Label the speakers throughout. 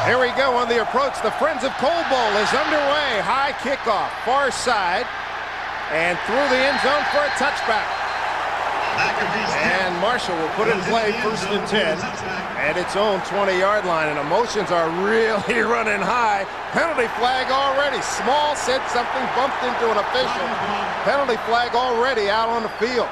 Speaker 1: Here we go on the approach. The Friends of Cold Bowl is underway. High kickoff, far side, and through the end zone for a touchback. And Marshall will put in play 1st and 10 at its own 20-yard line. And emotions are really running high. Penalty flag already. Small said something, bumped into an official. Penalty flag already out on the field.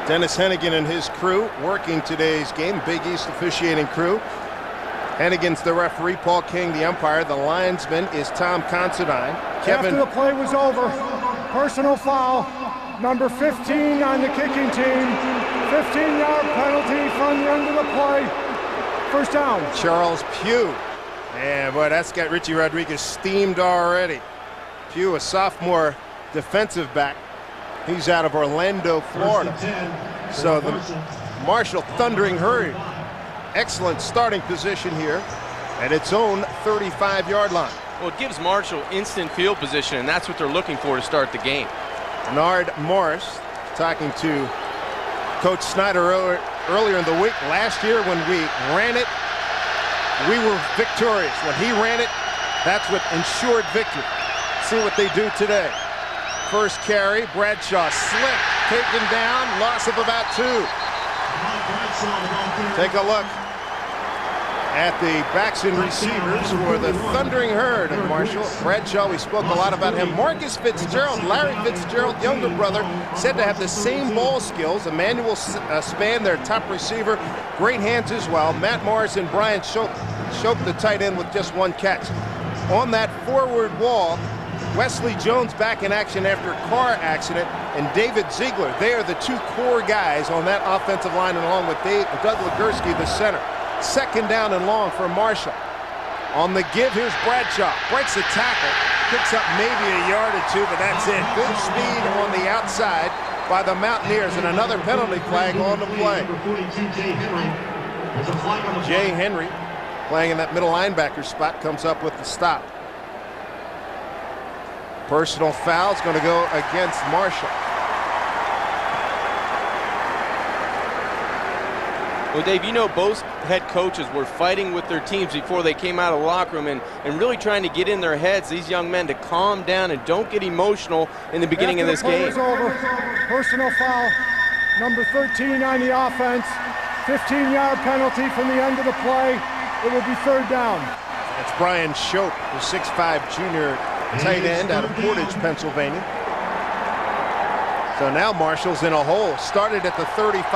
Speaker 1: Dennis Hennigan and his crew working today's game. Big East officiating crew. Hennigan's the referee, Paul King the umpire. The linesman is Tom Considine.
Speaker 2: After the play was over, personal foul, number 15 on the kicking team. 15-yard penalty from the end of the play. First down.
Speaker 1: Charles Pugh. And boy, that's got Richie Rodriguez steamed already. Pugh, a sophomore defensive back. He's out of Orlando, Florida. So the Marshall Thundering Herd. Excellent starting position here at its own 35-yard line.
Speaker 3: Well, it gives Marshall instant field position, and that's what they're looking for to start the game.
Speaker 1: Bernard Morris talking to Coach Snyder earlier in the week. Last year when we ran it, we were victorious. When he ran it, that's what ensured victory. See what they do today. First carry, Bradshaw slipped, taken down, loss of about 2. Take a look at the backs and receivers for the Thundering Herd of Marshall. Bradshaw, we spoke a lot about him. Marcus Fitzgerald, Larry Fitzgerald, younger brother, said to have the same ball skills. Emmanuel Spann, their top receiver, great hands as well. Matt Morris and Brian Shope, the tight end, with just 1 catch. On that forward wall, Wesley Jones back in action after a car accident, and David Ziegler. They are the 2 core guys on that offensive line, along with Doug Legursky, the center. 2nd down and long for Marshall. On the give, here's Bradshaw. Breaks the tackle, picks up maybe a yard or 2, but that's it. Good speed on the outside by the Mountaineers, and another penalty flag on the play. Jay Henry, playing in that middle linebacker spot, comes up with the stop. Personal foul is going to go against Marshall.
Speaker 3: Well, Dave, you know both head coaches were fighting with their teams before they came out of the locker room and really trying to get in their heads, these young men, to calm down and don't get emotional in the beginning of this game.
Speaker 2: After the play was over, personal foul, number 13 on the offense. 15-yard penalty from the end of the play. It will be 3rd down.
Speaker 1: That's Brian Shope, the 6'5" junior tight end out of Portage, Pennsylvania. So now Marshall's in a hole. Started at the 35,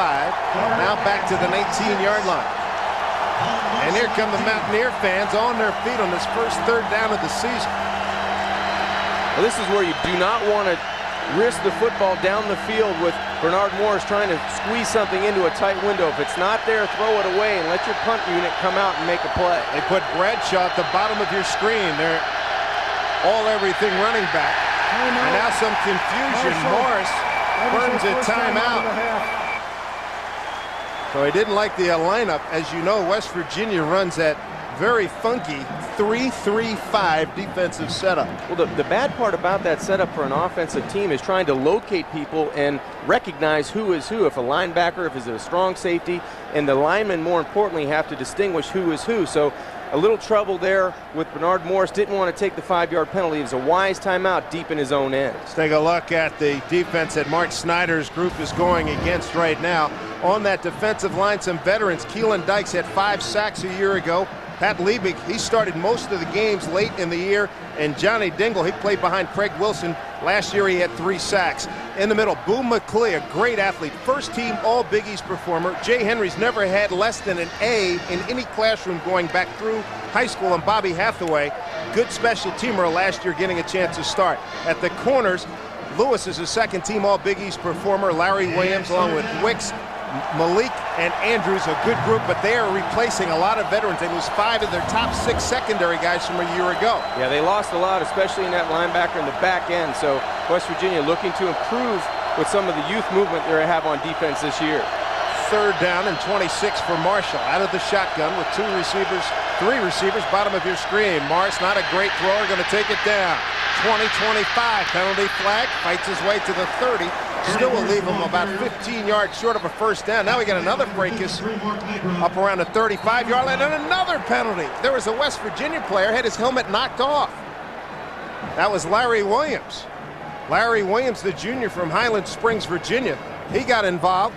Speaker 1: now back to the 19-yard line. And here come the Mountaineer fans on their feet on this first 3rd down of the season.
Speaker 3: Well, this is where you do not want to risk the football down the field with Bernard Morris trying to squeeze something into a tight window. If it's not there, throw it away and let your punt unit come out and make a play. They
Speaker 1: put Bradshaw at the bottom of your screen. They're all everything running back. And now some confusion. Morris burns a timeout. So he didn't like the lineup. As you know, West Virginia runs that very funky 3-3-5 defensive setup.
Speaker 3: Well, the bad part about that setup for an offensive team is trying to locate people and recognize who is who. If a linebacker, if it's a strong safety, and the linemen, more importantly, have to distinguish who is who. So a little trouble there with Bernard Morris. Didn't want to take the 5-yard penalty. It was a wise timeout deep in his own end.
Speaker 1: Let's take a look at the defense that Mark Snyder's group is going against right now. On that defensive line, some veterans. Keelan Dykes had 5 sacks a year ago. Pat Liebig, he started most of the games late in the year. And Johnny Dingle, he played behind Craig Wilson. Last year he had 3 sacks. In the middle, Boone McClee, a great athlete, first team All Big East performer. Jay Henry's never had less than an A in any classroom going back through high school. And Bobby Hathaway, good special teamer last year, getting a chance to start. At the corners, Lewis is a second team All Big East performer. Larry Williams along with Wicks, Malik and Andrews, a good group, but they are replacing a lot of veterans. They lose 5 of their top 6 secondary guys from a year ago.
Speaker 3: Yeah, they lost a lot, especially in that linebacker in the back end. So West Virginia looking to improve with some of the youth movement they have on defense this year.
Speaker 1: 3rd down and 26 for Marshall. Out of the shotgun with 3 receivers, bottom of your screen. Morris, not a great thrower, going to take it down. 20-25, penalty flag, fights his way to the 30 Still will leave him about 15 yards short of a first down. Now we got another fracas up around the 35-yard line and another penalty. There was a West Virginia player had his helmet knocked off. That was Larry Williams. Larry Williams, the junior from Highland Springs, Virginia. He got involved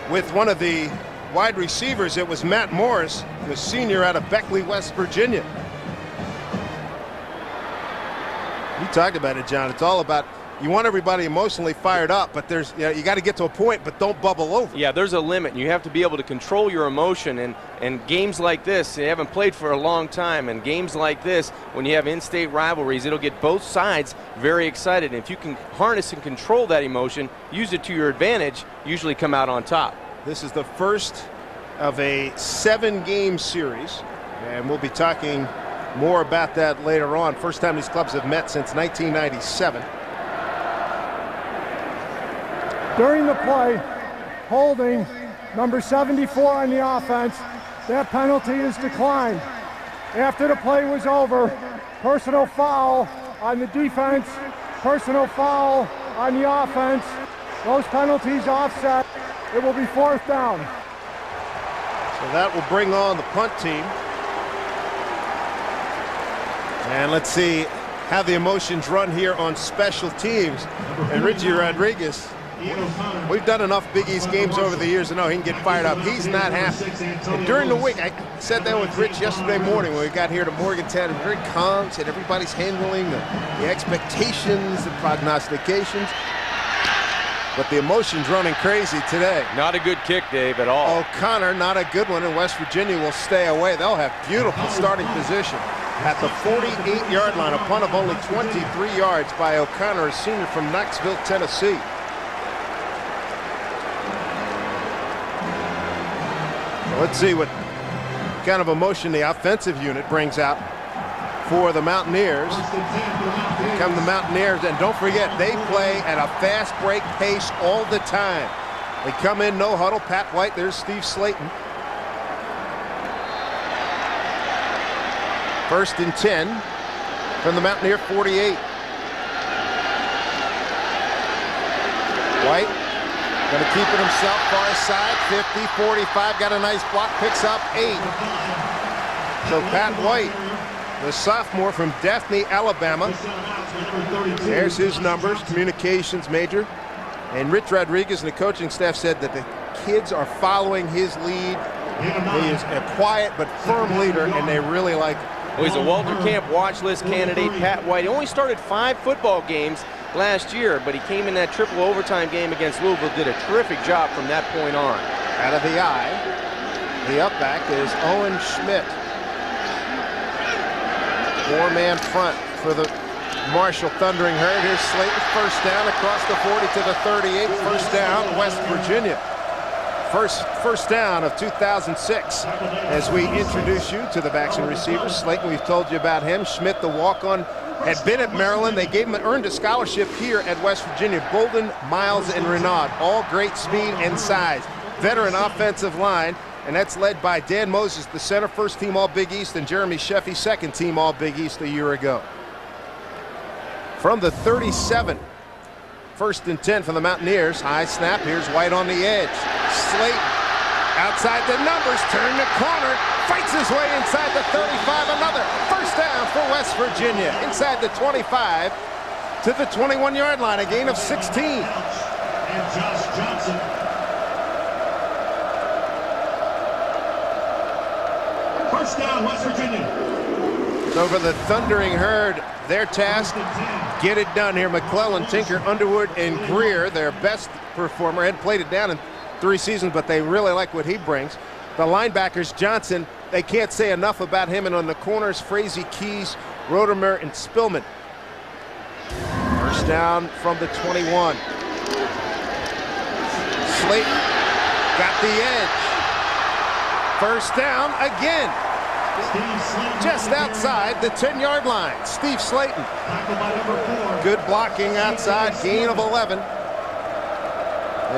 Speaker 1: with one of the wide receivers. It was Matt Morris, the senior out of Beckley, West Virginia. You talked about it, John. It's all about, you want everybody emotionally fired up, but there's, you got to get to a point, but don't bubble over.
Speaker 3: Yeah, there's a limit. You have to be able to control your emotion, and games like this, you haven't played for a long time, and games like this, when you have in-state rivalries, it'll get both sides very excited. And if you can harness and control that emotion, use it to your advantage, usually come out on top.
Speaker 1: This is the first of a 7-game series, and we'll be talking more about that later on. First time these clubs have met since 1997.
Speaker 2: During the play, holding number 74 on the offense. That penalty is declined. After the play was over, personal foul on the defense, personal foul on the offense. Those penalties offset. It will be fourth down.
Speaker 1: So that will bring on the punt team. And let's see how the emotions run here on special teams. And Richie Rodriguez, we've done enough Big East games over the years to know he can get fired up. He's not happy. And during the week, I sat down with Rich yesterday morning when we got here to Morgantown, and very calm, said everybody's handling the expectations, the prognostications. But the emotion's running crazy today.
Speaker 3: Not a good kick, Dave, at all.
Speaker 1: O'Connor, not a good one, and West Virginia will stay away. They'll have beautiful starting position at the 48-yard line, a punt of only 23 yards by O'Connor, a senior from Knoxville, Tennessee. Let's see what kind of emotion the offensive unit brings out for the Mountaineers. Here come the Mountaineers, and don't forget, they play at a fast break pace all the time. They come in, no huddle. Pat White, there's Steve Slayton. 1st and 10 from the Mountaineer 48. White going to keep it himself, far side, 50, 45, got a nice block, picks up 8. So Pat White, the sophomore from Daphne, Alabama. There's his numbers, communications major. And Rich Rodriguez and the coaching staff said that the kids are following his lead. He is a quiet but firm leader, and they really like him.
Speaker 3: Well, he's a Walter Camp watch list candidate, Pat White. He only started 5 football games last year, but he came in that triple overtime game against Louisville, did a terrific job from that point on.
Speaker 1: Out of the eye, the up back is Owen Schmidt. 4-man front for the Marshall Thundering Herd. Here's Slayton, first down across the 40 to the 38. First down, West Virginia. First down of 2006. As we introduce you to the backs and receivers, Slayton, we've told you about him. Schmidt, the walk-on, had been at Maryland. They gave him earned a scholarship here at West Virginia. Bolden, Miles, and Renaud, all great speed and size. Veteran offensive line, and that's led by Dan Moses, the center, first team All-Big East, and Jeremy Sheffy, second team All-Big East a year ago. From the 37, 1st and 10 for the Mountaineers. High snap, here's White on the edge. Slayton outside the numbers, turn the corner, fights his way inside the 35, another first down for West Virginia. Inside the 25 to the 21-yard line, a gain of 16.
Speaker 4: And Josh Johnson. First down, West Virginia.
Speaker 1: So for the Thundering Herd, their task, get it done here. McClellan, Tinker, Underwood, and Greer, their best performer, had played it down in 3 seasons, but they really like what he brings. The linebackers, Johnson, they can't say enough about him, and on the corners, Frazee, Keys, Rodemer, and Spillman. First down from the 21. Slayton got the edge. First down again. Just outside the 10-yard line. Steve Slayton. Good blocking outside, gain of 11.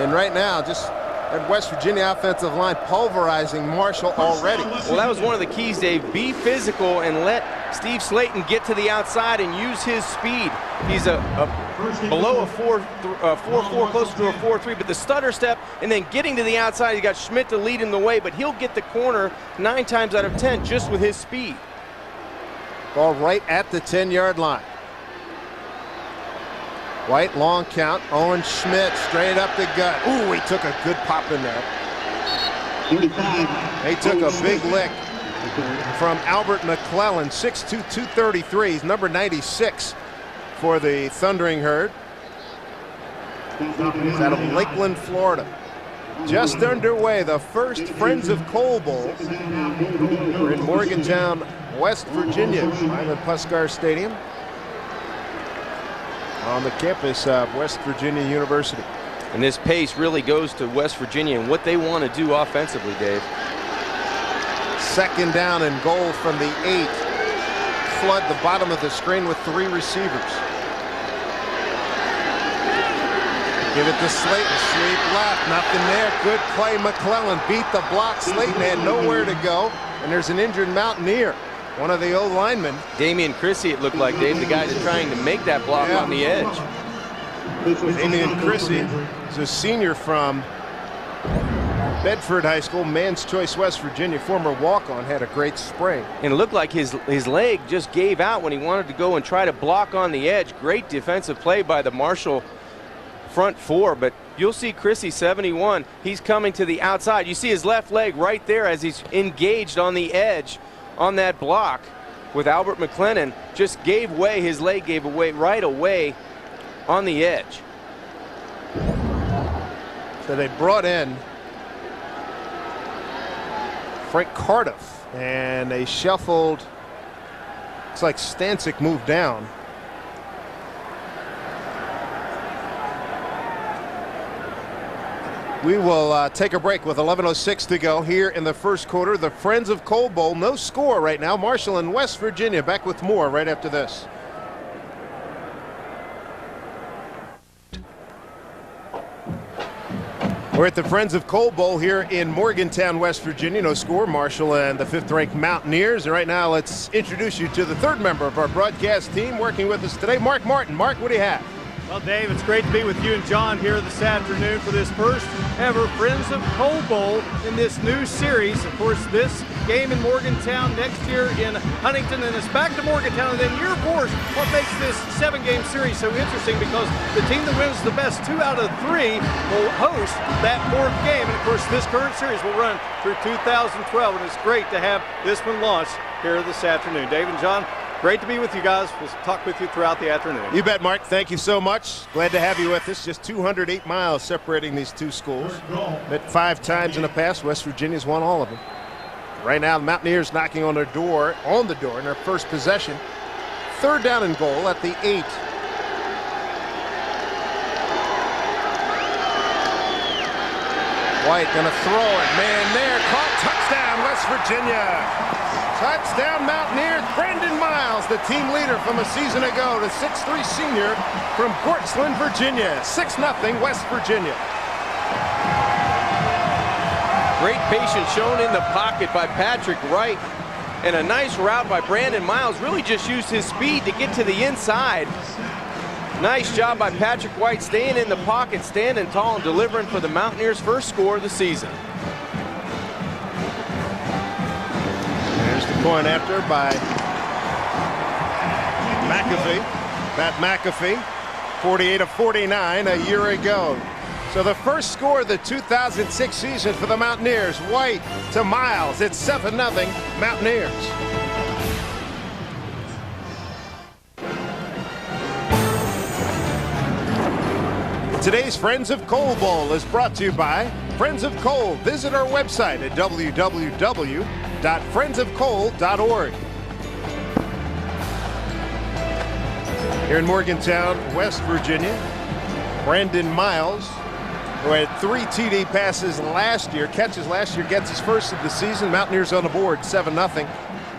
Speaker 1: And right now, just That West Virginia offensive line pulverizing Marshall already.
Speaker 3: Well, that was one of the keys, Dave. Be physical and let Steve Slayton get to the outside and use his speed. He's below a 4.4, closer to a 4.3, but the stutter step and then getting to the outside, he got Schmidt to lead him the way, but he'll get the corner 9 times out of 10 just with his speed.
Speaker 1: Ball right at the 10-yard line. White, long count. Owen Schmidt straight up the gut. Ooh, he took a good pop in there. He took a big lick from Albert McClellan, 6'2", 233. He's number 96 for the Thundering Herd. He's out of Lakeland, Florida. Just underway, the first Friends of Coal Bowl. We're in Morgantown, West Virginia, Island Puskar Stadium, on the campus of West Virginia University.
Speaker 3: And this pace really goes to West Virginia and what they want to do offensively, Dave.
Speaker 1: Second down and goal from the 8. Flood the bottom of the screen with 3 receivers. Give it to Slayton, sweep left, nothing there. Good play, McClellan beat the block. Slayton had nowhere to go, and there's an injured Mountaineer. One of the old linemen.
Speaker 3: Damian Chrissy, it looked like, Dave, the guy that's trying to make that block on the edge.
Speaker 1: Damian Chrissy is a senior from Bedford High School, Man's Choice, West Virginia, former walk-on, had a great spring.
Speaker 3: And it looked like his leg just gave out when he wanted to go and try to block on the edge. Great defensive play by the Marshall front 4, but you'll see Chrissy, 71, he's coming to the outside. You see his left leg right there as he's engaged on the edge on that block with Albert McClellan. Just gave way, his leg gave away right away on the edge.
Speaker 1: So they brought in Frank Cardiff, and they shuffled. Looks like Stancic moved down. We will take a break with 11:06 to go here in the first quarter. The Friends of Coal Bowl, no score right now. Marshall and West Virginia, back with more right after this. We're at the Friends of Coal Bowl here in Morgantown, West Virginia. No score, Marshall and the 5th-ranked Mountaineers. And right now, let's introduce you to the 3rd member of our broadcast team working with us today, Mark Martin. Mark, what do you have?
Speaker 5: Well, Dave, it's great to be with you and John here this afternoon for this first ever Friends of Coal Bowl in this new series. Of course, this game in Morgantown, next year in Huntington, and it's back to Morgantown. And then year 4 is what makes this 7-game series so interesting, because the team that wins the best 2 out of 3 will host that 4th game. And of course, this current series will run through 2012, and it's great to have this one launched here this afternoon. Dave and John, great to be with you guys. We'll talk with you throughout the afternoon.
Speaker 1: You bet, Mark. Thank you so much. Glad to have you with us. Just 208 miles separating these two schools. Met 5 times in the past. West Virginia's won all of them. Right now, the Mountaineers knocking on the door in their first possession. 3rd down and goal at the 8. White gonna throw it. Man there, caught. Touchdown, West Virginia. Touchdown Mountaineers. Brendan Miles, the team leader from a season ago, the 6'3" senior from Portsland, Virginia. 6-0 West Virginia.
Speaker 3: Great patience shown in the pocket by Patrick Wright, and a nice route by Brandon Miles. Really just used his speed to get to the inside. Nice job by Patrick White, staying in the pocket, standing tall, and delivering for the Mountaineers' first score of the season.
Speaker 1: There's the point after by McAfee. Pat McAfee, 48 of 49 a year ago. So the first score of the 2006 season for the Mountaineers. White to Miles. It's 7-0 Mountaineers. Today's Friends of Coal Bowl is brought to you by Friends of Coal. Visit our website at www.friendsofcoal.org. Here in Morgantown, West Virginia, Brandon Miles, who had 3 TD passes last year, catches last year, gets his first of the season. Mountaineers on the board, 7-0.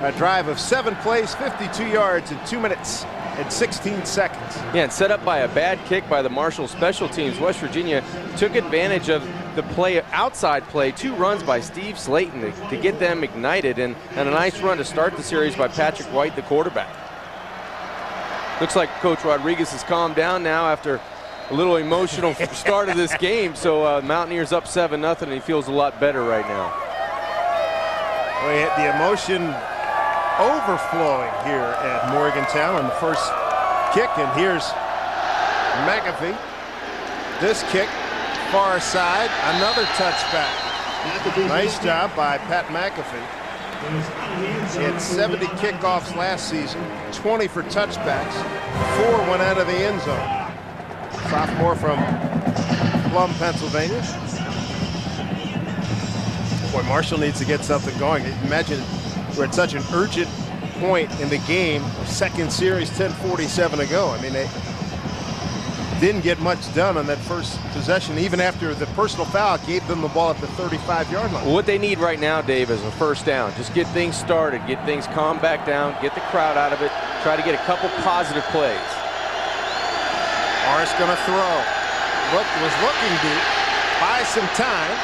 Speaker 1: A drive of 7 plays, 52 yards in 2 minutes and 16 seconds.
Speaker 3: Yeah, and set up by a bad kick by the Marshall special teams. West Virginia took advantage of the play, outside play, 2 runs by Steve Slayton to get them ignited, and a nice run to start the series by Patrick White, the quarterback. Looks like Coach Rodriguez has calmed down now after a little emotional start of this game. So Mountaineers up 7-0, and he feels a lot better right now.
Speaker 1: Well, the emotion overflowing here at Morgantown on the first kick, and here's McAfee. This kick, far side, another touchback. Nice job by Pat McAfee. He had 70 kickoffs last season, 20 for touchbacks, 4 went out of the end zone. Sophomore from Plum, Pennsylvania. Boy, Marshall needs to get something going. Imagine we're at such an urgent point in the game. Second series, 10:47 to go. I mean, they didn't get much done on that first possession, even after the personal foul gave them the ball at the 35-yard line.
Speaker 3: Well, what they need right now, Dave, is a first down. Just get things started, get things calmed back down, get the crowd out of it, try to get a couple positive plays.
Speaker 1: Morris going to throw. Was looking deep, buys some time,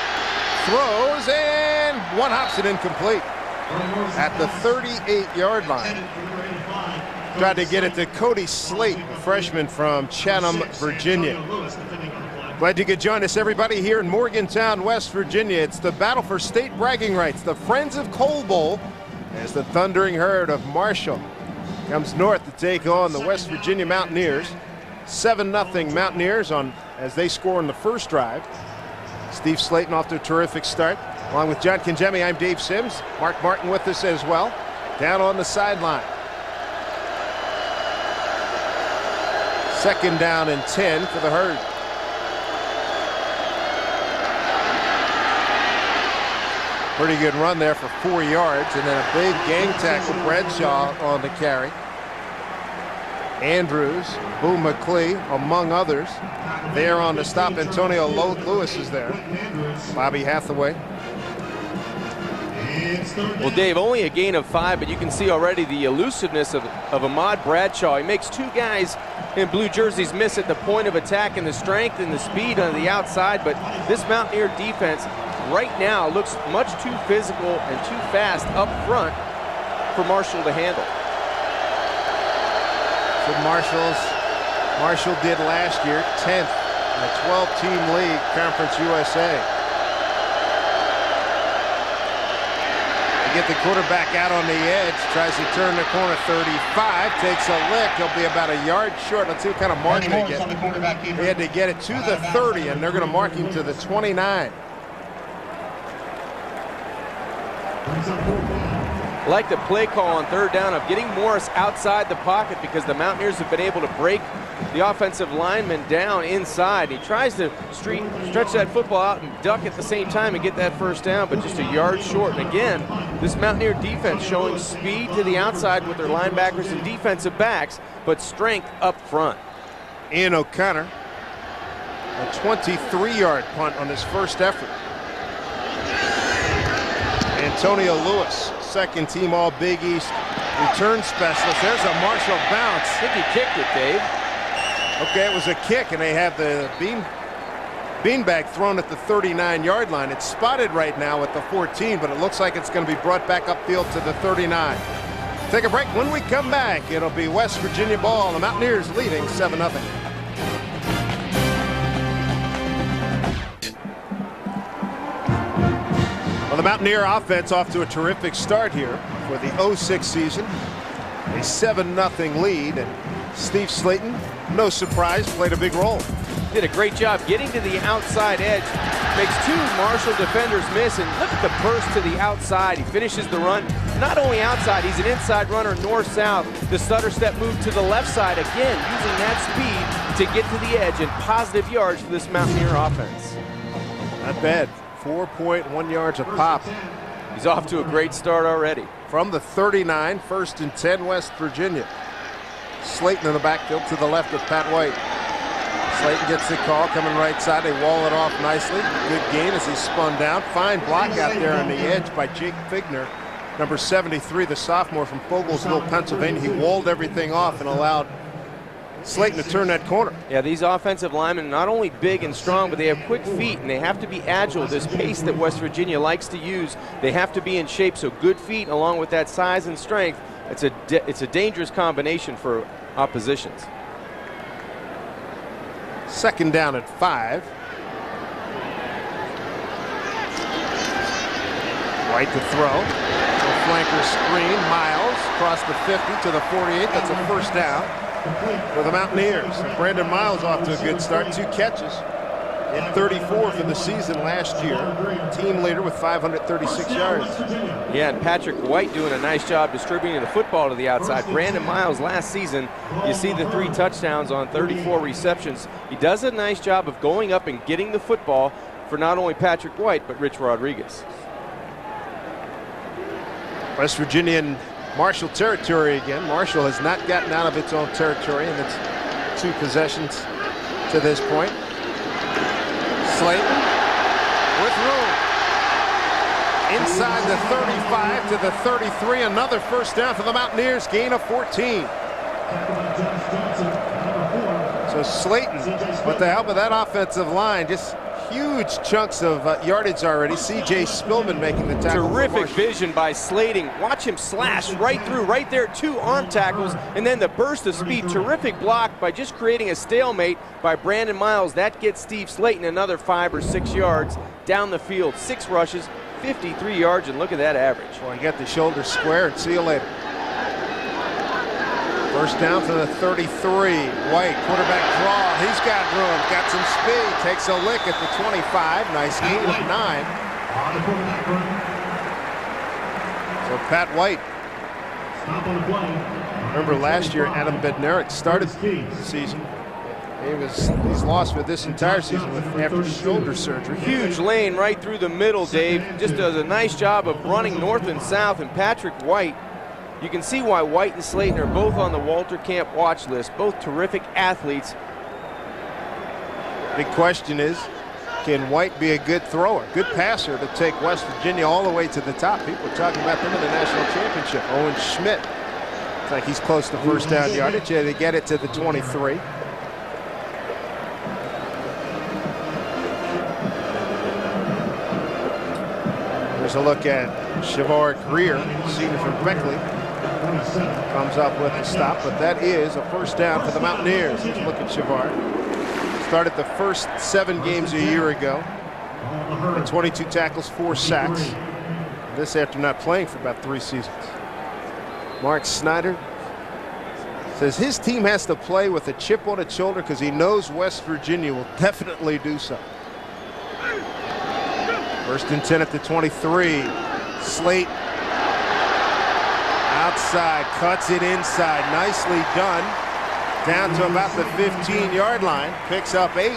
Speaker 1: throws, and one hops it incomplete at the 38-yard line. Tried to get it to Cody Slate, a freshman from Chatham, Virginia. Glad you could join us, everybody, here in Morgantown, West Virginia. It's the battle for state bragging rights. The Friends of Coal Bowl, as the Thundering Herd of Marshall comes north to take on the West Virginia Mountaineers. 7-0 Mountaineers as they score in the first drive. Steve Slayton off to a terrific start. Along with John Kingemi, I'm Dave Sims. Mark Martin with us as well. Down on the sideline. 2nd down and 10 for the Herd. Pretty good run there for 4 yards, and then a big gang tackle. Bradshaw on the carry. Andrews, Boo McClee, among others. There on the stop. Antonio Lewis is there. Bobby Hathaway.
Speaker 3: Well, Dave, only a gain of 5, but you can see already the elusiveness of Ahmad Bradshaw. He makes 2 guys in blue jerseys miss at the point of attack, and the strength and the speed on the outside. But this Mountaineer defense right now looks much too physical and too fast up front for Marshall to handle.
Speaker 1: So Marshall did last year, 10th in a 12-team league, Conference USA. Get the quarterback out on the edge, tries to turn the corner. 35, takes a lick. He'll be about a yard short. Let's see what kind of mark they get. They had to get it to the 30, and they're going to mark him to the 29.
Speaker 3: I like the play call on 3rd down of getting Morris outside the pocket, because the Mountaineers have been able to break the offensive lineman down inside. He tries to stretch that football out and duck at the same time and get that first down, but just a yard short. And again, this Mountaineer defense showing speed to the outside with their linebackers and defensive backs, but strength up front.
Speaker 1: Ian O'Connor, a 23-yard punt on his first effort. Antonio Lewis, 2nd team All Big East return specialist. There's a Marshall bounce.
Speaker 3: I think he kicked it, Dave.
Speaker 1: Okay, it was a kick, and they have the beanbag thrown at the 39-yard line. It's spotted right now at the 14, but it looks like it's going to be brought back upfield to the 39. Take a break. When we come back, it'll be West Virginia ball. The Mountaineers leading 7-0. Well, the Mountaineer offense off to a terrific start here for the 06 season. A 7-0 lead, and Steve Slayton, no surprise, played a big role.
Speaker 3: Did a great job getting to the outside edge. Makes 2 Marshall defenders miss, and look at the burst to the outside. He finishes the run. Not only outside, he's an inside runner north-south. The stutter step move to the left side, again, using that speed to get to the edge, and positive yards for this Mountaineer offense.
Speaker 1: Not bad. 4.1 yards a pop.
Speaker 3: He's off to a great start already.
Speaker 1: From the 39, 1st and 10, West Virginia. Slayton in the backfield to the left of Pat White. Slayton gets the call, coming right side. They wall it off nicely. Good gain as he spun down. Fine block out there on the edge by Jake Figner, number 73, the sophomore from Fogelsville, Pennsylvania. He walled everything off and allowed Slayton to turn that corner.
Speaker 3: Yeah, these offensive linemen, not only big and strong, but they have quick feet, and they have to be agile. This pace that West Virginia likes to use, they have to be in shape, so good feet along with that size and strength, it's a dangerous combination for oppositions.
Speaker 1: Second down at 5. White to throw. Flanker screen. Miles across the 50 to the 48. That's a first down for the Mountaineers. Brandon Miles off to a good start. 2 catches. Hit 34 for the season last year. Team leader with 536 yards.
Speaker 3: Yeah, and Patrick White doing a nice job distributing the football to the outside. Brandon Miles last season, you see the 3 touchdowns on 34 receptions. He does a nice job of going up and getting the football for not only Patrick White, but Rich Rodriguez.
Speaker 1: West Virginia in Marshall territory again. Marshall has not gotten out of its own territory in its 2 possessions to this point. Slayton with room. Inside the 35 to the 33. Another first down for the Mountaineers. Gain of 14. So Slayton, with the help of that offensive line, just huge chunks of yardage already. C.J. Spillman making the tackle.
Speaker 3: Terrific vision by Slayton. Watch him slash right through, right there, 2 arm tackles, and then the burst of speed. Terrific block by just creating a stalemate by Brandon Miles. That gets Steve Slayton another 5 or 6 yards down the field. 6 rushes, 53 yards, and look at that average.
Speaker 1: Well, you get the shoulder square and see you later. First down to the 33. White, quarterback draw. He's got room, got some speed. Takes a lick at the 25. Nice gain of 9. So Pat White. Remember last year, Adam Bednarik started the season. He's lost for this entire season after shoulder surgery.
Speaker 3: Huge lane right through the middle, Dave. Just does a nice job of running north and south, and Patrick White, you can see why White and Slayton are both on the Walter Camp watch list. Both terrific athletes.
Speaker 1: Big question is, can White be a good thrower, good passer to take West Virginia all the way to the top? People are talking about them in the national championship. Owen Schmidt, it's like he's close to first down yardage. Yeah, they get it to the 23. There's a look at Shavar Greer, senior from Beckley. Comes up with a stop, but that is a first down for the Mountaineers. Let's look at Shavar. Started the first 7 games a year ago. 22 tackles, 4 sacks. This after not playing for about 3 seasons. Mark Snyder says his team has to play with a chip on its shoulder because he knows West Virginia will definitely do so. First and 10 at the 23. Slate outside, cuts it inside. Nicely done. Down to about the 15-yard line. Picks up 8.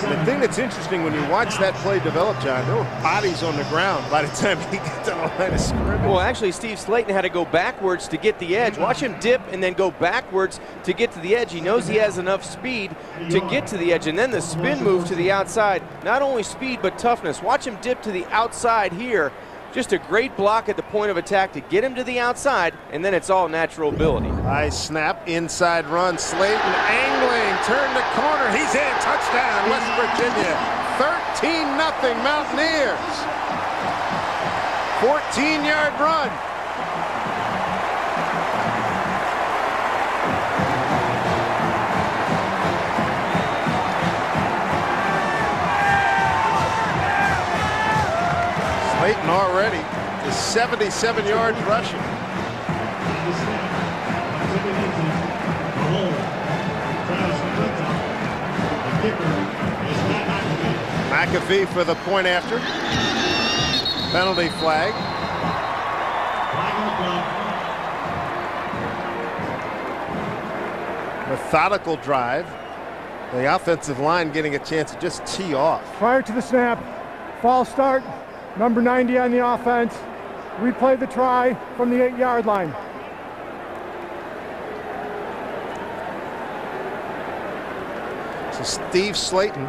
Speaker 1: The thing that's interesting when you watch that play develop, John, there were bodies on the ground by the time he got to the line of scrimmage.
Speaker 3: Well, actually, Steve Slayton had to go backwards to get the edge. Watch him dip and then go backwards to get to the edge. He knows he has enough speed to get to the edge. And then the spin move to the outside. Not only speed, but toughness. Watch him dip to the outside here. Just a great block at the point of attack to get him to the outside, and then it's all natural ability.
Speaker 1: High snap, inside run. Slayton angling, turn the corner. He's in. Touchdown, West Virginia. 13-0 Mountaineers. 14-yard run. Slayton already to 77 yards rushing. McAfee for the point after. Penalty flag. Methodical drive. The offensive line getting a chance to just tee off.
Speaker 2: Prior to the snap, false start, number 90 on the offense. Replay the try from the 8-yard line.
Speaker 1: So Steve Slayton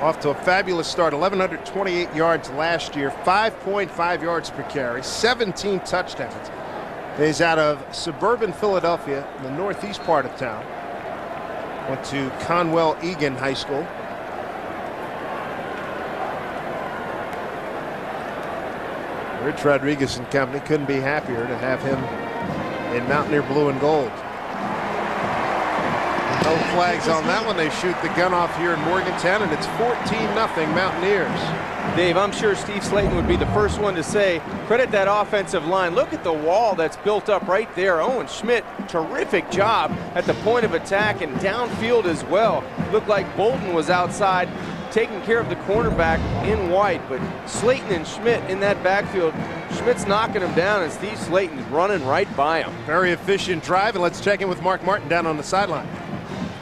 Speaker 1: off to a fabulous start. 1,128 yards last year, 5.5 yards per carry, 17 touchdowns. He's out of suburban Philadelphia, in the northeast part of town. Went to Conwell Egan High School. Rich Rodriguez and company couldn't be happier to have him in Mountaineer blue and gold. No flags on that one. They shoot the gun off here in Morgantown, and it's 14-0 Mountaineers.
Speaker 3: Dave, I'm sure Steve Slayton would be the first one to say, credit that offensive line. Look at the wall that's built up right there. Owen Schmidt, terrific job at the point of attack and downfield as well. Looked like Bolton was outside taking care of the cornerback in white, but Slayton and Schmidt in that backfield. Schmidt's knocking him down, and Steve Slayton's running right by him.
Speaker 1: Very efficient drive, and let's check in with Mark Martin down on the sideline.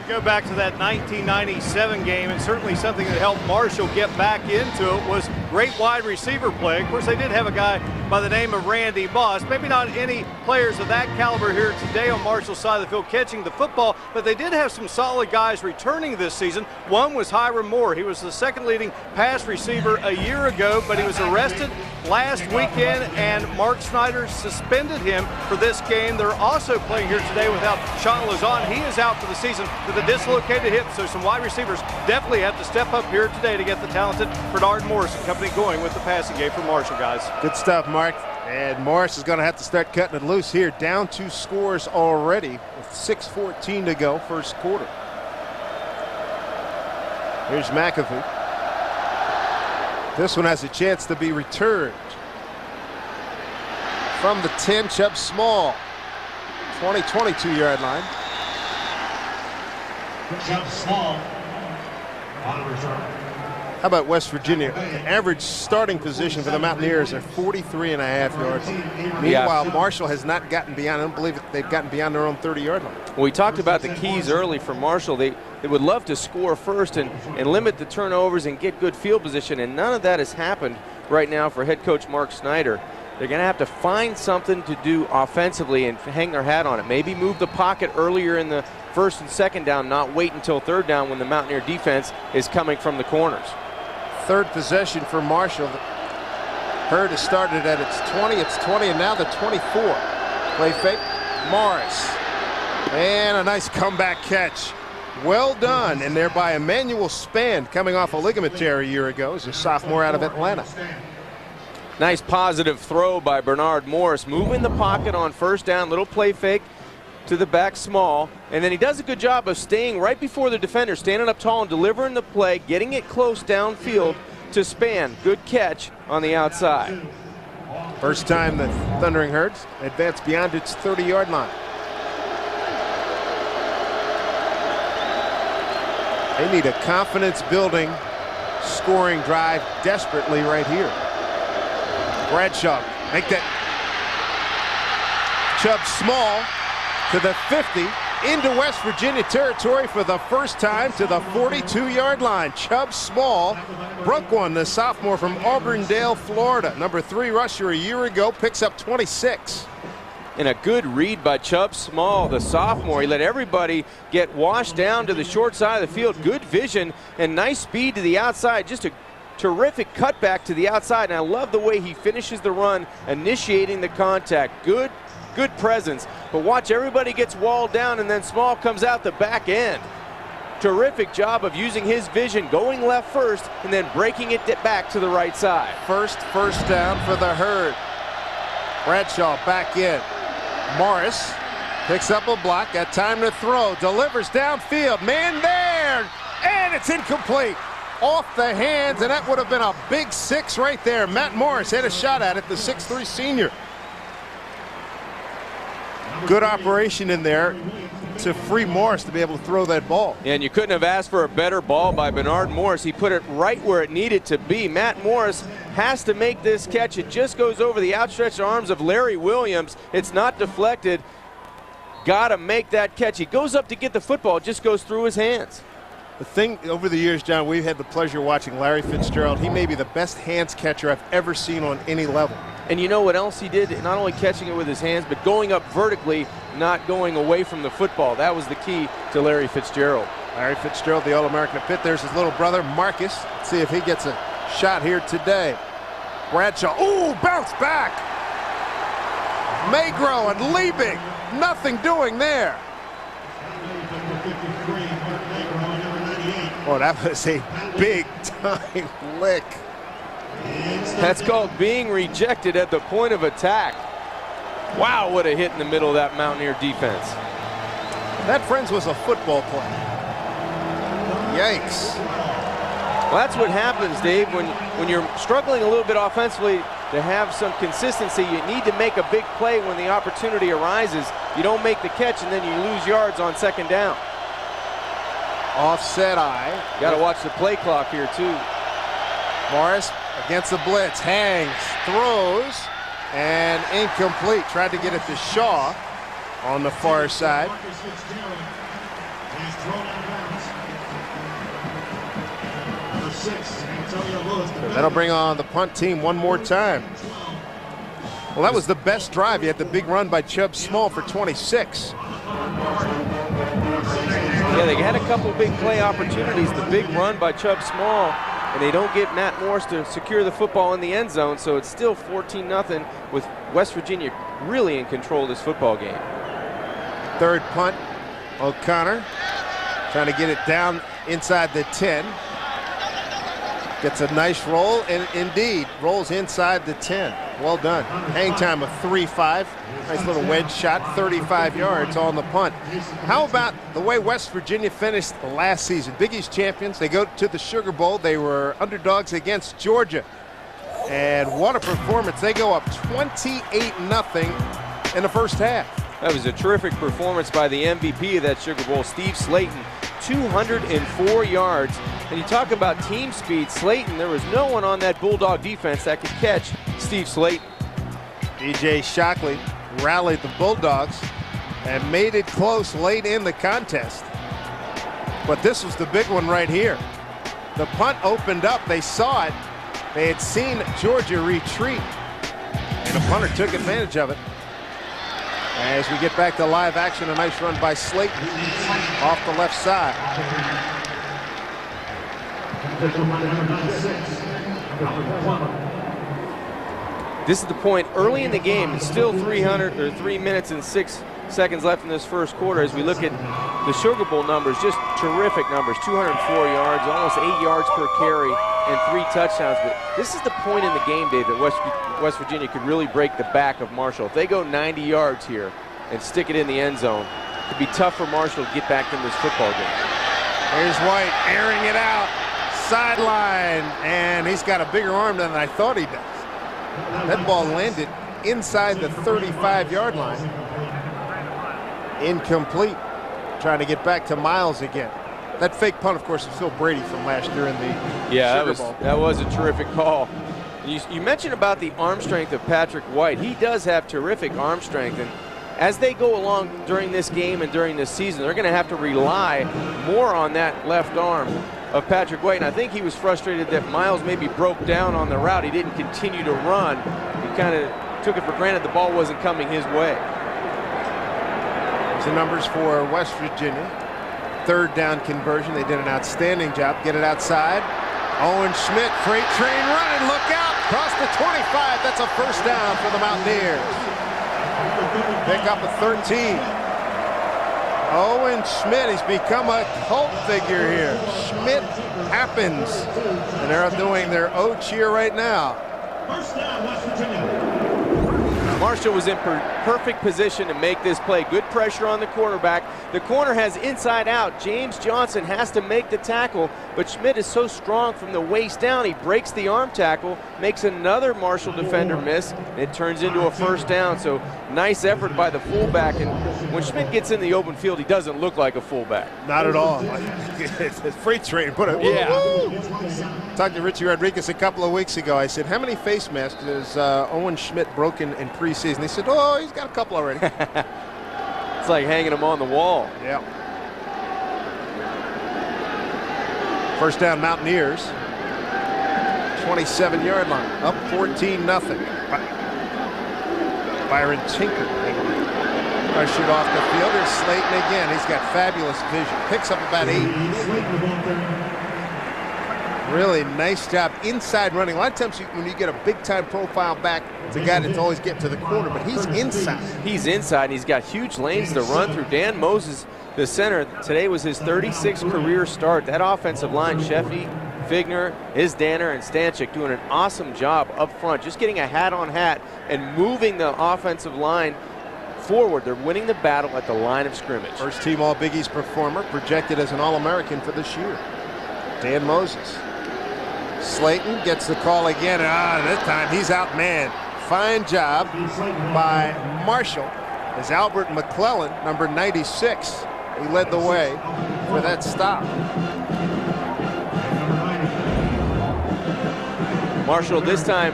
Speaker 5: Go back to that 1997 game, and certainly something that helped Marshall get back into it was great wide receiver play. Of course, they did have a guy by the name of Randy Moss. Maybe not any players of that caliber here today on Marshall's side of the field catching the football, but they did have some solid guys returning this season. One was Hiram Moore. He was the second leading pass receiver a year ago, but he was arrested last weekend, and Mark Snyder suspended him for this game. They're also playing here today without Sean Lazon. He is out for the season with a dislocated hip, so some wide receivers definitely have to step up here today to get the talented Bernard Morris and company going with the passing game for Marshall, guys.
Speaker 1: Good stuff, Mark. And Morris is going to have to start cutting it loose here. Down 2 scores already with 6:14 to go, first quarter. Here's McAfee. This one has a chance to be returned. From the 10, Chubb Small. 22-yard line.
Speaker 4: Chubb Small on return.
Speaker 1: How about West Virginia? The average starting position for the Mountaineers are 43.5 yards. Meanwhile, Marshall has not gotten beyond, I don't believe they've gotten beyond their own 30-yard line.
Speaker 3: Well, we talked about the keys early for Marshall. They would love to score first and limit the turnovers and get good field position, and none of that has happened right now for head coach Mark Snyder. They're going to have to find something to do offensively and hang their hat on it. Maybe move the pocket earlier in the first and second down, not wait until third down when the Mountaineer defense is coming from the corners.
Speaker 1: Third possession for Marshall. Hurd has started at its 20, it's 20, and now the 24. Play fake, Morris. And a nice comeback catch. Well done, and there by Emmanuel Spann, coming off a ligament tear a year ago as a sophomore out of Atlanta.
Speaker 3: Nice positive throw by Bernard Morris, moving the pocket on first down, little play fake to the back small, and then he does a good job of staying right before the defender, standing up tall and delivering the play, getting it close downfield to Spann. Good catch on the outside.
Speaker 1: First time the Thundering Herds advanced beyond its 30-yard line. They need a confidence-building scoring drive desperately right here. Bradshaw, make that. Chubb Small to the 50, into West Virginia territory for the first time to the 42-yard line. Chubb Small broke one, the sophomore from Auburndale, Florida. Number 3 rusher a year ago, picks up 26.
Speaker 3: And a good read by Chubb Small, the sophomore. He let everybody get washed down to the short side of the field. Good vision and nice speed to the outside. Just a terrific cutback to the outside. And I love the way he finishes the run, initiating the contact. Good presence. But watch, everybody gets walled down, and then Small comes out the back end. Terrific job of using his vision, going left first, and then breaking it back to the right side.
Speaker 1: First down for the Herd. Bradshaw back in. Morris picks up a block, got time to throw, delivers downfield, man there, and it's incomplete. Off the hands, and that would have been a big 6 right there. Matt Morris had a shot at it, the 6'3" senior. Good operation in there to free Morris to be able to throw that ball.
Speaker 3: And you couldn't have asked for a better ball by Bernard Morris. He put it right where it needed to be. Matt Morris has to make this catch. It just goes over the outstretched arms of Larry Williams. It's not deflected. Got to make that catch. He goes up to get the football. It just goes through his hands.
Speaker 1: The thing over the years, John, we've had the pleasure of watching Larry Fitzgerald. He may be the best hands catcher I've ever seen on any level.
Speaker 3: And you know what else he did? Not only catching it with his hands, but going up vertically, not going away from the football. That was the key to Larry Fitzgerald.
Speaker 1: Larry Fitzgerald, the All-American at Pitt. There's his little brother, Marcus. Let's see if he gets a shot here today. Bradshaw, ooh, bounce back. Magro and Liebig, nothing doing there. Oh, that was a big-time lick.
Speaker 3: That's called being rejected at the point of attack. Wow, what a hit in the middle of that Mountaineer defense.
Speaker 1: That, friends, was a football play. Yikes.
Speaker 3: Well, that's what happens, Dave, when you're struggling a little bit offensively to have some consistency. You need to make a big play when the opportunity arises. You don't make the catch, and then you lose yards on second down.
Speaker 1: Offset eye.
Speaker 3: Got to watch the play clock here, too.
Speaker 1: Morris against the blitz, hangs, throws, and incomplete. Tried to get it to Shaw on the far side. That'll bring on the punt team one more time. Well, that was the best drive. You had the big run by Chubb Small for 26.
Speaker 3: Yeah, they had a couple big play opportunities. The big run by Chubb Small, and they don't get Matt Morris to secure the football in the end zone, so it's still 14-0 with West Virginia really in control of this football game.
Speaker 1: Third punt, O'Connor trying to get it down inside the 10. Gets a nice roll, and indeed rolls inside the 10. Well done. Hang time of 3.5. Nice little wedge shot, 35 yards on the punt. How about the way West Virginia finished last season? Big East champions. They go to the Sugar Bowl. They were underdogs against Georgia. And what a performance. They go up 28-0 in the first half.
Speaker 3: That was a terrific performance by the MVP of that Sugar Bowl, Steve Slayton. 204 yards. And you talk about team speed, Slayton, there was no one on that Bulldog defense that could catch Steve Slayton.
Speaker 1: DJ Shockley rallied the Bulldogs and made it close late in the contest. But this was the big one right here. The punt opened up, they saw it. They had seen Georgia retreat, and the punter took advantage of it. As we get back to live action, a nice run by Slayton off the left side.
Speaker 3: This is the point early in the game. It's still 3 minutes and 6 seconds left in this first quarter. As we look at the Sugar Bowl numbers, just terrific numbers. 204 yards, almost 8 yards per carry, and 3 touchdowns. But this is the point in the game, Dave, that West Virginia could really break the back of Marshall. If they go 90 yards here and stick it in the end zone, it could be tough for Marshall to get back in this football game.
Speaker 1: Here's White airing it out, sideline, and he's got a bigger arm than I thought he does. That ball landed inside the 35-yard line. Incomplete. Trying to get back to Miles again. That fake punt, of course, is Phil Brady from last year in the Sugar Bowl.
Speaker 3: That was a terrific call. You mentioned about the arm strength of Patrick White. He does have terrific arm strength, and as they go along during this game and during this season, they're going to have to rely more on that left arm of Patrick White. And I think he was frustrated that Miles maybe broke down on the route. He didn't continue to run. He kind of took it for granted the ball wasn't coming his way.
Speaker 1: The numbers for West Virginia. Third down conversion. They did an outstanding job. Get it outside. Owen Schmidt, freight train running. Look out. Across the 25. That's a first down for the Mountaineers. Pick up a 13. Owen Schmidt has become a cult figure here. Schmidt happens. And they're doing their O cheer right now.
Speaker 4: First down, West Virginia.
Speaker 3: Marshall was in perfect position to make this play. Good pressure on the quarterback. The corner has inside out. James Johnson has to make the tackle, but Schmidt is so strong from the waist down. He breaks the arm tackle, makes another Marshall defender miss, and it turns into a first down. So nice effort by the fullback. And when Schmidt gets in the open field, he doesn't look like a fullback.
Speaker 1: Not at all. It's a freight train. Talked to Richie Rodriguez a couple of weeks ago. I said, how many face masks has Owen Schmidt broken in preseason? He said, oh, he's got a couple already.
Speaker 3: It's like hanging them on the wall.
Speaker 1: Yeah. First down, Mountaineers. 27-yard line. Up 14-0. Byron Tinker. Rush it off the field. There's Slayton again. He's got fabulous vision. Picks up about 8. Really nice job inside running. A lot of times when you get a big-time profile back, it's a guy that's always getting to the corner, but he's inside.
Speaker 3: He's inside, and he's got huge lanes to run through. Dan Moses, the center, today was his 36th career start. That offensive line, Sheffy, Figner, Danner, and Stanchik doing an awesome job up front, just getting a hat-on-hat and moving the offensive line forward. They're winning the battle at the line of scrimmage.
Speaker 1: First team All Big East performer, projected as an All-American for this year. Dan Moses. Slayton gets the call again. This time he's outmanned. Fine job by Marshall as Albert McClellan, number 96. He led the way for that stop.
Speaker 3: Marshall this time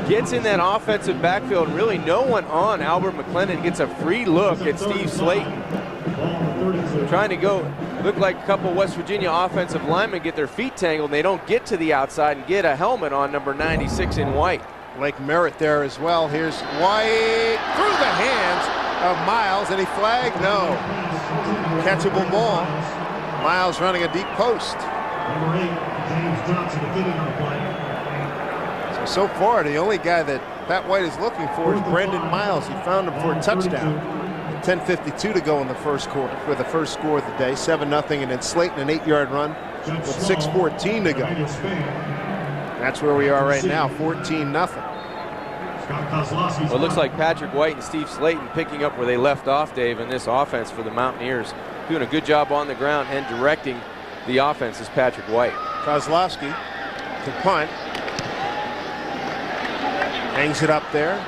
Speaker 3: gets in that offensive backfield. Really no one on Albert McClellan. Gets a free look at Steve Slayton. Trying to go, look like a couple West Virginia offensive linemen get their feet tangled. And they don't get to the outside and get a helmet on number 96 in white.
Speaker 1: Blake Merritt there as well. Here's White through the hands of Miles, and he flagged no. Catchable ball. Miles running a deep post.
Speaker 4: Number 8, James Johnson, defending on the play.
Speaker 1: So far, the only guy that Pat White is looking for is Brendan Miles. He found him for a touchdown. 10:52 to go in the first quarter for the first score of the day. 7-0, and then Slayton an 8-yard run with 6:14 to go. That's where we are right now, 14-0.
Speaker 3: Well, it looks like Patrick White and Steve Slayton picking up where they left off, Dave, in this offense for the Mountaineers. Doing a good job on the ground and directing the offense is Patrick White.
Speaker 1: Kozlowski to punt. Hangs it up there.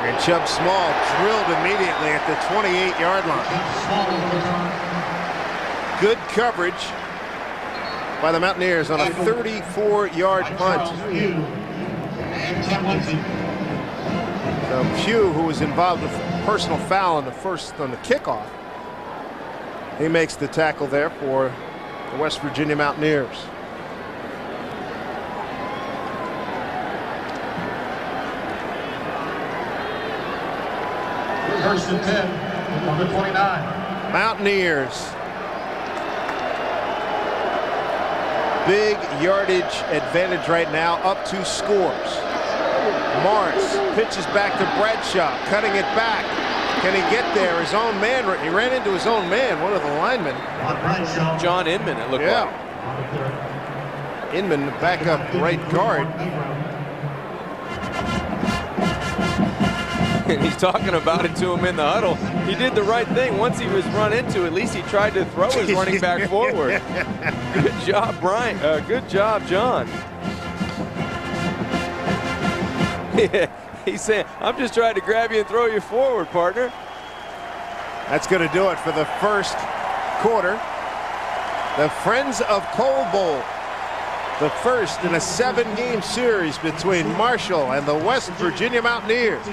Speaker 1: And Chubb Small drilled immediately at the 28-yard line. Good coverage by the Mountaineers on a 34-yard punt. So Pugh, who was involved with a personal foul on the kickoff, he makes the tackle there for the West Virginia Mountaineers.
Speaker 4: First and 10, number 29.
Speaker 1: Mountaineers. Big yardage advantage right now, up 2 scores. Morris pitches back to Bradshaw, cutting it back. Can he get there? His own man, he ran into his own man, one of the linemen.
Speaker 3: John Inman, it looked like.
Speaker 1: Inman, the backup right guard.
Speaker 3: And he's talking about it to him in the huddle. He did the right thing. Once he was run into, at least he tried to throw his running back forward. Good job, Brian. Good job, John. Yeah, he's saying, I'm just trying to grab you and throw you forward, partner.
Speaker 1: That's going to do it for the first quarter. The Friends of Coal Bowl. The first in a 7-game series between Marshall and the West Virginia Mountaineers.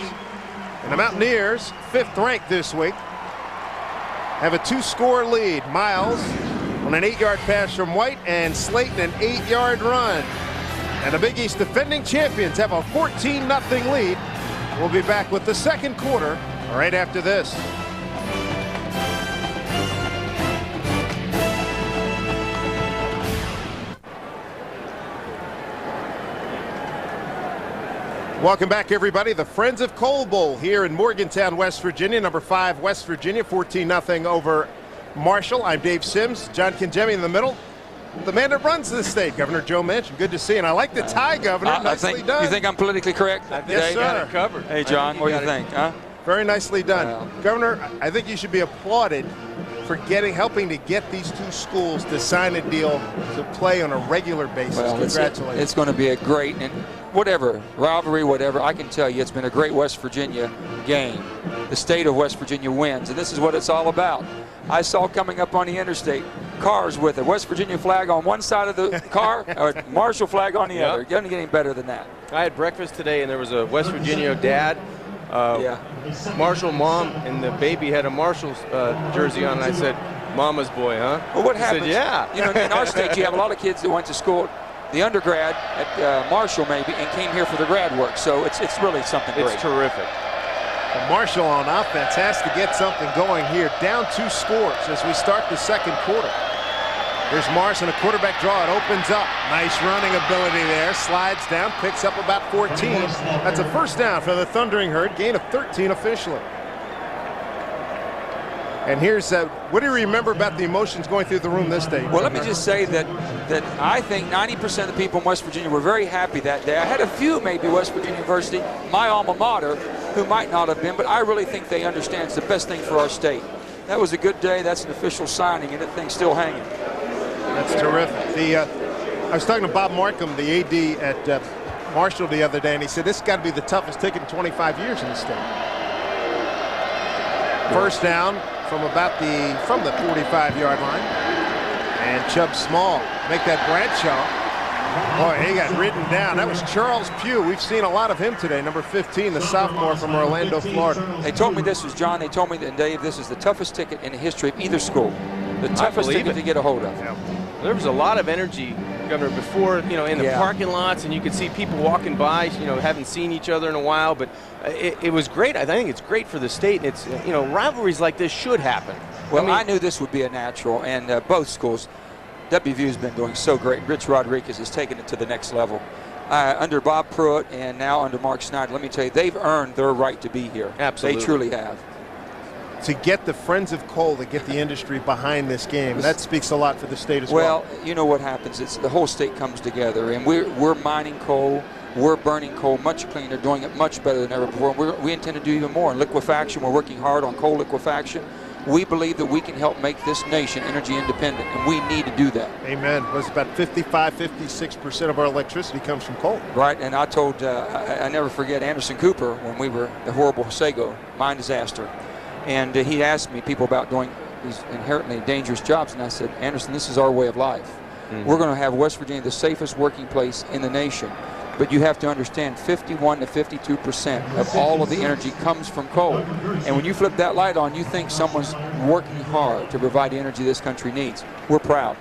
Speaker 1: And the Mountaineers, 5th ranked this week, have a 2-score lead. Miles on an 8-yard pass from White, and Slayton an 8-yard run. And the Big East defending champions have a 14-0 lead. We'll be back with the second quarter right after this. Welcome back, everybody. The Friends of Coal Bowl here in Morgantown, West Virginia. Number 5, West Virginia, 14-0 over Marshall. I'm Dave Sims. John Kingemi in the middle. The man that runs this state, Governor Joe Manchin. Good to see you. And I like the tie, Governor. Nicely done.
Speaker 6: You think I'm politically correct?
Speaker 1: Yes, sir.
Speaker 3: Covered.
Speaker 6: Hey, John, what do you think? Huh?
Speaker 1: Very nicely done.
Speaker 6: Well.
Speaker 1: Governor, I think you should be applauded for helping to get these 2 schools to sign a deal to play on a regular basis.
Speaker 6: Well,
Speaker 1: congratulations.
Speaker 6: it's going to be a great, and whatever, rivalry, whatever, I can tell you it's been a great West Virginia game. The state of West Virginia wins, and this is what it's all about. I saw coming up on the interstate cars with a West Virginia flag on one side of the car, or a Marshall flag on the other. It doesn't get any better than that.
Speaker 3: I had breakfast today, and there was a West Virginia dad, Marshall mom, and the baby had a Marshall jersey on, and I said, Mama's boy, huh?
Speaker 6: Well, what happens?
Speaker 3: He said, yeah.
Speaker 6: You know, in our state, you have a lot of kids that went to school, the undergrad at Marshall maybe, and came here for the grad work. So it's really something great.
Speaker 3: It's terrific.
Speaker 1: And Marshall on offense has to get something going here. Down 2 scores as we start the second quarter. Here's Morris in a quarterback draw. It opens up. Nice running ability there. Slides down, picks up about 14. That's a first down for the Thundering Herd. Gain of 13 officially. And here's what do you remember about the emotions going through the room this day?
Speaker 6: Well, let me just say that I think 90% of the people in West Virginia were very happy that day. I had a few, maybe West Virginia University, my alma mater, who might not have been, but I really think they understand it's the best thing for our state. That was a good day. That's an official signing, and that thing's still hanging.
Speaker 1: That's terrific. I was talking to Bob Markham, the AD at Marshall the other day, and he said this has got to be the toughest ticket in 25 years in the state. First down from the 45-yard line, and Chubb Small make that Bradshaw. Boy, he got ridden down. That was Charles Pugh. We've seen a lot of him today. Number 15, the sophomore from Orlando, Florida.
Speaker 6: They told me this was, John, they told me that, Dave, this is the toughest ticket in the history of either school. The toughest ticket to get a hold of.
Speaker 1: Yeah.
Speaker 3: There was a lot of energy, Governor, before, in the parking lots, and you could see people walking by, haven't seen each other in a while, but it was great. I think it's great for the state. It's, rivalries like this should happen.
Speaker 6: Well, I knew this would be a natural, and both schools, WVU has been doing so great. Rich Rodriguez has taken it to the next level. Under Bob Pruitt and now under Mark Snyder, let me tell you, they've earned their right to be here.
Speaker 3: Absolutely.
Speaker 6: They truly have.
Speaker 1: To get the Friends of Coal, to get the industry behind this game, that speaks a lot for the state as well.
Speaker 6: Well, you know what happens. It's the whole state comes together, and we're mining coal, we're burning coal much cleaner, doing it much better than ever before. We intend to do even more. In liquefaction, we're working hard on coal liquefaction. We believe that we can help make this nation energy independent, and we need to do that.
Speaker 1: Amen. It was about 56% of our electricity comes from coal.
Speaker 6: Right, and I told, I never forget Anderson Cooper when we were the horrible Sago mine disaster. And he asked me, people about doing these inherently dangerous jobs, and I said, Anderson, this is our way of life. We're going to have West Virginia the safest working place in the nation. But you have to understand 51 to 52% of all of the energy comes from coal. And when you flip that light on, you think someone's working hard to provide the energy this country needs. We're proud.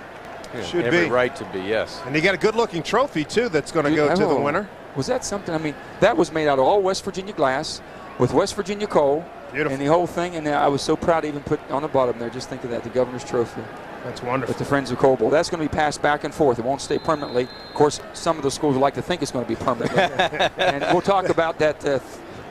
Speaker 3: Yeah,
Speaker 1: Should
Speaker 3: every
Speaker 1: be.
Speaker 3: right to be, yes.
Speaker 1: And you got a good-looking trophy, too, that's going to go to the winner.
Speaker 6: Was that something? I mean, that was made out of all West Virginia glass with West Virginia coal.
Speaker 1: Beautiful.
Speaker 6: And the whole thing. And I was so proud to even put on the bottom there, just think of that, the governor's trophy.
Speaker 1: That's wonderful.
Speaker 6: With the Friends of Coal Bowl. That's going to be passed back and forth. It won't stay permanently. Of course, some of the schools would like to think it's going to be permanently. And we'll talk about that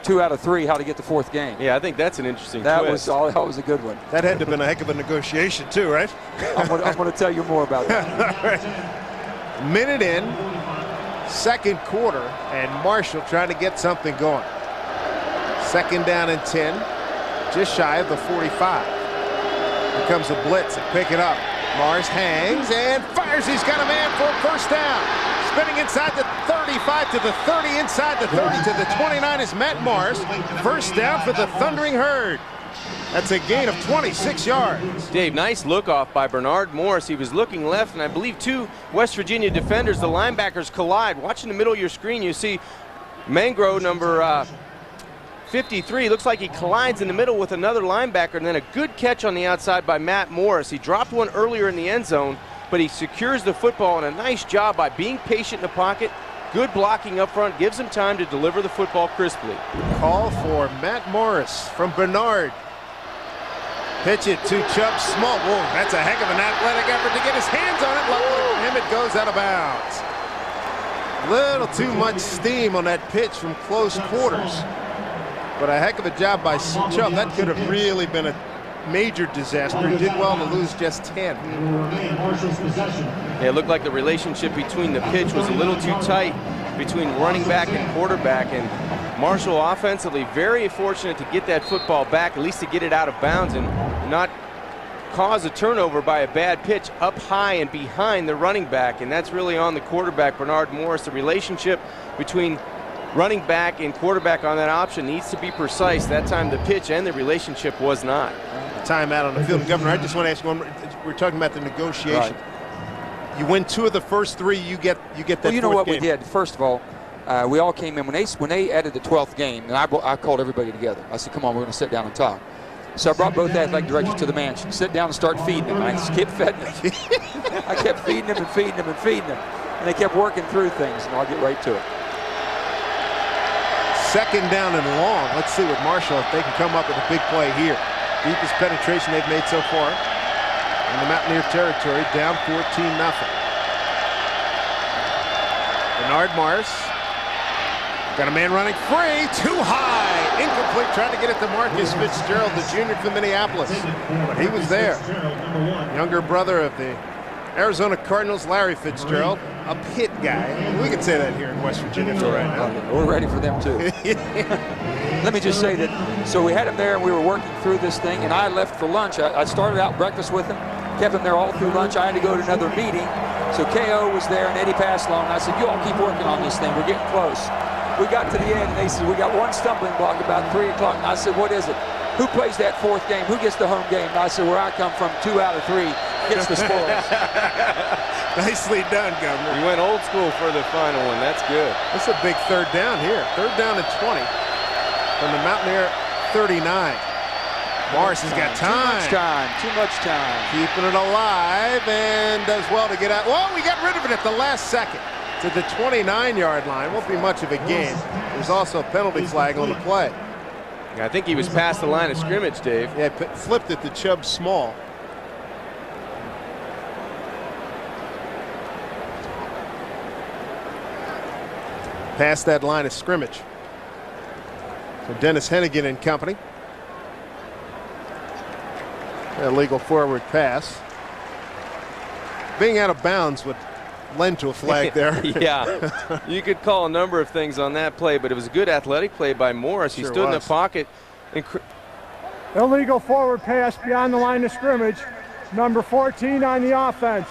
Speaker 6: 2 out of 3, how to get the 4th game.
Speaker 3: Yeah, I think that's an interesting
Speaker 6: that
Speaker 3: twist.
Speaker 6: That was a good one.
Speaker 1: That had to have been a heck of a negotiation, too, right?
Speaker 6: I'm going to tell you more about that.
Speaker 1: Minute in, second quarter, and Marshall trying to get something going. Second down and 10, just shy of the 45. Here comes a blitz and pick it up. Mars hangs and fires. He's got a man for a first down. Spinning inside the 35 to the 30, inside the 30 to the 29 is Matt Mars. First down for the Thundering Herd. That's a gain of 26 yards.
Speaker 3: Dave, nice look off by Bernard Morris. He was looking left, and I believe 2 West Virginia defenders, the linebackers, collide. Watch in the middle of your screen, you see Mangro, number 53, looks like he collides in the middle with another linebacker, and then a good catch on the outside by Matt Morris. He dropped one earlier in the end zone, but he secures the football, and a nice job by being patient in the pocket. Good blocking up front, gives him time to deliver the football crisply.
Speaker 1: Call for Matt Morris from Bernard. Pitch it to Chubb Small. Whoa, that's a heck of an athletic effort to get his hands on it. Luckily for him, it goes out of bounds. Little too much steam on that pitch from close quarters. But a heck of a job by Chubb. That could have really been a major disaster. He did well to lose just 10.
Speaker 3: Yeah, it looked like the relationship between the pitch was a little too tight between running back and quarterback. And Marshall offensively very fortunate to get that football back, at least to get it out of bounds and not cause a turnover by a bad pitch up high and behind the running back. And that's really on the quarterback, Bernard Morris. The relationship between running back and quarterback on that option needs to be precise. That time the pitch and the relationship was not.
Speaker 1: Timeout on the field. Governor, I just want to ask you one more. We're talking about the negotiation. Right. You win 2 of the first 3, you get that.
Speaker 6: Well, you know what
Speaker 1: game.
Speaker 6: we did? First of all, we all came in. When they added the 12th game, and I called everybody together. I said, come on, we're going to sit down and talk. So I brought both athletic directors to the mansion. Sit down and start feeding them. I just kept feeding them. I kept feeding them and feeding them and feeding them. And they kept working through things, and I'll get right to it.
Speaker 1: Second down and long. Let's see with Marshall if they can come up with a big play here. Deepest penetration they've made so far. in the Mountaineer territory, down 14-0. Bernard Morris got a man running free, too high, incomplete, trying to get it to Marcus Fitzgerald, the junior from Minneapolis, but he was there. Younger brother of the Arizona Cardinals, Larry Fitzgerald, a Pitt guy. We can say that here in West Virginia for right now.
Speaker 6: We're ready for them too. Let me just say that, so we had him there and we were working through this thing, and I left for lunch. I started out breakfast with him, kept him there all through lunch. I had to go to another meeting. So KO was there and Eddie passed along. And I said, you all keep working on this thing. We're getting close. We got to the end and they said, we got one stumbling block about 3 o'clock. And I said, what is it? Who plays that 4th game? Who gets the home game? And I said, where I come from, 2 out of 3 gets the spoils.
Speaker 1: Nicely done, Governor.
Speaker 3: You went old school for the final one. That's good.
Speaker 1: That's a big 3rd down here. 3rd down and 20 from the Mountaineer 39. Morris has got time.
Speaker 6: Too much time.
Speaker 1: Keeping it alive and does well to get out. Well, we got rid of it at the last second to the 29-yard line. Won't be much of a gain. There's also a penalty flag on the play.
Speaker 3: Yeah, I think he was past the line of scrimmage, Dave.
Speaker 1: Yeah, flipped it to Chubb Small. Past that line of scrimmage. So Dennis Hennigan and company. Illegal forward pass. Being out of bounds would lend to a flag there.
Speaker 3: Yeah, you could call a number of things on that play, but it was a good athletic play by Morris. He stood in the pocket.
Speaker 2: Illegal forward pass beyond the line of scrimmage. Number 14 on the offense.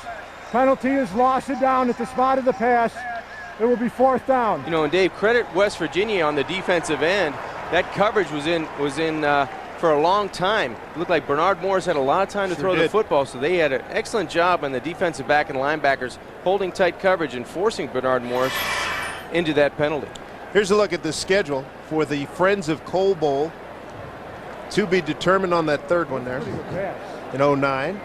Speaker 2: Penalty is lost it down at the spot of the pass. It will be 4th down.
Speaker 3: You know, and Dave, credit West Virginia on the defensive end. That coverage was in for a long time. It looked like Bernard Morris had a lot of time to throw the football, so they had an excellent job on the defensive back and linebackers holding tight coverage and forcing Bernard Morris into that penalty.
Speaker 1: Here's a look at the schedule for the Friends of Coal Bowl, to be determined on that 3rd one there in 09.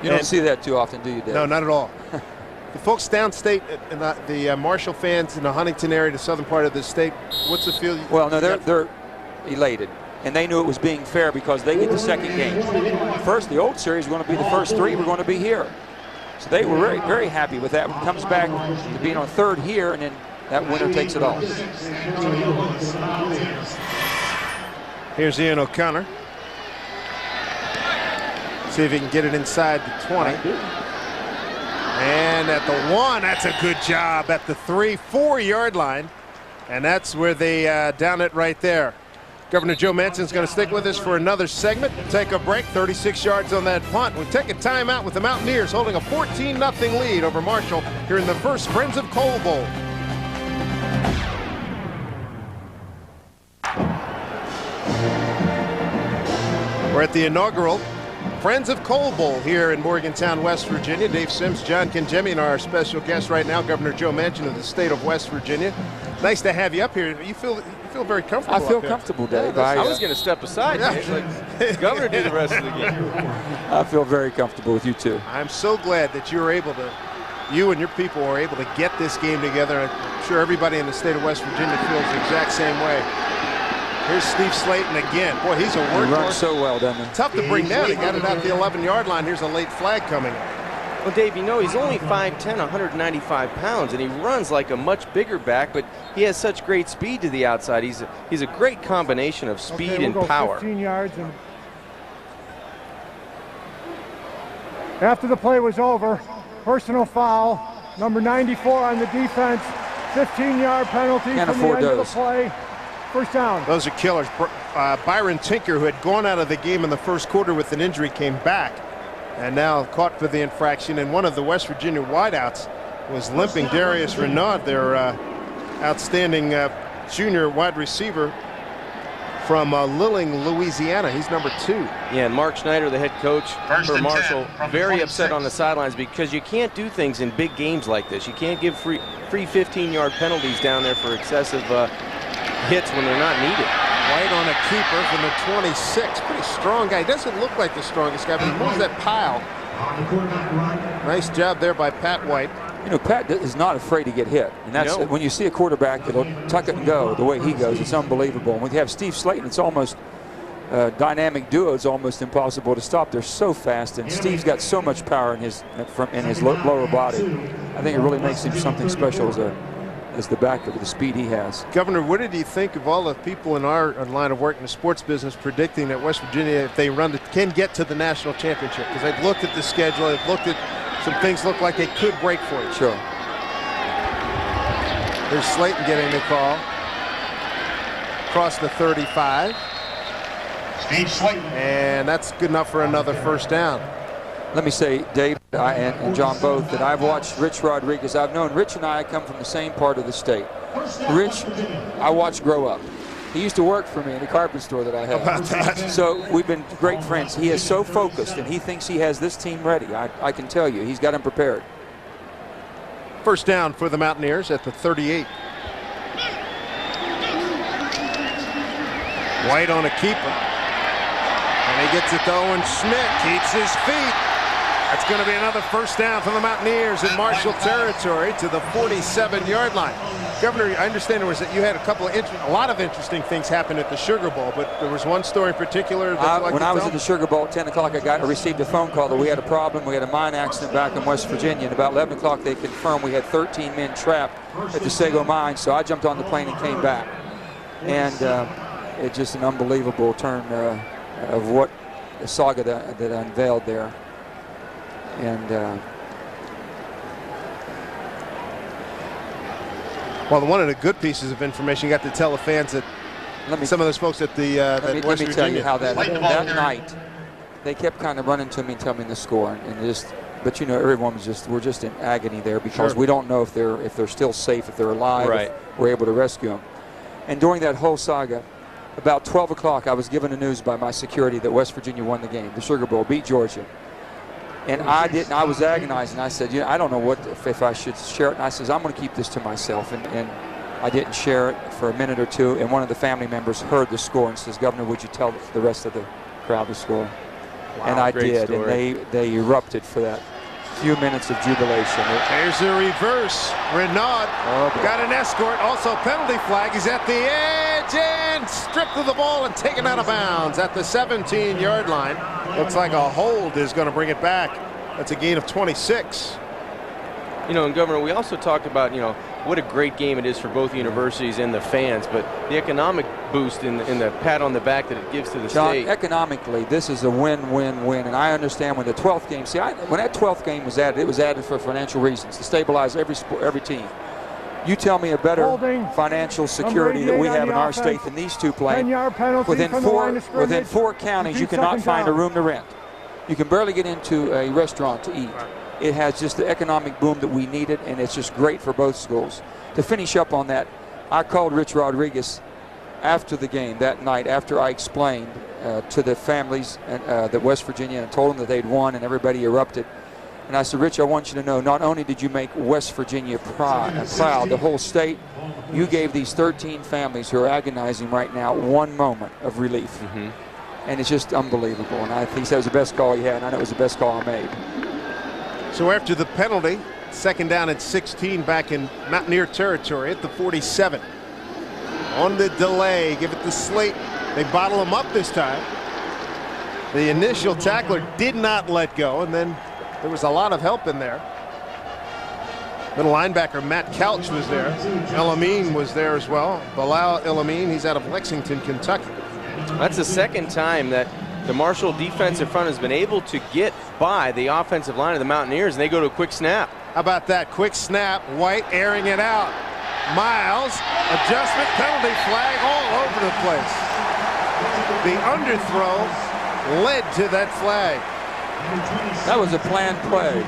Speaker 6: You don't see that too often, do you, Dave?
Speaker 1: No, not at all. The folks downstate, and the Marshall fans in the Huntington area, the southern part of the state, what's the feel?
Speaker 6: Well, no, they're elated. And they knew it was being fair because they get the 2nd game. First, the old series were going to be the first 3 were going to be here. So they were very, very happy with that. When it comes back to being on 3rd here, and then that winner takes it all.
Speaker 1: Here's Ian O'Connor. See if he can get it inside the 20. And at the 1, that's a good job. At the 3-4-yard line. And that's where they down it right there. Governor Joe Manchin's going to stick with us for another segment. Take a break, 36 yards on that punt. We'll take a timeout with the Mountaineers holding a 14-0 lead over Marshall here in the first Friends of Coal Bowl. We're at the inaugural Friends of Coal Bowl here in Morgantown, West Virginia. Dave Sims, John Kinjemi, and our special guest right now, Governor Joe Manchin of the state of West Virginia. Nice to have you up here. You feel very comfortable.
Speaker 6: I feel comfortable, Dave.
Speaker 3: I was going to step aside. Like, Governor, do the rest of the game.
Speaker 6: I feel very comfortable with you too.
Speaker 1: I'm so glad that you and your people were able to get this game together. I'm sure everybody in the state of West Virginia feels the exact same way. Here's Steve Slayton again. Boy, he's a workhorse.
Speaker 6: He runs so well, doesn't he?
Speaker 1: Tough to bring down. He got it out the 11-yard line. Here's a late flag coming in.
Speaker 3: Well, Dave, you know, he's only 5'10", 195 pounds, and he runs like a much bigger back, but he has such great speed to the outside. He's a great combination of speed and power.
Speaker 2: 15 yards. And after the play was over, personal foul, number 94 on the defense, 15-yard penalty from the end of the play. First down.
Speaker 1: Those are killers. Byron Tinker, who had gone out of the game in the first quarter with an injury, came back and now caught for the infraction. And one of the West Virginia wideouts was limping. Darius Renaud, their outstanding junior wide receiver from Lilling, Louisiana. He's number 2.
Speaker 3: Yeah, and Mark Schneider, the head coach for Marshall, very upset on the sidelines because you can't do things in big games like this. You can't give free 15-yard penalties down there for excessive hits when they're not needed.
Speaker 1: White on a keeper from the 26. Pretty strong guy. Doesn't look like the strongest guy, but he moves that pile. Nice job there by Pat White.
Speaker 6: You know, Pat is not afraid to get hit. And that's when you see a quarterback that'll tuck it and go the way he goes, it's unbelievable. And when you have Steve Slayton, it's almost dynamic duo is almost impossible to stop. They're so fast, and Steve's got so much power in his lower body. I think it really makes him something special as the backer with the speed he has.
Speaker 1: Governor, what did you think of all the people in our line of work in the sports business predicting that West Virginia, if they run, can get to the national championship? Because they've looked at the schedule, they've looked at some things look like they could break for it.
Speaker 6: Sure.
Speaker 1: There's Slayton getting the call. Across the 35.
Speaker 4: Steve Slayton.
Speaker 1: And that's good enough for another first down.
Speaker 6: Let me say, Dave and John both, that I've watched Rich Rodriguez. I've known Rich and I come from the same part of the state. Rich, I watched grow up. He used to work for me in the carpet store that I had.
Speaker 1: How about that?
Speaker 6: So we've been great friends. He is so focused, and he thinks he has this team ready. I can tell you, he's got him prepared.
Speaker 1: First down for the Mountaineers at the 38. White on a keeper. And he gets it to Owen Schmidt. Keeps his feet. That's going to be another first down for the Mountaineers in Marshall territory to the 47-yard line. Governor, I understand you had a lot of interesting things happen at the Sugar Bowl, but there was one story in particular that
Speaker 6: when I was at the Sugar Bowl at 10 o'clock, I received a phone call that we had a problem. We had a mine accident back in West Virginia, and about 11 o'clock they confirmed we had 13 men trapped at the Sago mine, so I jumped on the plane and came back. And it's just an unbelievable turn of what the saga that unveiled there. And
Speaker 1: well, one of the good pieces of information you got to tell the fans that some of those folks at the
Speaker 6: let me tell you how that night they kept kind of running to me and telling me the score, but you know, everyone was we're just in agony there because we don't know if they're still safe, if they're alive, if we're able to rescue them. And during that whole saga, about 12 o'clock, I was given the news by my security that West Virginia won the game. The Sugar Bowl beat Georgia. And I was agonizing. I said, I don't know if I should share it. And I says, I'm going to keep this to myself. And I didn't share it for a minute or two. And one of the family members heard the score and says, Governor, would you tell the rest of the crowd the score? Wow, and I did. Story. And they erupted for that few minutes of jubilation.
Speaker 1: There's a reverse. Renaud got an escort. Also penalty flag. He's at the edge and stripped of the ball and taken out of bounds at the 17-yard line. Looks like a hold is going to bring it back. That's a gain of 26.
Speaker 3: You know, and Governor, we also talked about, what a great game it is for both universities and the fans, but the economic boost in the pat on the back that it gives to the state.
Speaker 6: Economically, this is a win-win-win, and I understand when the 12th game, when that 12th game was added, it was added for financial reasons, to stabilize every team. You tell me a better financial security that we have in our state than these two playing. Within four counties, you cannot find a room to rent. You can barely get into a restaurant to eat. It has just the economic boom that we needed, and it's just great for both schools. To finish up on that, I called Rich Rodriguez after the game that night, after I explained to the families that West Virginia, and told them that they'd won, and everybody erupted. And I said, Rich, I want you to know, not only did you make West Virginia proud, the whole state, you gave these 13 families who are agonizing right now one moment of relief. Mm-hmm. And it's just unbelievable. And he said it was the best call he had, and I know it was the best call I made.
Speaker 1: So after the penalty, second down at 16 back in Mountaineer territory at the 47. On the delay, give it to Slayton. They bottle him up this time. The initial tackler did not let go, and then there was a lot of help in there. Middle linebacker Matt Couch was there. Elamine was there as well. Bilal Elamine, he's out of Lexington, Kentucky.
Speaker 3: That's the second time that the Marshall defensive front has been able to get by the offensive line of the Mountaineers, and they go to a quick snap.
Speaker 1: How about that? Quick snap. White airing it out. Miles, adjustment, penalty flag all over the place. The underthrow led to that flag.
Speaker 6: That was a planned play.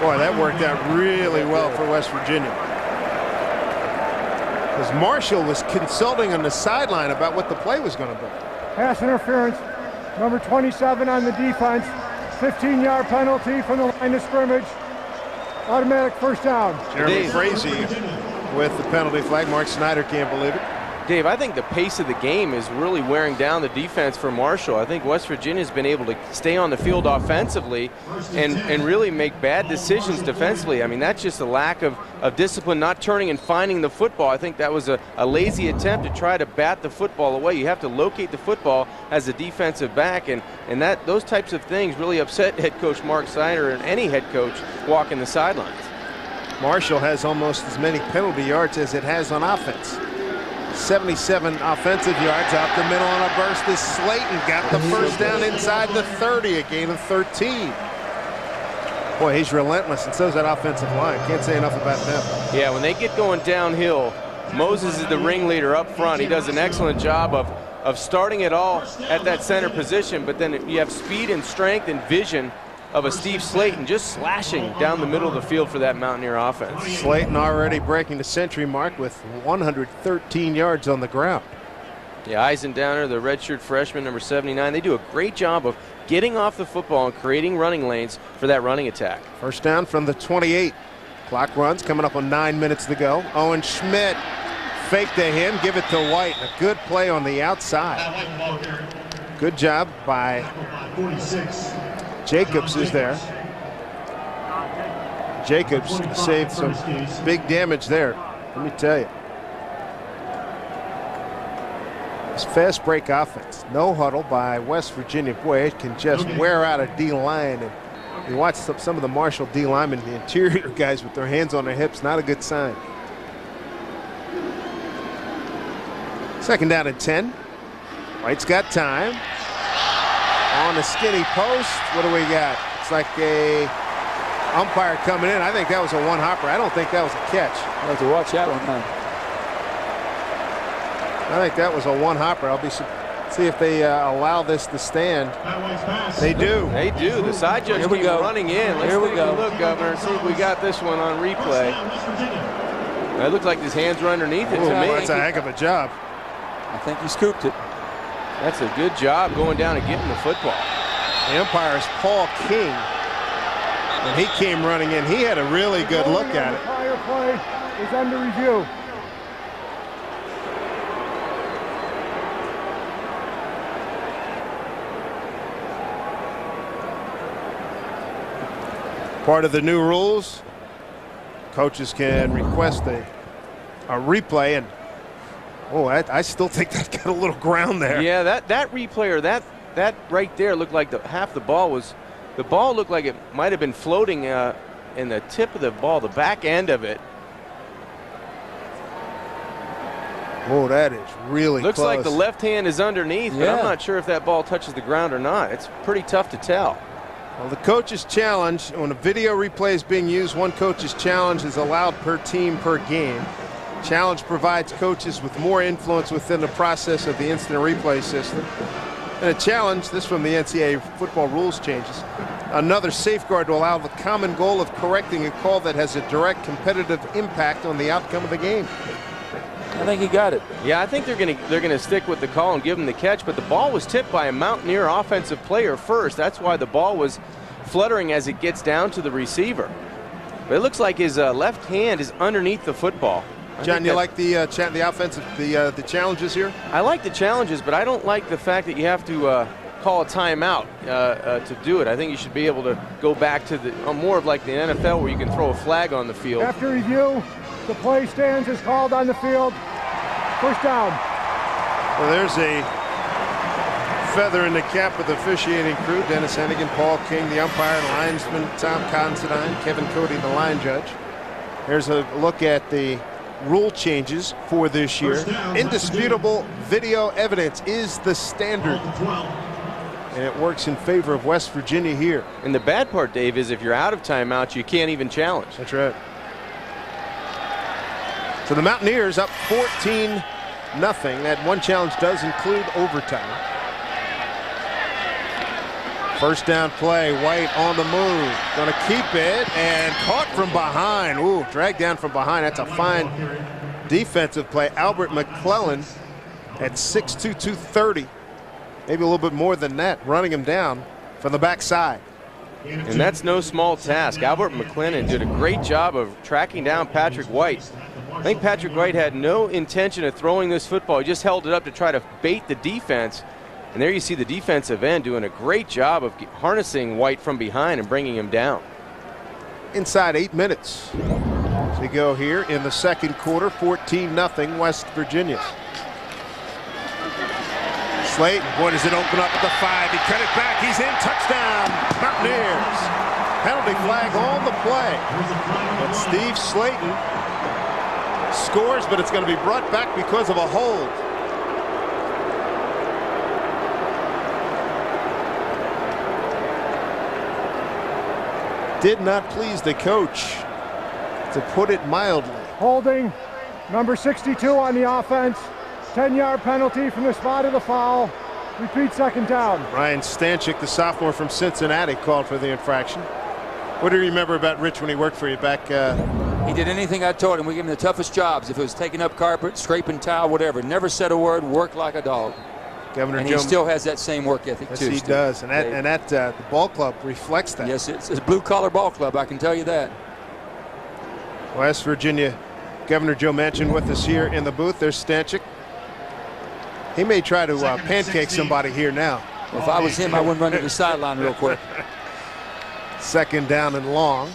Speaker 1: Boy, that worked out really well for West Virginia. Because Marshall was consulting on the sideline about what the play was going to be.
Speaker 2: Pass interference, number 27 on the defense. 15-yard penalty from the line of scrimmage. Automatic first down.
Speaker 1: Jeremy Frazee with the penalty flag. Mark Snyder can't believe it.
Speaker 3: Dave, I think the pace of the game is really wearing down the defense for Marshall. I think West Virginia's been able to stay on the field offensively and really make bad decisions defensively. I mean, that's just a lack of discipline, not turning and finding the football. I think that was a lazy attempt to try to bat the football away. You have to locate the football as a defensive back, and those types of things really upset head coach Mark Snyder and any head coach walking the sidelines.
Speaker 1: Marshall has almost as many penalty yards as it has on offense. 77 offensive yards out the middle on a burst as Slayton got the first down inside the 30, a gain of 13. Boy, he's relentless, and so is that offensive line. Can't say enough about them.
Speaker 3: Yeah, when they get going downhill, Moses is the ringleader up front. He does an excellent job of starting it all at that center position, but then you have speed and strength and vision of a Steve Slayton just slashing down the middle of the field for that Mountaineer offense.
Speaker 1: Slayton already breaking the century mark with 113 yards on the ground.
Speaker 3: Yeah, Eisendowner, the redshirt freshman, number 79, they do a great job of getting off the football and creating running lanes for that running attack.
Speaker 1: First down from the 28. Clock runs, coming up on 9 minutes to go. Owen Schmidt, fake to him, give it to White. A good play on the outside. Good job by
Speaker 4: 46.
Speaker 1: Jacobs is there. Jacobs saved some big damage there, let me tell you. This fast break offense, no huddle by West Virginia. Boy, it can just wear out a D-line. And you watch some of the Marshall D linemen, the interior guys with their hands on their hips, not a good sign. Second down and 10. White's got time. On the skinny post, what do we got? It's like a umpire coming in. I think that was a one-hopper. I don't think that was a catch.
Speaker 6: You have to watch that one, huh?
Speaker 1: I think that was a one-hopper. I'll see if they allow this to stand. They do.
Speaker 3: They do. The side judge keeps running in. Let's take a look, Governor, see if we got this one on replay. It looks like his hands were underneath it to me.
Speaker 1: That's a heck of a job.
Speaker 6: I think he scooped it.
Speaker 3: That's a good job going down and getting the football.
Speaker 1: The umpire is Paul King. When he came running in, he had a really good look at it.
Speaker 2: The prior play is under review.
Speaker 1: Part of the new rules, coaches can request a replay, and I still think that got a little ground there.
Speaker 3: Yeah, that replay or that right there looked like half the ball looked like it might have been floating in the tip of the ball, the back end of it.
Speaker 1: Oh, that is really
Speaker 3: Looks
Speaker 1: close.
Speaker 3: like the left hand is underneath, but I'm not sure if that ball touches the ground or not. It's pretty tough to tell.
Speaker 1: Well, the coach's challenge, when a video replay is being used, one coach's challenge is allowed per team per game. Challenge provides coaches with more influence within the process of the instant replay system. And a challenge, this from the NCAA football rules changes, another safeguard to allow the common goal of correcting a call that has a direct competitive impact on the outcome of the game.
Speaker 6: I think he got it.
Speaker 3: Yeah, I think they're gonna stick with the call and give him the catch, but the ball was tipped by a Mountaineer offensive player first. That's why the ball was fluttering as it gets down to the receiver. But it looks like his left hand is underneath the football.
Speaker 1: John, you like the offensive, the challenges here?
Speaker 3: I like the challenges, but I don't like the fact that you have to call a timeout to do it. I think you should be able to go back to the more of like the NFL where you can throw a flag on the field.
Speaker 2: After review, the play stands as called on the field. First down.
Speaker 1: Well, there's a feather in the cap of the officiating crew. Dennis Hennigan, Paul King, the umpire, linesman, Tom Considine, Kevin Cody, the line judge. Here's a look at the rule changes for this year. Indisputable video evidence is the standard, and it works in favor of West Virginia here.
Speaker 3: And the bad part, Dave, is if you're out of timeout, you can't even challenge.
Speaker 1: That's right. So the Mountaineers up 14-0. That one challenge does include overtime. First down play, White on the move. Going to keep it and caught from behind. Ooh, dragged down from behind. That's a fine defensive play. Albert McClellan at 6'2", 230. Maybe a little bit more than that, running him down from the backside.
Speaker 3: And that's no small task. Albert McClellan did a great job of tracking down Patrick White. I think Patrick White had no intention of throwing this football. He just held it up to try to bait the defense. And there you see the defensive end doing a great job of harnessing White from behind and bringing him down.
Speaker 1: Inside 8 minutes to go here in the second quarter, 14-0 West Virginia. Slayton, boy, does it open up at the 5. He cut it back. He's in. Touchdown, Mountaineers. Penalty flag on the play. But Steve Slayton scores, but it's going to be brought back because of a hold. Did not please the coach, to put it mildly.
Speaker 2: Holding number 62 on the offense. 10-yard penalty from the spot of the foul. Repeat, second down.
Speaker 1: Ryan Stanchik, the sophomore from Cincinnati, called for the infraction. What do you remember about Rich when he worked for you back?
Speaker 6: He did anything I told him. We gave him the toughest jobs. If it was taking up carpet, scraping tile, whatever. Never said a word, worked like a dog.
Speaker 1: Governor
Speaker 6: and
Speaker 1: Joe,
Speaker 6: he still has that same work ethic,
Speaker 1: yes,
Speaker 6: too.
Speaker 1: He
Speaker 6: Steve.
Speaker 1: does. And that the ball club reflects that.
Speaker 6: Yes, it's a blue-collar ball club, I can tell you that.
Speaker 1: West Virginia Governor Joe Manchin with us here in the booth. There's Stanchik. He may try to pancake somebody here now.
Speaker 6: If I was him, I wouldn't run to the sideline real quick.
Speaker 1: Second down and long.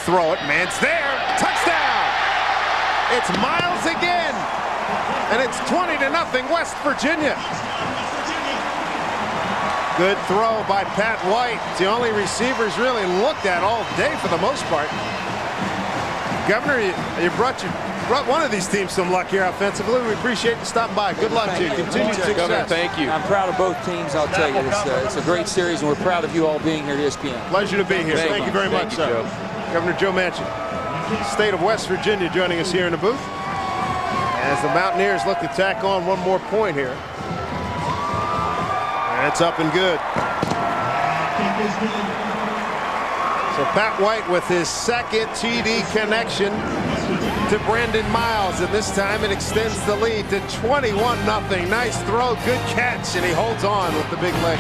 Speaker 1: Throw it. Man's there. Touchdown! It's Miles again. And it's 20-0 West Virginia. Good throw by Pat White. It's the only receivers really looked at all day for the most part. Governor, you brought one of these teams some luck here offensively. We appreciate you stopping by. Good luck to you. Continued success.
Speaker 3: Governor, thank you.
Speaker 6: I'm proud of both teams, I'll tell you. It's a great series, and we're proud of you all being here at ESPN.
Speaker 1: Pleasure to be here. Thank you very much, sir. Governor Joe Manchin, state of West Virginia, joining us here in the booth as the Mountaineers look to tack on one more point here. And it's up and good. So Pat White with his second TD connection to Brandon Miles, and this time it extends the lead to 21-0. Nice throw, good catch, and he holds on with the big leg.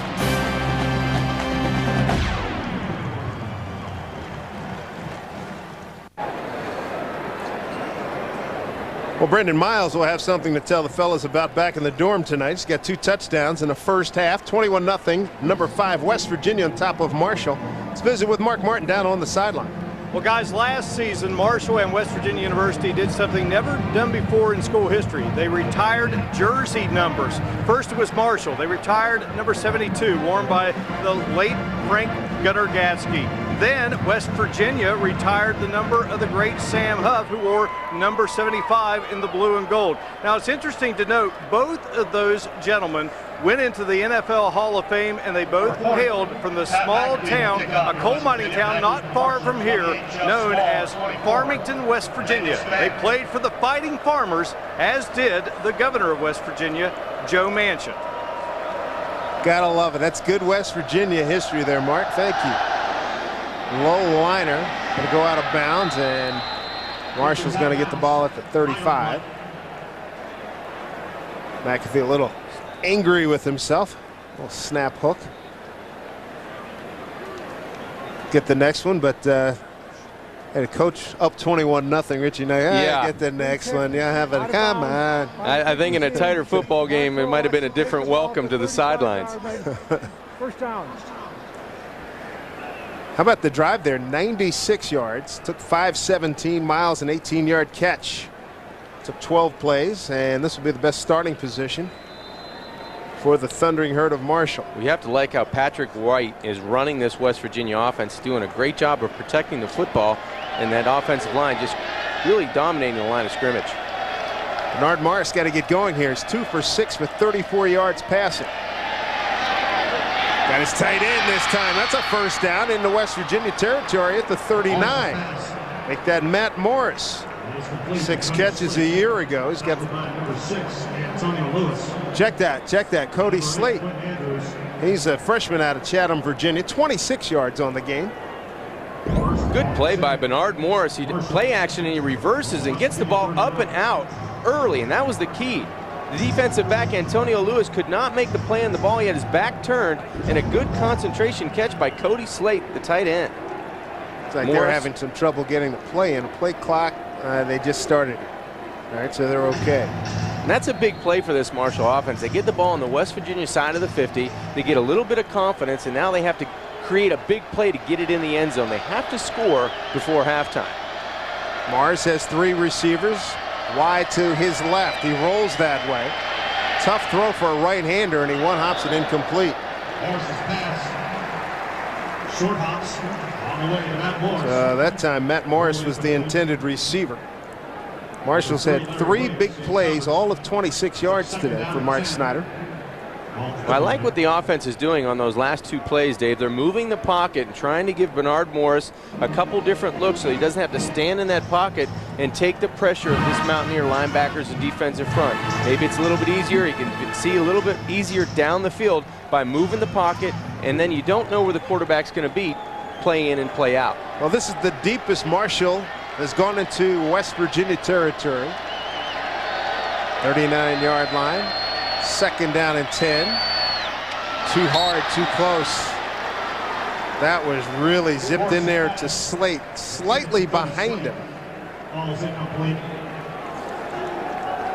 Speaker 1: Well, Brandon Miles will have something to tell the fellas about back in the dorm tonight. He's got 2 touchdowns in the first half. 21-0. Number 5 West Virginia on top of Marshall. Let's visit with Mark Martin down on the sideline.
Speaker 5: Well, guys, last season, Marshall and West Virginia University did something never done before in school history. They retired jersey numbers. First, it was Marshall. They retired number 72, worn by the late Frank Gunnar Gadsky. Then West Virginia retired the number of the great Sam Huff, who wore number 75 in the blue and gold. Now, it's interesting to note both of those gentlemen went into the NFL Hall of Fame, and they both hailed from the small town, a coal mining town not far from here, known as Farmington, West Virginia. They played for the Fighting Farmers, as did the governor of West Virginia, Joe Manchin.
Speaker 1: Gotta love it. That's good West Virginia history there, Mark. Thank you. Low liner, gonna go out of bounds, and Marshall's gonna get the ball at the 35. McAfee a little angry with himself. A little snap hook. Get the next one, but had a coach up 21-0. Richie, now get the next one. Yeah, have it. Come on.
Speaker 3: I think in a tighter football game, it might have been a different welcome to the sidelines.
Speaker 2: First down.
Speaker 1: How about the drive there? 96 yards. Took 5:17 miles, an 18-yard catch. Took 12 plays, and this will be the best starting position for the Thundering Herd of Marshall.
Speaker 3: We have to like how Patrick White is running this West Virginia offense, doing a great job of protecting the football, and that offensive line just really dominating the line of scrimmage.
Speaker 1: Bernard Morris got to get going here. He's 2 for 6 with 34 yards passing. Got his tight end this time. That's a first down into West Virginia territory at the 39. Make that Matt Morris. 6 catches a year ago. He's got. Check that. Cody Slate. He's a freshman out of Chatham, Virginia. 26 yards on the game.
Speaker 3: Good play by Bernard Morris. He did play action and he reverses and gets the ball up and out early, and that was the key. The defensive back, Antonio Lewis, could not make the play on the ball. He had his back turned, and a good concentration catch by Cody Slate, the tight end.
Speaker 1: It's like they're having some trouble getting the play in. A play clock They just started it. All right, so they're okay.
Speaker 3: And that's a big play for this Marshall offense. They get the ball on the West Virginia side of the 50. They get a little bit of confidence, and now they have to create a big play to get it in the end zone. They have to score before halftime.
Speaker 1: Mars has 3 receivers. Wide to his left. He rolls that way. Tough throw for a right-hander, and he one-hops it incomplete.
Speaker 4: Morris's pass. Short hops on the way to Matt Morris.
Speaker 1: That time, Matt Morris was the intended receiver. Marshall's had 3 big plays, all of 26 yards today for Mark Snyder.
Speaker 3: I like what the offense is doing on those last 2 plays, Dave. They're moving the pocket and trying to give Bernard Morris a couple different looks so he doesn't have to stand in that pocket and take the pressure of this Mountaineer linebackers and defensive front. Maybe it's a little bit easier. He can see a little bit easier down the field by moving the pocket, and then you don't know where the quarterback's going to be, play in and play out.
Speaker 1: Well, this is the deepest Marshall has gone into West Virginia territory. 39-yard line. 2nd down and 10. Too hard, too close. That was really zipped in there to Slate, slightly behind him.
Speaker 4: Ball's incomplete.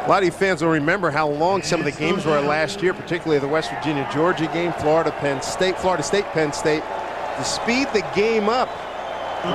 Speaker 1: A lot of you fans will remember how long some of the games were last year, particularly the West Virginia-Georgia game, Florida State-Penn State. To speed the game up,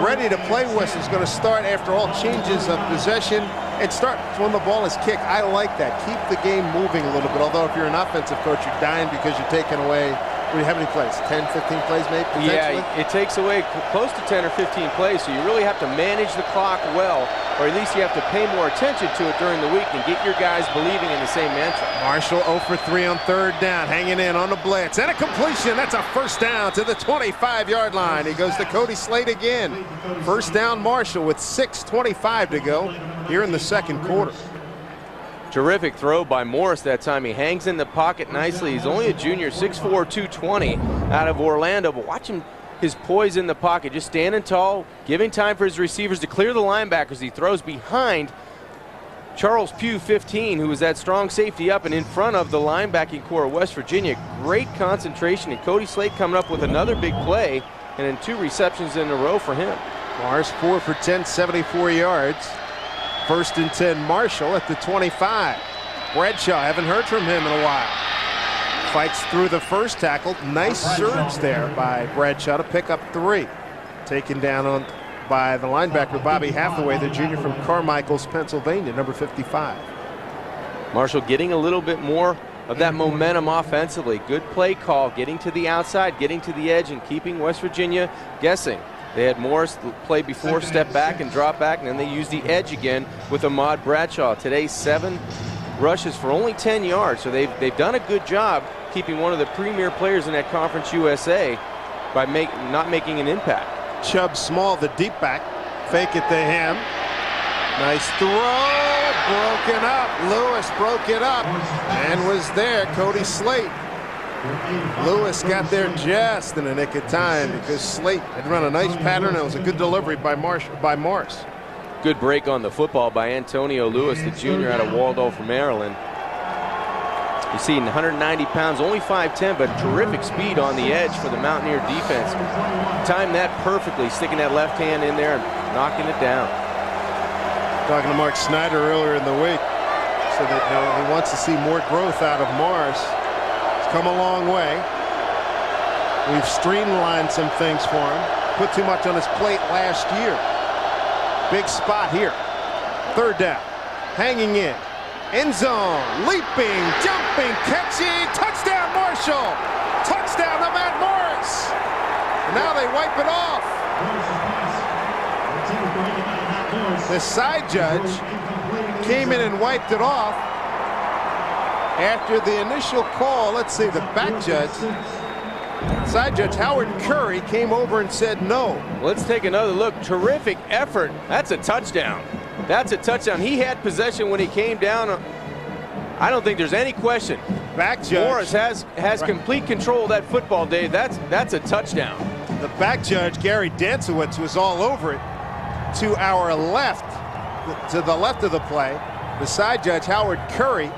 Speaker 1: ready to play West is going to start after all changes of possession and start when the ball is kicked. I like that. Keep the game moving a little bit, although if you're an offensive coach, you're dying because you're taking away, do you have any plays? 10, 15 plays maybe, potentially?
Speaker 3: Yeah, it takes away close to 10 or 15 plays, so you really have to manage the clock well, or at least you have to pay more attention to it during the week and get your guys believing in the same mantra.
Speaker 1: Marshall 0 for 3 on 3rd down, hanging in on the blitz, and a completion. That's a 1st down to the 25-yard line. He goes to Cody Slate again. 1st down Marshall with 6:25 to go here in the 2nd quarter.
Speaker 3: Terrific throw by Morris that time. He hangs in the pocket nicely. He's only a junior, 6'4", 220 out of Orlando, but watch him, his poise in the pocket, just standing tall, giving time for his receivers to clear the linebackers. He throws behind Charles Pugh, 15, who was that strong safety up and in front of the linebacking core of West Virginia. Great concentration, and Cody Slate coming up with another big play, and then 2 receptions in a row for him.
Speaker 1: Mars 4 for 10, 74 yards. 1st and 10 Marshall at the 25. Bradshaw, haven't heard from him in a while. Fights through the 1st tackle. Nice surge there by Bradshaw to pick up 3. Taken down by the linebacker Bobby Hathaway, the junior from Carmichael's, Pennsylvania, number 55.
Speaker 3: Marshall getting a little bit more of that momentum offensively. Good play call, getting to the outside, getting to the edge, and keeping West Virginia guessing. They had Morris play before, step back and drop back, and then they used the edge again with Ahmad Bradshaw. Today, 7 rushes for only 10 yards, so they've done a good job keeping one of the premier players in that Conference USA by not making an impact.
Speaker 1: Chubb Small, the deep back, fake it to him. Nice throw, broken up. Lewis broke it up and was there. Cody Slate. Lewis got there just in the nick of time because Slate had run a nice pattern. It was a good delivery by Morris.
Speaker 3: Good break on the football by Antonio Lewis, the junior out of Waldorf, Maryland. You see, 190 pounds, only 5'10", but terrific speed on the edge for the Mountaineer defense. Timed that perfectly, sticking that left hand in there and knocking it down.
Speaker 1: Talking to Mark Snyder earlier in the week, so that he wants to see more growth out of Morris. Come a long way. We've streamlined some things for him. Put too much on his plate last year. Big spot here. 3rd down. Hanging in. End zone. Leaping, jumping, catching. Touchdown Marshall. Touchdown to Matt Morris. And now they wipe it off. The side judge came in and wiped it off. After the initial call, let's see, the back judge, side judge Howard Curry came over and said no.
Speaker 3: Let's take another look. Terrific effort. That's a touchdown. That's a touchdown. He had possession when he came down. I don't think there's any question.
Speaker 1: Back judge.
Speaker 3: Morris has complete control of that football, Dave. That's a touchdown.
Speaker 1: The back judge, Gary Dansowitz, was all over it. To our left, to the left of the play, the side judge, Howard Curry.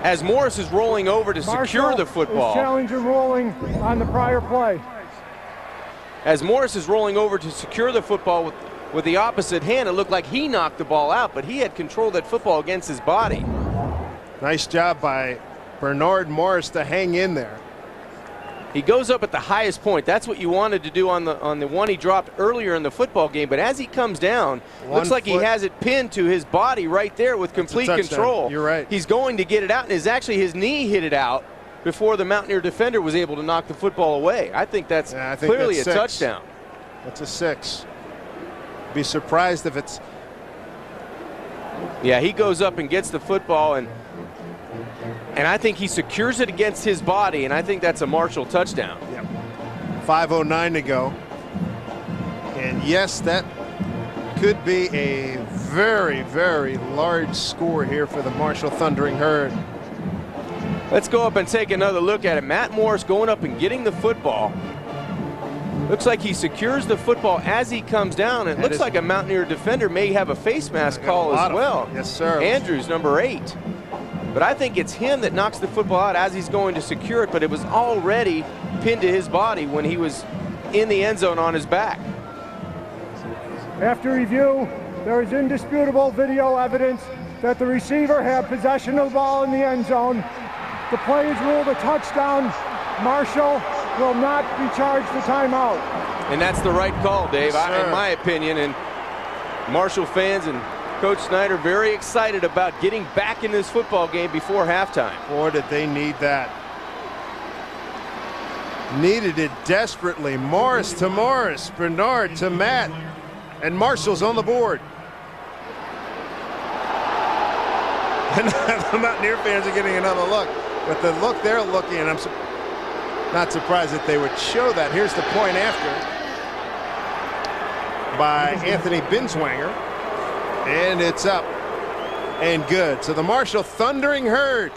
Speaker 3: As Morris is rolling over to secure the football.
Speaker 2: Challenger rolling on the prior play.
Speaker 3: As Morris is rolling over to secure the football with the opposite hand, it looked like he knocked the ball out, but he had control of that football against his body.
Speaker 1: Nice job by Bernard Morris to hang in there.
Speaker 3: He goes up at the highest point. That's what you wanted to do on the one he dropped earlier in the football game. But as he comes down, looks like he has it pinned to his body right there with complete control.
Speaker 1: You're right.
Speaker 3: He's going to get it out, and his knee hit it out before the Mountaineer defender was able to knock the football away. I think that's clearly a touchdown.
Speaker 1: That's a 6. Be surprised if it's.
Speaker 3: Yeah, he goes up and gets the football, and I think he secures it against his body, and I think that's a Marshall touchdown.
Speaker 1: Yep. 5:09 to go. And yes, that could be a very, very large score here for the Marshall Thundering Herd.
Speaker 3: Let's go up and take another look at it. Matt Morris going up and getting the football. Looks like he secures the football as he comes down. It looks like a Mountaineer defender may have a face mask call as well.
Speaker 1: Yes, sir.
Speaker 3: Andrews, number 8. But I think it's him that knocks the football out as he's going to secure it, but it was already pinned to his body when he was in the end zone on his back.
Speaker 2: After review, there is indisputable video evidence that the receiver had possession of the ball in the end zone. The play is ruled a touchdown. Marshall will not be charged a timeout.
Speaker 3: And that's the right call, Dave, in my opinion. And Marshall fans and Coach Snyder very excited about getting back in this football game before halftime.
Speaker 1: Boy, did they need that. Needed it desperately. Morris to Morris, Bernard to Matt, and Marshall's on the board. And the Mountaineer fans are getting another look. But the look they're looking, and I'm not surprised that they would show that. Here's the point after by Anthony Binswanger. And it's up and good. So the Marshall Thundering Herd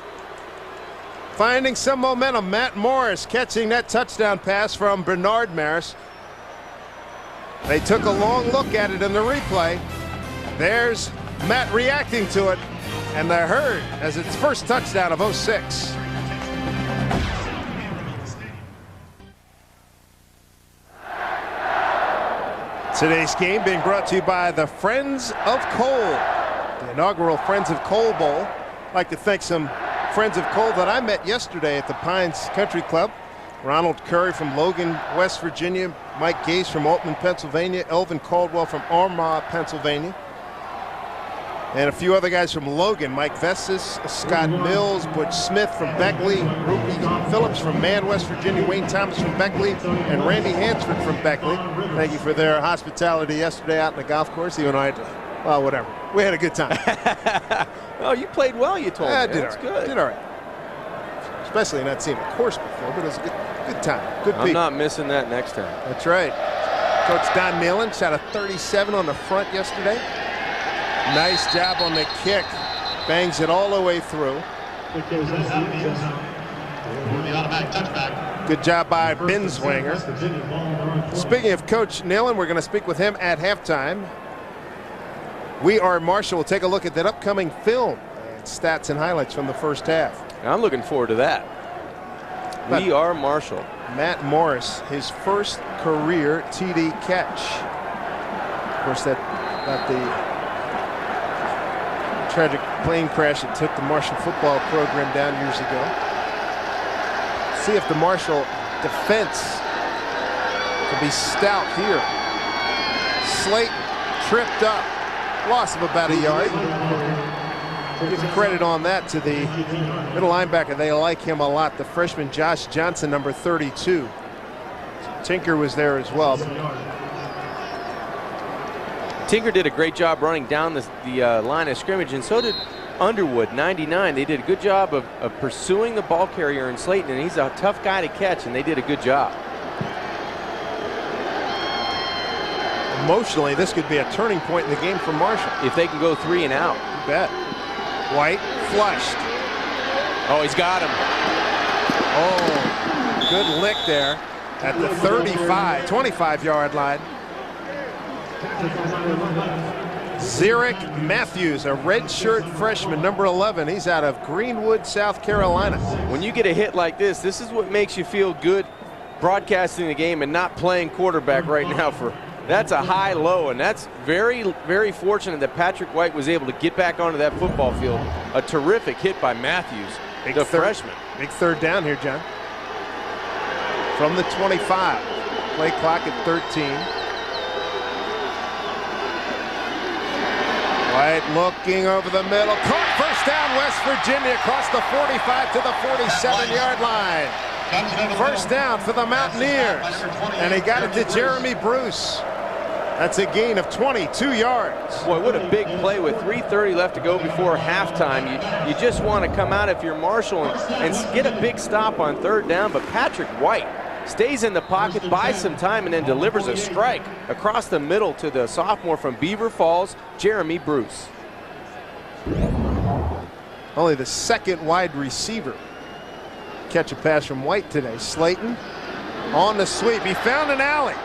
Speaker 1: finding some momentum. Matt Morris catching that touchdown pass from Bernard Morris. They took a long look at it in the replay. There's Matt reacting to it. And the Herd has its first touchdown of 06. Today's game being brought to you by the Friends of Coal, the inaugural Friends of Coal Bowl. I'd like to thank some Friends of Coal that I met yesterday at the Pines Country Club. Ronald Curry from Logan, West Virginia, Mike Gase from Altman, Pennsylvania, Elvin Caldwell from Armagh, Pennsylvania, and a few other guys from Logan, Mike Vestas, Scott Mills, Butch Smith from Beckley, Ruby Phillips from Man, West Virginia, Wayne Thomas from Beckley, and Randy Hansford from Beckley. Thank you for their hospitality yesterday out in the golf course. You and I, well, whatever. We had a good time.
Speaker 3: Oh, you played well, you told me.
Speaker 1: I did
Speaker 3: That's
Speaker 1: all right.
Speaker 3: good.
Speaker 1: Did all right. Especially not seeing a course before, but it was a good time. Good people.
Speaker 3: I'm not missing that next time.
Speaker 1: That's right. Coach Don Nealon shot a 37 on the front yesterday. Nice job on the kick. Bangs it all the way through. Good job by Binswanger. Speaking of Coach Nealon, we're going to speak with him at halftime. We Are Marshall. We'll take a look at that upcoming film. Stats and highlights from the first half.
Speaker 3: I'm looking forward to that.
Speaker 1: But
Speaker 3: We Are Marshall.
Speaker 1: Matt Morris, his first career TD catch. Of course, that got the tragic plane crash that took the Marshall football program down years ago. See if the Marshall defense can be stout here. Slayton tripped up, loss of about a yard. Give credit on that to the middle linebacker. They like him a lot. The freshman Josh Johnson, number 32. Tinker was there as well.
Speaker 3: Tinker did a great job running down the line of scrimmage, and so did Underwood, 99. They did a good job of pursuing the ball carrier in Slayton, and he's a tough guy to catch, and they did a good job.
Speaker 1: Emotionally, this could be a turning point in the game for Marshall.
Speaker 3: If they can go 3 and out.
Speaker 1: You bet. White flushed.
Speaker 3: Oh, he's got him.
Speaker 1: Oh, good lick there at the 25-yard line. Zurich Matthews, a redshirt freshman, number 11. He's out of Greenwood, South Carolina.
Speaker 3: When you get a hit like this is what makes you feel good broadcasting the game and not playing quarterback right now for That's a high-low, and that's very, very fortunate that Patrick White was able to get back onto that football field. A terrific hit by Matthews, the freshman.
Speaker 1: Big third down here, John. From the 25. Play clock at 13. White looking over the middle. Caught, first down, West Virginia, across the 45 to the 47-yard line. First down for the Mountaineers. And he got it to Jeremy Bruce. That's a gain of 22 yards.
Speaker 3: Boy, what a big play with 3:30 left to go before halftime. You just want to come out if you're Marshall and get a big stop on third down, but Patrick White stays in the pocket, buys some time, and then delivers a strike across the middle to the sophomore from Beaver Falls, Jeremy Bruce.
Speaker 1: Only the second wide receiver catch a pass from White today. Slayton on the sweep. He found an alley.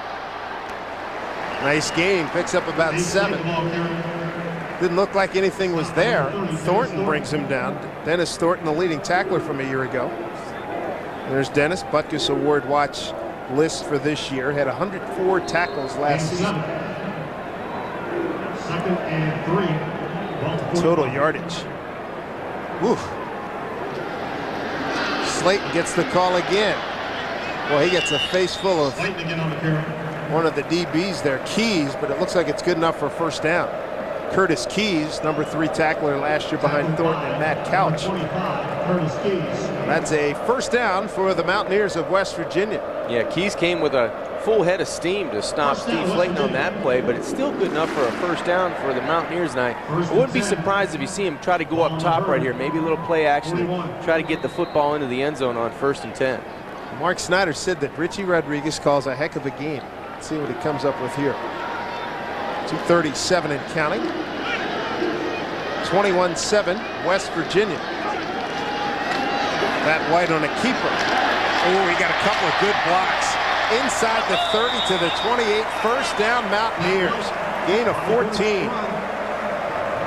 Speaker 1: Nice gain, picks up about 7. Didn't look like anything was there. Thornton brings him down. Dennis Thornton, the leading tackler from a year ago. There's Dennis, Butkus Award Watch list for this year. Had 104 tackles last season.
Speaker 4: 2nd and 3.
Speaker 1: Total yardage. Oof. Slayton gets the call again. Well, he gets a face full of one of the DBs there, Keys, but it looks like it's good enough for a first down. Curtis Keys, number 3 tackler last year behind Thornton and Matt Couch. That's a first down for the Mountaineers of West Virginia.
Speaker 3: Yeah, Keys came with a full head of steam to stop Steve Slayton on that play, but it's still good enough for a first down for the Mountaineers. And I wouldn't be surprised if you see him try to go up top right here, maybe a little play action, try to get the football into the end zone on 1st and 10.
Speaker 1: Mark Snyder said that Richie Rodriguez calls a heck of a game. Let's see what he comes up with here. 2:37 and counting. 21-7, West Virginia. That White on a keeper. Oh, he got a couple of good blocks. Inside the 30 to the 28, first down Mountaineers. Gain of 14.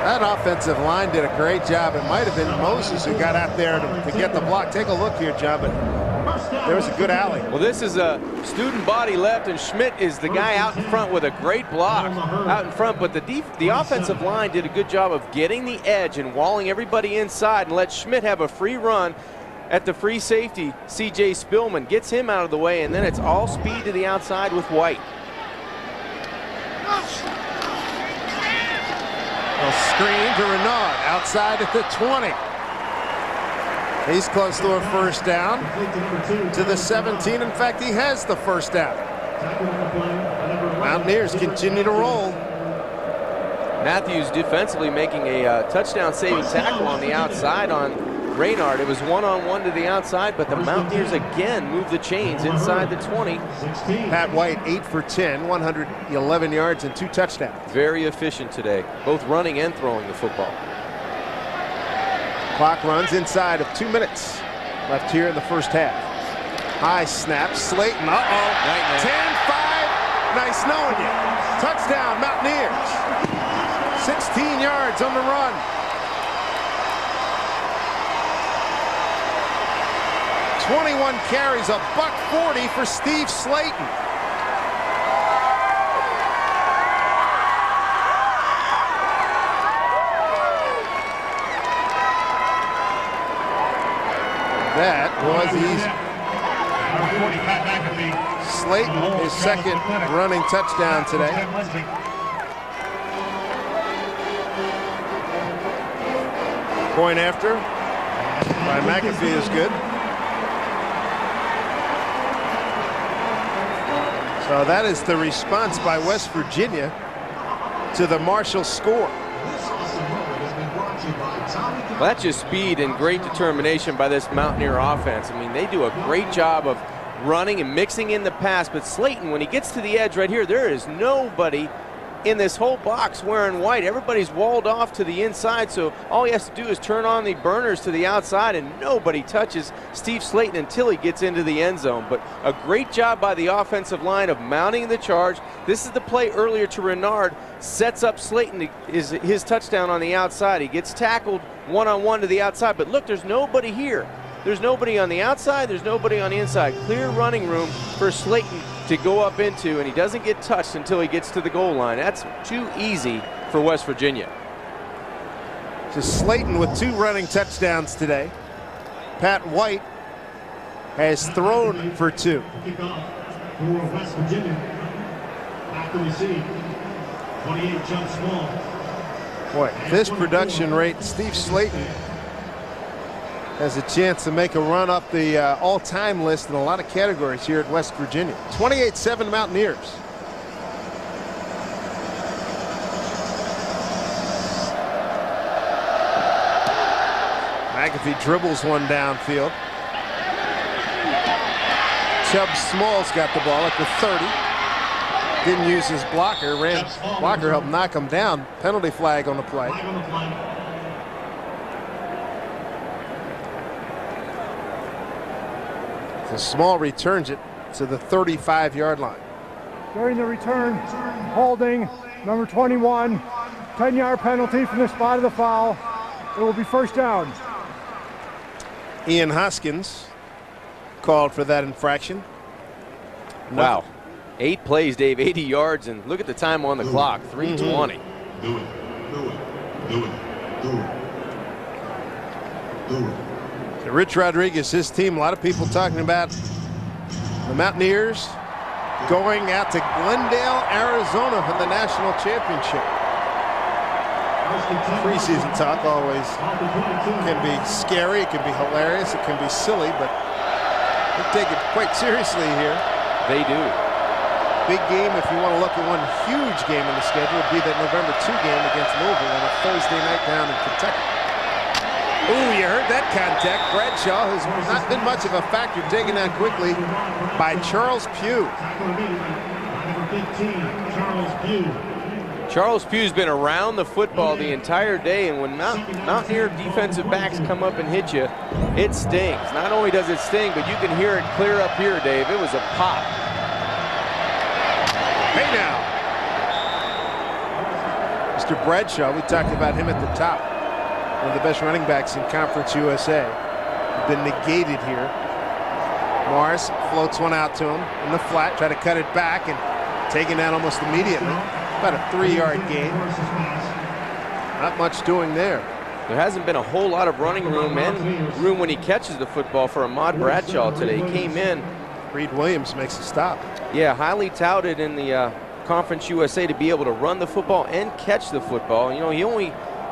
Speaker 1: That offensive line did a great job. It might have been Moses who got out there to get the block. Take a look here, John, but there was a good alley.
Speaker 3: Well, this is a student body left, and Schmidt is the guy out in front with a great block out in front. But the offensive line did a good job of getting the edge and walling everybody inside and let Schmidt have a free run at the free safety. C.J. Spillman gets him out of the way, and then it's all speed to the outside with White.
Speaker 1: A screen to Renaud outside at the 20. He's close to a first down to the 17. In fact, he has the first down. Mountaineers continue to roll.
Speaker 3: Matthews defensively making a touchdown-saving tackle on the outside on Raynard. It was one-on-one to the outside, but the Mountaineers again move the chains inside the 20.
Speaker 1: Pat White 8 for 10, 111 yards and 2 touchdowns.
Speaker 3: Very efficient today, both running and throwing the football.
Speaker 1: Clock runs inside of 2 minutes left here in the first half. High snap, Slayton, 10-5, nice knowing you. Touchdown, Mountaineers. 16 yards on the run. 21 carries, $140 for Steve Slayton. That was easy. Slayton, his second running touchdown today. Point after by McAfee is good. So that is the response by West Virginia to the Marshall score.
Speaker 3: Well, that's just speed and great determination by this Mountaineer offense. I mean, they do a great job of running and mixing in the pass, but Slayton, when he gets to the edge right here, there is nobody in this whole box wearing white. Everybody's walled off to the inside, so all he has to do is turn on the burners to the outside, and nobody touches Steve Slayton until he gets into the end zone. But a great job by the offensive line of mounting the charge. This is the play earlier to Renard, sets up Slayton, his touchdown on the outside. He gets tackled one-on-one to the outside, but look, there's nobody here. There's nobody on the outside, there's nobody on the inside. Clear running room for Slayton to go up into, and he doesn't get touched until he gets to the goal line. That's too easy for West Virginia.
Speaker 1: So Slayton with 2 running touchdowns today. Pat White has thrown for 2.
Speaker 4: Kickoff for West Virginia. After receive. 28 jumps small.
Speaker 1: Boy, this production rate, Steve Slayton has a chance to make a run up the all-time list in a lot of categories here at West Virginia. 28-7 Mountaineers. McAfee dribbles one downfield. Chubb Smalls got the ball at the 30. Didn't use his blocker. Blocker helped knock him down. Penalty flag on the play. So Small returns it to the 35-yard line.
Speaker 2: During the return, holding number 21, 10-yard penalty from the spot of the foul. It will be first down.
Speaker 1: Ian Hoskins called for that infraction.
Speaker 3: Wow. 8 plays, Dave, 80 yards, and look at the time on the clock, 3:20.
Speaker 1: So Rich Rodriguez, his team, a lot of people talking about the Mountaineers going out to Glendale, Arizona for the national championship. Preseason talk always can be scary, it can be hilarious, it can be silly, but they take it quite seriously here.
Speaker 3: They do.
Speaker 1: Big game, if you want to look at one huge game in the schedule, would be that November 2 game against Louisville on a Thursday night down in Kentucky. Ooh, you heard that contact. Bradshaw has not been much of a factor, taken out quickly by Charles Pugh.
Speaker 3: Charles Pugh's been around the football the entire day, and when Mountaineer defensive backs come up and hit you, it stings. Not only does it sting, but you can hear it clear up here, Dave. It was a pop.
Speaker 1: Hey now. Mr. Bradshaw, we talked about him at the top. One of the best running backs in Conference USA. Been negated here. Morris floats one out to him in the flat, try to cut it back and taken out almost immediately. About a 3-yard gain. Not much doing there.
Speaker 3: There hasn't been a whole lot of running room and room when he catches the football for Ahmad Bradshaw today. He came in.
Speaker 1: Reed Williams makes a stop.
Speaker 3: Yeah, highly touted in the Conference USA to be able to run the football and catch the football. You know,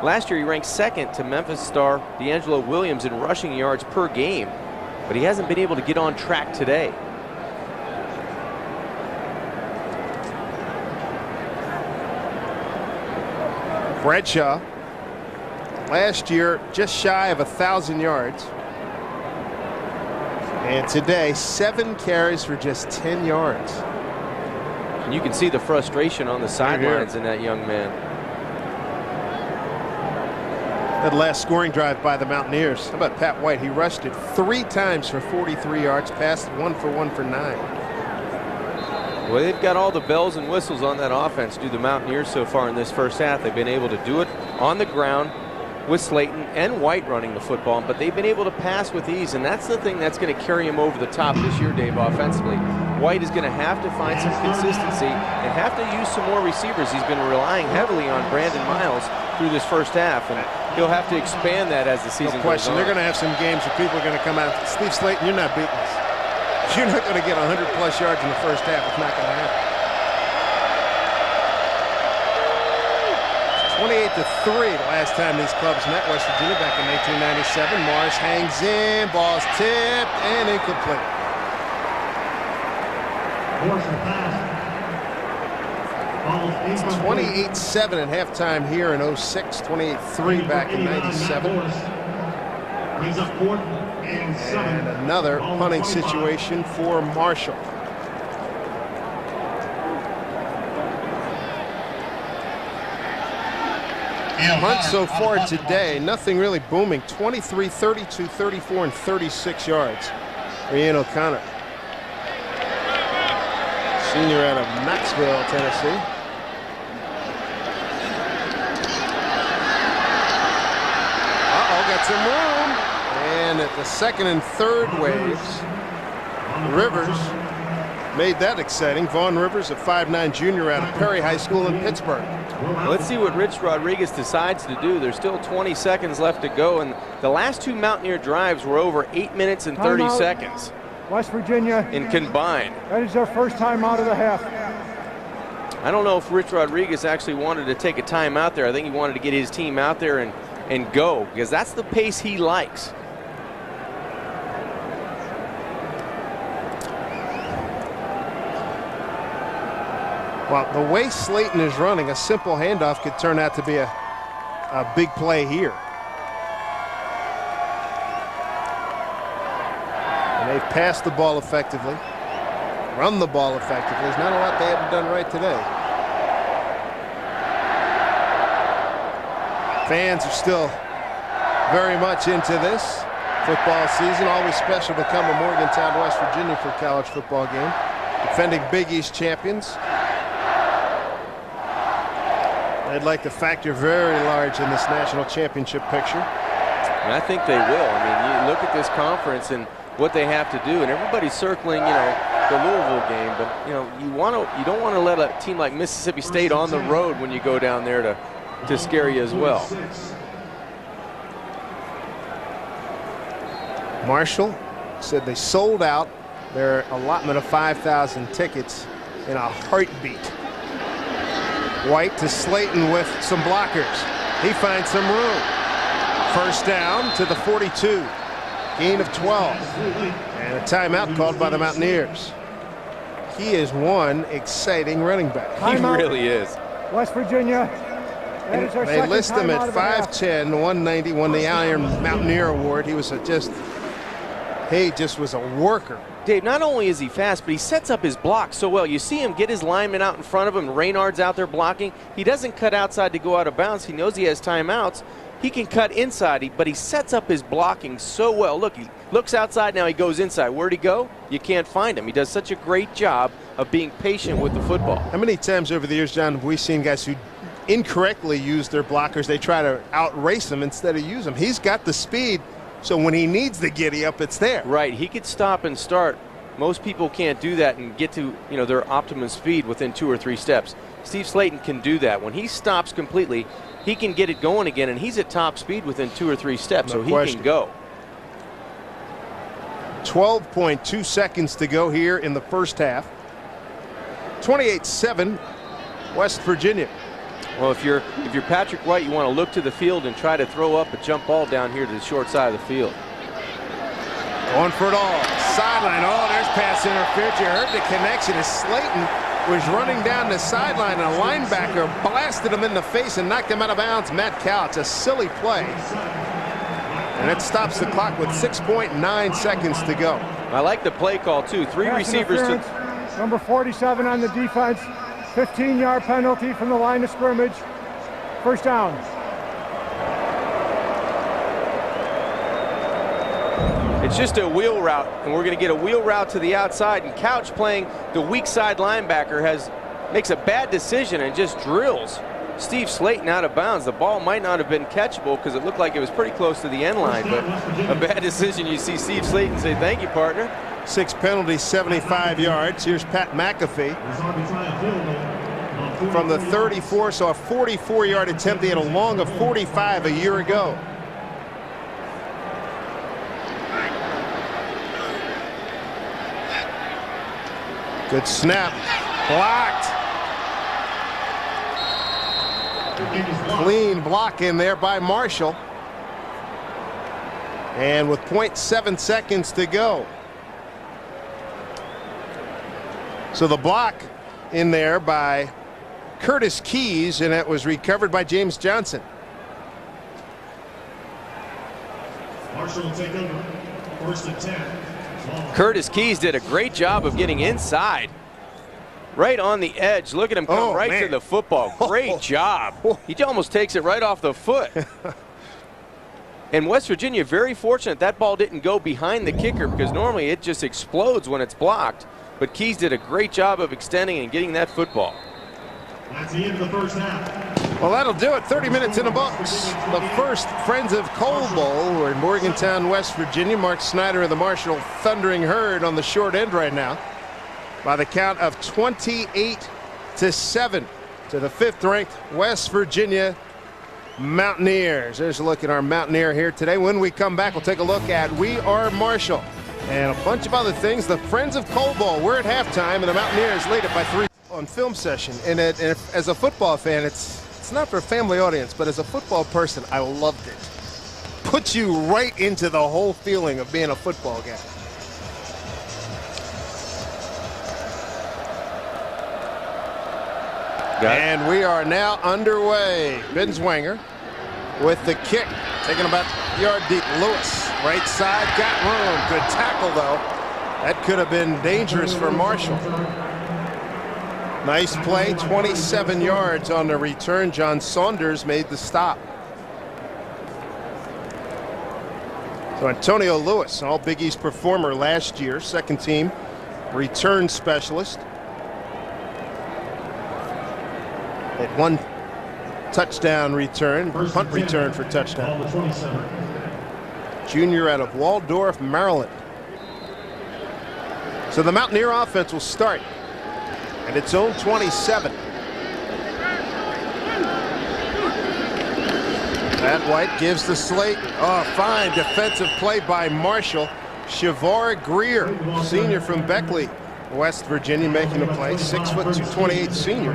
Speaker 3: last year he ranked 2nd to Memphis star D'Angelo Williams in rushing yards per game, but he hasn't been able to get on track today.
Speaker 1: Bradshaw, last year just shy of 1,000 yards. And today, 7 carries for just 10 yards.
Speaker 3: And you can see the frustration on the sidelines in that young man.
Speaker 1: That last scoring drive by the Mountaineers. How about Pat White? He rushed it 3 times for 43 yards, passed 1 for 1 for 9.
Speaker 3: Well, they've got all the bells and whistles on that offense, do the Mountaineers so far in this first half. They've been able to do it on the ground with Slayton and White running the football, but they've been able to pass with ease, and that's the thing that's going to carry him over the top this year, Dave, offensively. White is going to have to find some consistency and have to use some more receivers. He's been relying heavily on Brandon Miles through this first half, and he'll have to expand that as the season goes on.
Speaker 1: No question. They're going to have some games where people are going to come out. Steve Slayton, you're not beating us. You're not going to get 100-plus yards in the first half. It's not going to happen. 28-3 the last time these clubs met. West Virginia back in 1997. Morris hangs in, ball's tipped and incomplete. 28-7 at halftime here in 06. 28-3 back in 97. And another punting situation for Marshall. Punt so far today, nothing really booming. 23, 32, 34, and 36 yards for Ian O'Connor. Senior out of Knoxville, Tennessee. Uh-oh, got some room. And at the second and third waves, Rivers made that exciting. Vaughn Rivers, a 5'9" junior out of Perry High School in Pittsburgh.
Speaker 3: Let's see what Rich Rodriguez decides to do. There's still 20 seconds left to go, and the last two Mountaineer drives were over 8 minutes and 30 seconds.
Speaker 2: West Virginia.
Speaker 3: In combined.
Speaker 2: That is their first time out of the half.
Speaker 3: I don't know if Rich Rodriguez actually wanted to take a time out there. I think he wanted to get his team out there and go, because that's the pace he likes.
Speaker 1: Well, the way Slayton is running, a simple handoff could turn out to be a big play here. And they've passed the ball effectively, run the ball effectively. There's not a lot they haven't done right today. Fans are still very much into this football season. Always special to come to Morgantown, West Virginia for a college football game. Defending Big East champions. They'd like to factor very large in this national championship picture.
Speaker 3: And I think they will. I mean, you look at this conference and what they have to do, and everybody's circling, you know, the Louisville game, but you know, you don't want to let a team like Mississippi State on the road when you go down there to scare you as well.
Speaker 1: Marshall said they sold out their allotment of 5,000 tickets in a heartbeat. White to Slayton with some blockers. He finds some room. First down to the 42. Gain of 12. And a timeout called by the Mountaineers. He is one exciting running back.
Speaker 3: He really is.
Speaker 2: West Virginia.
Speaker 1: They list him at 5'10", 190, won the Iron Mountaineer Award. He was he just was a worker.
Speaker 3: Dave, not only is he fast, but he sets up his block so well. You see him get his lineman out in front of him. Raynard's out there blocking. He doesn't cut outside to go out of bounds. He knows he has timeouts. He can cut inside, but he sets up his blocking so well. Look, he looks outside, now he goes inside. Where'd he go? You can't find him. He does such a great job of being patient with the football.
Speaker 1: How many times over the years, John, have we seen guys who incorrectly use their blockers? They try to outrace them instead of use them. He's got the speed. So when he needs the giddy up, it's there.
Speaker 3: Right. He could stop and start. Most people can't do that and get to, you know, their optimum speed within 2 or 3 steps. Steve Slayton can do that. When he stops completely, he can get it going again, and he's at top speed within 2 or 3 steps, so he can go.
Speaker 1: 12.2 seconds to go here in the first half. 28-7, West Virginia.
Speaker 3: Well, if you're Patrick White, you want to look to the field and try to throw up a jump ball down here to the short side of the field.
Speaker 1: Going for it all. Sideline. Oh, there's pass interference. You heard the connection as Slayton was running down the sideline, and a linebacker blasted him in the face and knocked him out of bounds. Matt Cal. It's a silly play. And it stops the clock with 6.9 seconds to go.
Speaker 3: I like the play call, too. 3 receivers
Speaker 2: to number 47 on the defense. 15-yard penalty from the line of scrimmage. First down.
Speaker 3: It's just a wheel route, and we're going to get a wheel route to the outside, and Couch, playing the weak side linebacker, makes a bad decision and just drills Steve Slayton out of bounds. The ball might not have been catchable because it looked like it was pretty close to the end line, but a bad decision. You see Steve Slayton say, "Thank you, partner."
Speaker 1: 6 penalties, 75 yards. Here's Pat McAfee from the 34, so a 44-yard attempt. They had a long of 45 a year ago. Good snap. Blocked. Clean block in there by Marshall. And with 0.7 seconds to go. So the block in there by Curtis Keys, and it was recovered by James Johnson.
Speaker 4: Marshall will take over. First and 10.
Speaker 3: Curtis Keys did a great job of getting inside. Right on the edge. Look at him come to the football. Great job. He almost takes it right off the foot. And West Virginia very fortunate that ball didn't go behind the kicker, because normally it just explodes when it's blocked. But Keys did a great job of extending and getting that football.
Speaker 4: That's the end of the first half.
Speaker 1: Well, that'll do it. 30 minutes in the books. The first Friends of Coal Bowl. We're in Morgantown, West Virginia. Mark Snyder of the Marshall Thundering Herd on the short end right now. by the count of 28-7 to the 5th-ranked West Virginia Mountaineers. There's a look at our Mountaineer here today. When we come back, we'll take a look at We Are Marshall and a bunch of other things. The Friends of Cold Bowl, we're at halftime, and the Mountaineers lead it by 3 on film session. And as a football fan, it's not for a family audience, but as a football person, I loved it. Puts you right into the whole feeling of being a football guy. And we are now underway. Binswanger with the kick, taking about a yard deep. Lewis, right side, got room. Good tackle, though. That could have been dangerous for Marshall. Nice play, 27 yards on the return. John Saunders made the stop. So Antonio Lewis, an All Big East performer last year, second team return specialist. At 1 touchdown return, punt return for touchdown. Junior out of Waldorf, Maryland. So the Mountaineer offense will start at its own 27. Pat White gives the slate. Oh, fine defensive play by Marshall. Shavar Greer, senior from Beckley, West Virginia, making a play. 6'2", 228 senior.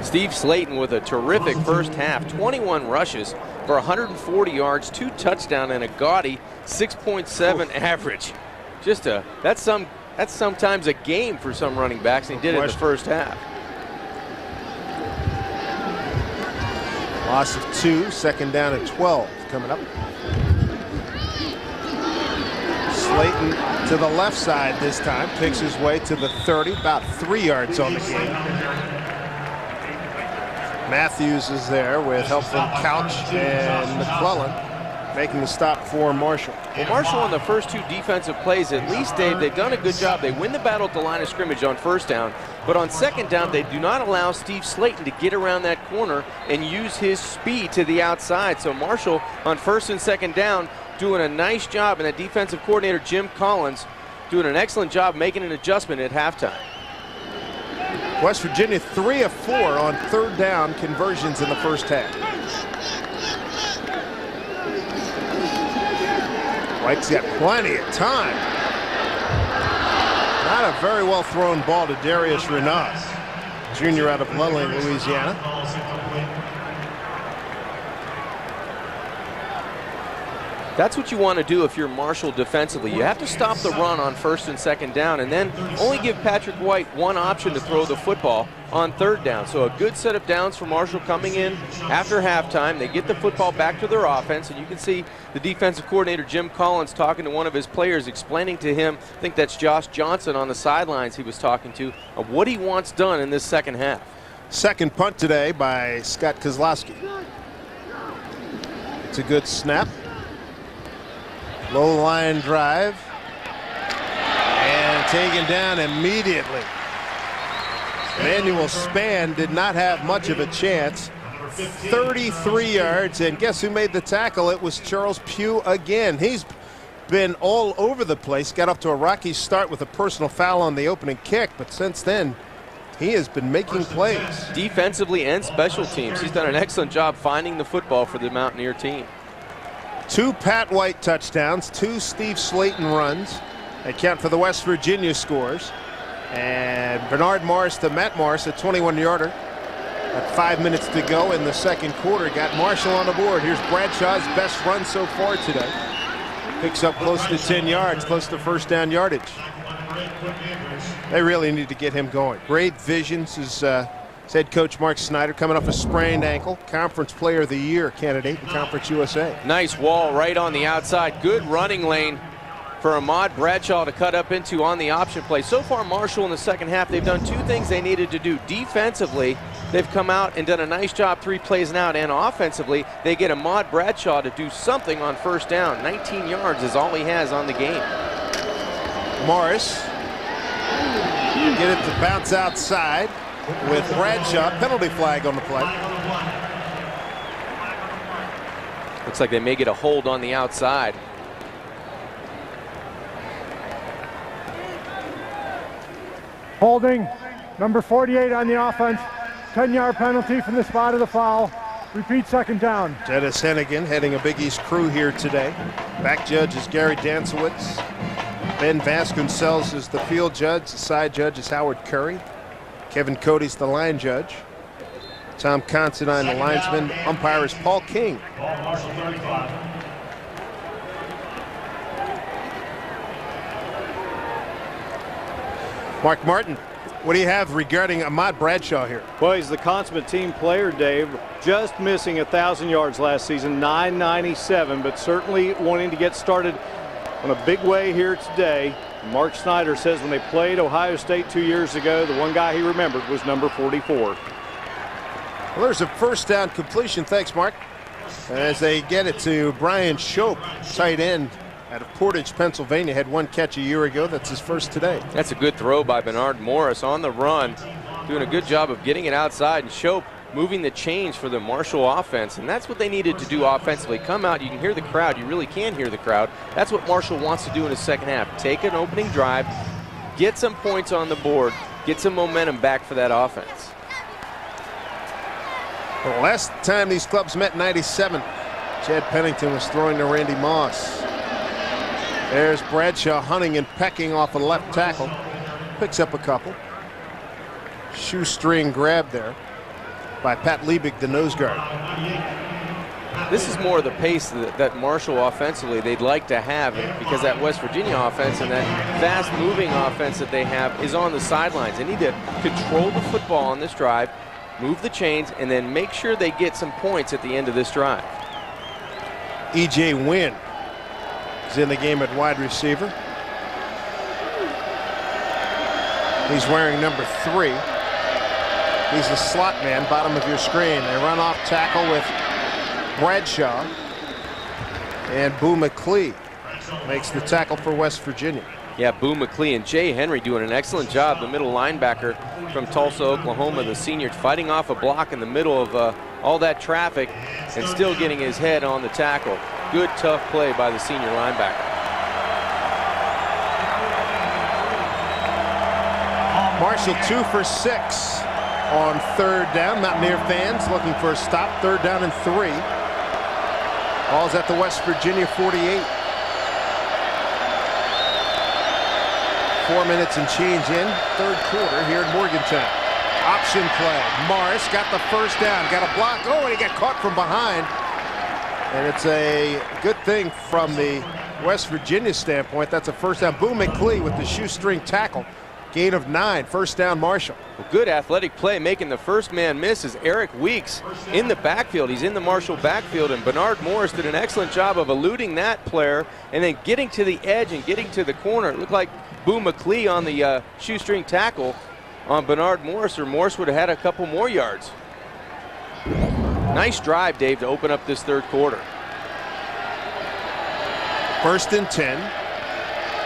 Speaker 3: Steve Slayton with a terrific first half. 21 rushes for 140 yards, 2 touchdowns, and a gaudy 6.7 average. That's sometimes a game for some running backs, and he did it in the first half.
Speaker 1: Loss of 2, second down at 12 coming up. Slayton to the left side this time, picks his way to the 30, about 3 yards on the game. Matthews is there with help from Couch and McClellan, making the stop for Marshall.
Speaker 3: Well, Marshall on the first 2 defensive plays, at least, Dave, they've done a good job. They win the battle at the line of scrimmage on first down, but on second down, they do not allow Steve Slayton to get around that corner and use his speed to the outside. So Marshall on first and second down doing a nice job, and that defensive coordinator, Jim Collins, doing an excellent job making an adjustment at halftime.
Speaker 1: West Virginia 3 of 4 on third down conversions in the first half. White's got plenty of time. Not a very well thrown ball to Darius Renaud, junior out of Luling, Louisiana.
Speaker 3: That's what you want to do if you're Marshall defensively. You have to stop the run on first and second down, and then only give Patrick White one option to throw the football on third down. So a good set of downs for Marshall coming in after halftime. They get the football back to their offense, and you can see the defensive coordinator, Jim Collins, talking to one of his players, explaining to him, I think that's Josh Johnson on the sidelines he was talking to, of what he wants done in this second half.
Speaker 1: Second punt today by Scott Kozlowski. It's a good snap. Low line drive, and taken down immediately. Emmanuel Spann did not have much of a chance. 33 yards, and guess who made the tackle? It was Charles Pugh again. He's been all over the place. Got up to a rocky start with a personal foul on the opening kick, but since then he has been making plays.
Speaker 3: Defensively and special teams, he's done an excellent job finding the football for the Mountaineer team.
Speaker 1: 2 Pat White touchdowns, 2 Steve Slayton runs. They count for the West Virginia scores. And Bernard Morris to Matt Morris, a 21-yarder. At 5 minutes to go in the second quarter, got Marshall on the board. Here's Bradshaw's best run so far today. Picks up close to 10 yards, close to first down yardage. They really need to get him going. Great visions is head coach Mark Snyder, coming off a sprained ankle. Conference Player of the Year candidate in Conference USA.
Speaker 3: Nice wall right on the outside. Good running lane for Ahmad Bradshaw to cut up into on the option play. So far, Marshall in the second half, they've done 2 things they needed to do. Defensively, they've come out and done a nice job 3 plays and out, and offensively, they get Ahmad Bradshaw to do something on first down. 19 yards is all he has on the game.
Speaker 1: Morris, get it to bounce outside with Bradshaw. Penalty flag on the play.
Speaker 3: Looks like they may get a hold on the outside.
Speaker 2: Holding, number 48 on the offense. 10-yard penalty from the spot of the foul. Repeat, second down.
Speaker 1: Dennis Hennigan heading a Big East crew here today. Back judge is Gary Dansowitz. Ben Vasconcells is the field judge. The side judge is Howard Curry. Kevin Cody's the line judge. Tom Considine, the linesman. Umpire is Paul King.
Speaker 4: Ball Marshall 35.
Speaker 1: Mark Martin, what do you have regarding Ahmad Bradshaw here?
Speaker 5: Well, he's the consummate team player, Dave. Just missing 1,000 yards last season, 997, but certainly wanting to get started on a big way here today. Mark Snyder says when they played Ohio State 2 years ago, the one guy he remembered was number 44.
Speaker 1: Well, there's a first down completion. Thanks, Mark. As they get it to Brian Shope, tight end out of Portage, Pennsylvania. Had one catch a year ago. That's his first today.
Speaker 3: That's a good throw by Bernard Morris on the run, doing a good job of getting it outside, and Shope moving the chains for the Marshall offense, and that's what they needed to do offensively. Come out, you can hear the crowd, you really can hear the crowd. That's what Marshall wants to do in the second half. Take an opening drive, get some points on the board, get some momentum back for that offense.
Speaker 1: Well, last time these clubs met in '97, Chad Pennington was throwing to Randy Moss. There's Bradshaw hunting and pecking off a left tackle. Picks up a couple. Shoestring grab there by Pat Liebig, the nose guard.
Speaker 3: This is more of the pace that Marshall offensively they'd like to have, because that West Virginia offense and that fast-moving offense that they have is on the sidelines. They need to control the football on this drive, move the chains, and then make sure they get some points at the end of this drive.
Speaker 1: E.J. Wynn is in the game at wide receiver. He's wearing number 3. He's a slot man, bottom of your screen. They run off tackle with Bradshaw. And Boo McClee makes the tackle for West Virginia.
Speaker 3: Yeah, Boo McClee and Jay Henry doing an excellent job. The middle linebacker from Tulsa, Oklahoma, the senior, fighting off a block in the middle of all that traffic and still getting his head on the tackle. Good, tough play by the senior linebacker.
Speaker 1: Marshall 2 for 6 on third down. Mountaineer fans looking for a stop. Third down and 3. Ball's at the West Virginia 48. 4 minutes and change in third quarter here in Morgantown. Option play. Morris got the first down. Got a block. Oh, and he got caught from behind. And it's a good thing from the West Virginia standpoint. That's a first down. Boo McClee with the shoestring tackle. Gain of 9. First down, Marshall.
Speaker 3: Well, good athletic play. Making the first man miss is Eric Weeks in the backfield. He's in the Marshall backfield, and Bernard Morris did an excellent job of eluding that player and then getting to the edge and getting to the corner. It looked like Boo McClee on the shoestring tackle on Bernard Morris, or Morris would have had a couple more yards. Nice drive, Dave, to open up this third quarter.
Speaker 1: First and 10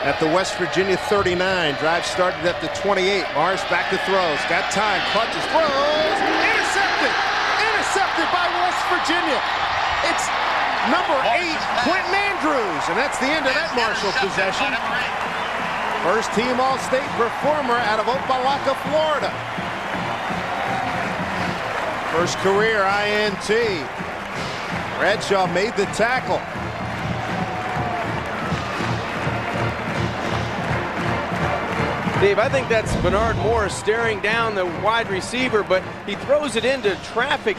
Speaker 1: at the West Virginia 39. Drive started at the 28. Morris back to throws. Got time. Clutches. Throws. Intercepted. Intercepted by West Virginia. It's number 8, Quentin Andrews. And that's the end of that Marshall possession. First team All-State performer out of Opelika, Florida. First career INT. Bradshaw made the tackle.
Speaker 3: Dave, I think that's Bernard Morris staring down the wide receiver, but he throws it into traffic.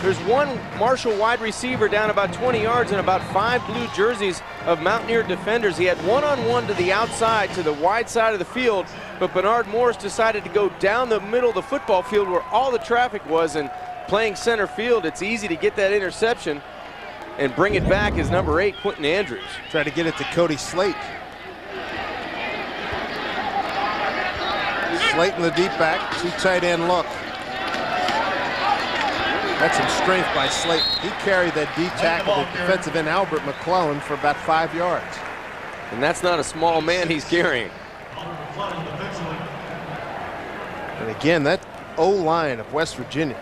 Speaker 3: There's one Marshall wide receiver down about 20 yards and about 5 blue jerseys of Mountaineer defenders. He had one-on-one to the outside, to the wide side of the field, but Bernard Morris decided to go down the middle of the football field where all the traffic was, and playing center field, it's easy to get that interception and bring it back as number 8, Quentin Andrews.
Speaker 1: Try to get it to Cody Slate. Slate in the deep back, 2 tight end look. That's some strength by Slate. He carried that D tackle, the defensive end Albert McClellan, for about 5 yards.
Speaker 3: And that's not a small man he's carrying.
Speaker 1: And again, that O-line of West Virginia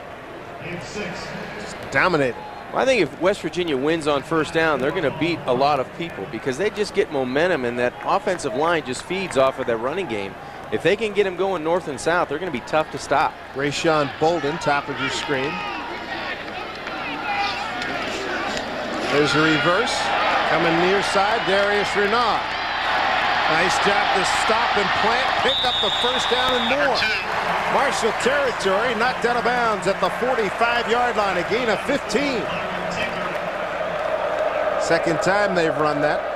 Speaker 1: just dominated.
Speaker 3: Well, I think if West Virginia wins on first down, they're going to beat a lot of people because they just get momentum, and that offensive line just feeds off of that running game. If they can get him going north and south, they're going to be tough to stop.
Speaker 1: Rayshawn Bolden, top of your screen. There's a reverse. Coming near side, Darius Renard. Nice job to stop and plant, pick up the first down and more. Marshall territory knocked out of bounds at the 45-yard line, a gain of 15. Second time they've run that.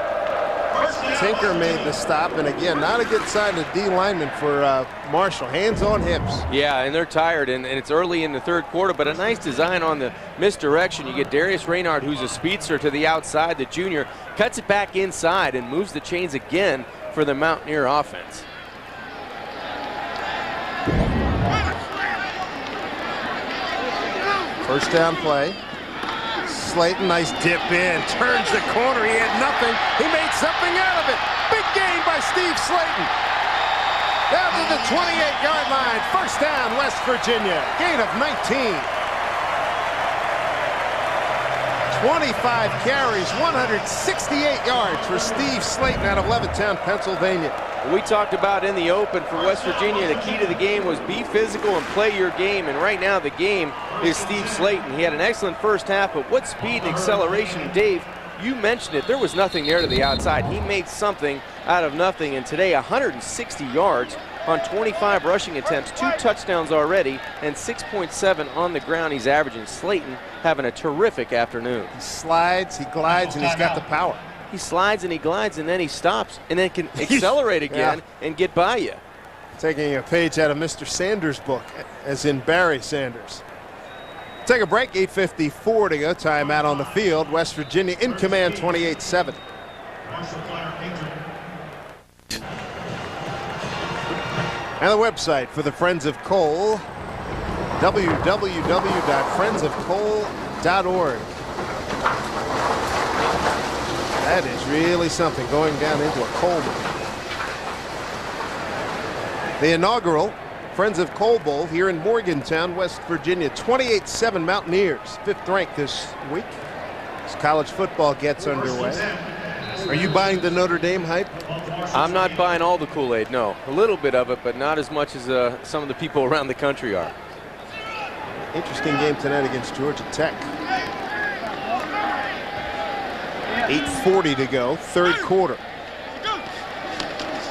Speaker 1: Tinker made the stop, and again, not a good sign to D lineman for Marshall. Hands on hips.
Speaker 3: Yeah, and they're tired, and it's early in the third quarter, but a nice design on the misdirection. You get Darius Reynard, who's a speedster, to the outside. The junior cuts it back inside and moves the chains again for the Mountaineer offense.
Speaker 1: First down play. Slayton, nice dip in, turns the corner, he had nothing, he made something out of it. Big gain by Steve Slayton. Down to the 28-yard line, first down, West Virginia, gain of 19. 25 carries, 168 yards for Steve Slayton out of Levittown, Pennsylvania.
Speaker 3: We talked about in the open for West Virginia, the key to the game was be physical and play your game, and right now the game is Steve Slayton. He had an excellent first half, but what speed and acceleration, Dave, you mentioned it, there was nothing there to the outside. He made something out of nothing, and today 160 yards on 25 rushing attempts, 2 touchdowns already, and 6.7 on the ground he's averaging. Slayton having a terrific afternoon.
Speaker 1: He slides, he glides, and he's got the power.
Speaker 3: He slides and he glides, and then he stops, and then can accelerate again and get by you.
Speaker 1: Taking a page out of Mr. Sanders' book, as in Barry Sanders. Take a break, 8:54 to go. Timeout on the field. West Virginia in command, 28-7. And the website for the Friends of Coal, www.friendsofcoal.org. That is really something, going down into a coal mine. The inaugural Friends of Coal Bowl here in Morgantown, West Virginia. 28-7 Mountaineers, 5th ranked this week as college football gets underway. Are you buying the Notre Dame hype?
Speaker 3: I'm not buying all the Kool-Aid, no. A little bit of it, but not as much as some of the people around the country are.
Speaker 1: Interesting game tonight against Georgia Tech. 8:40 to go, third quarter.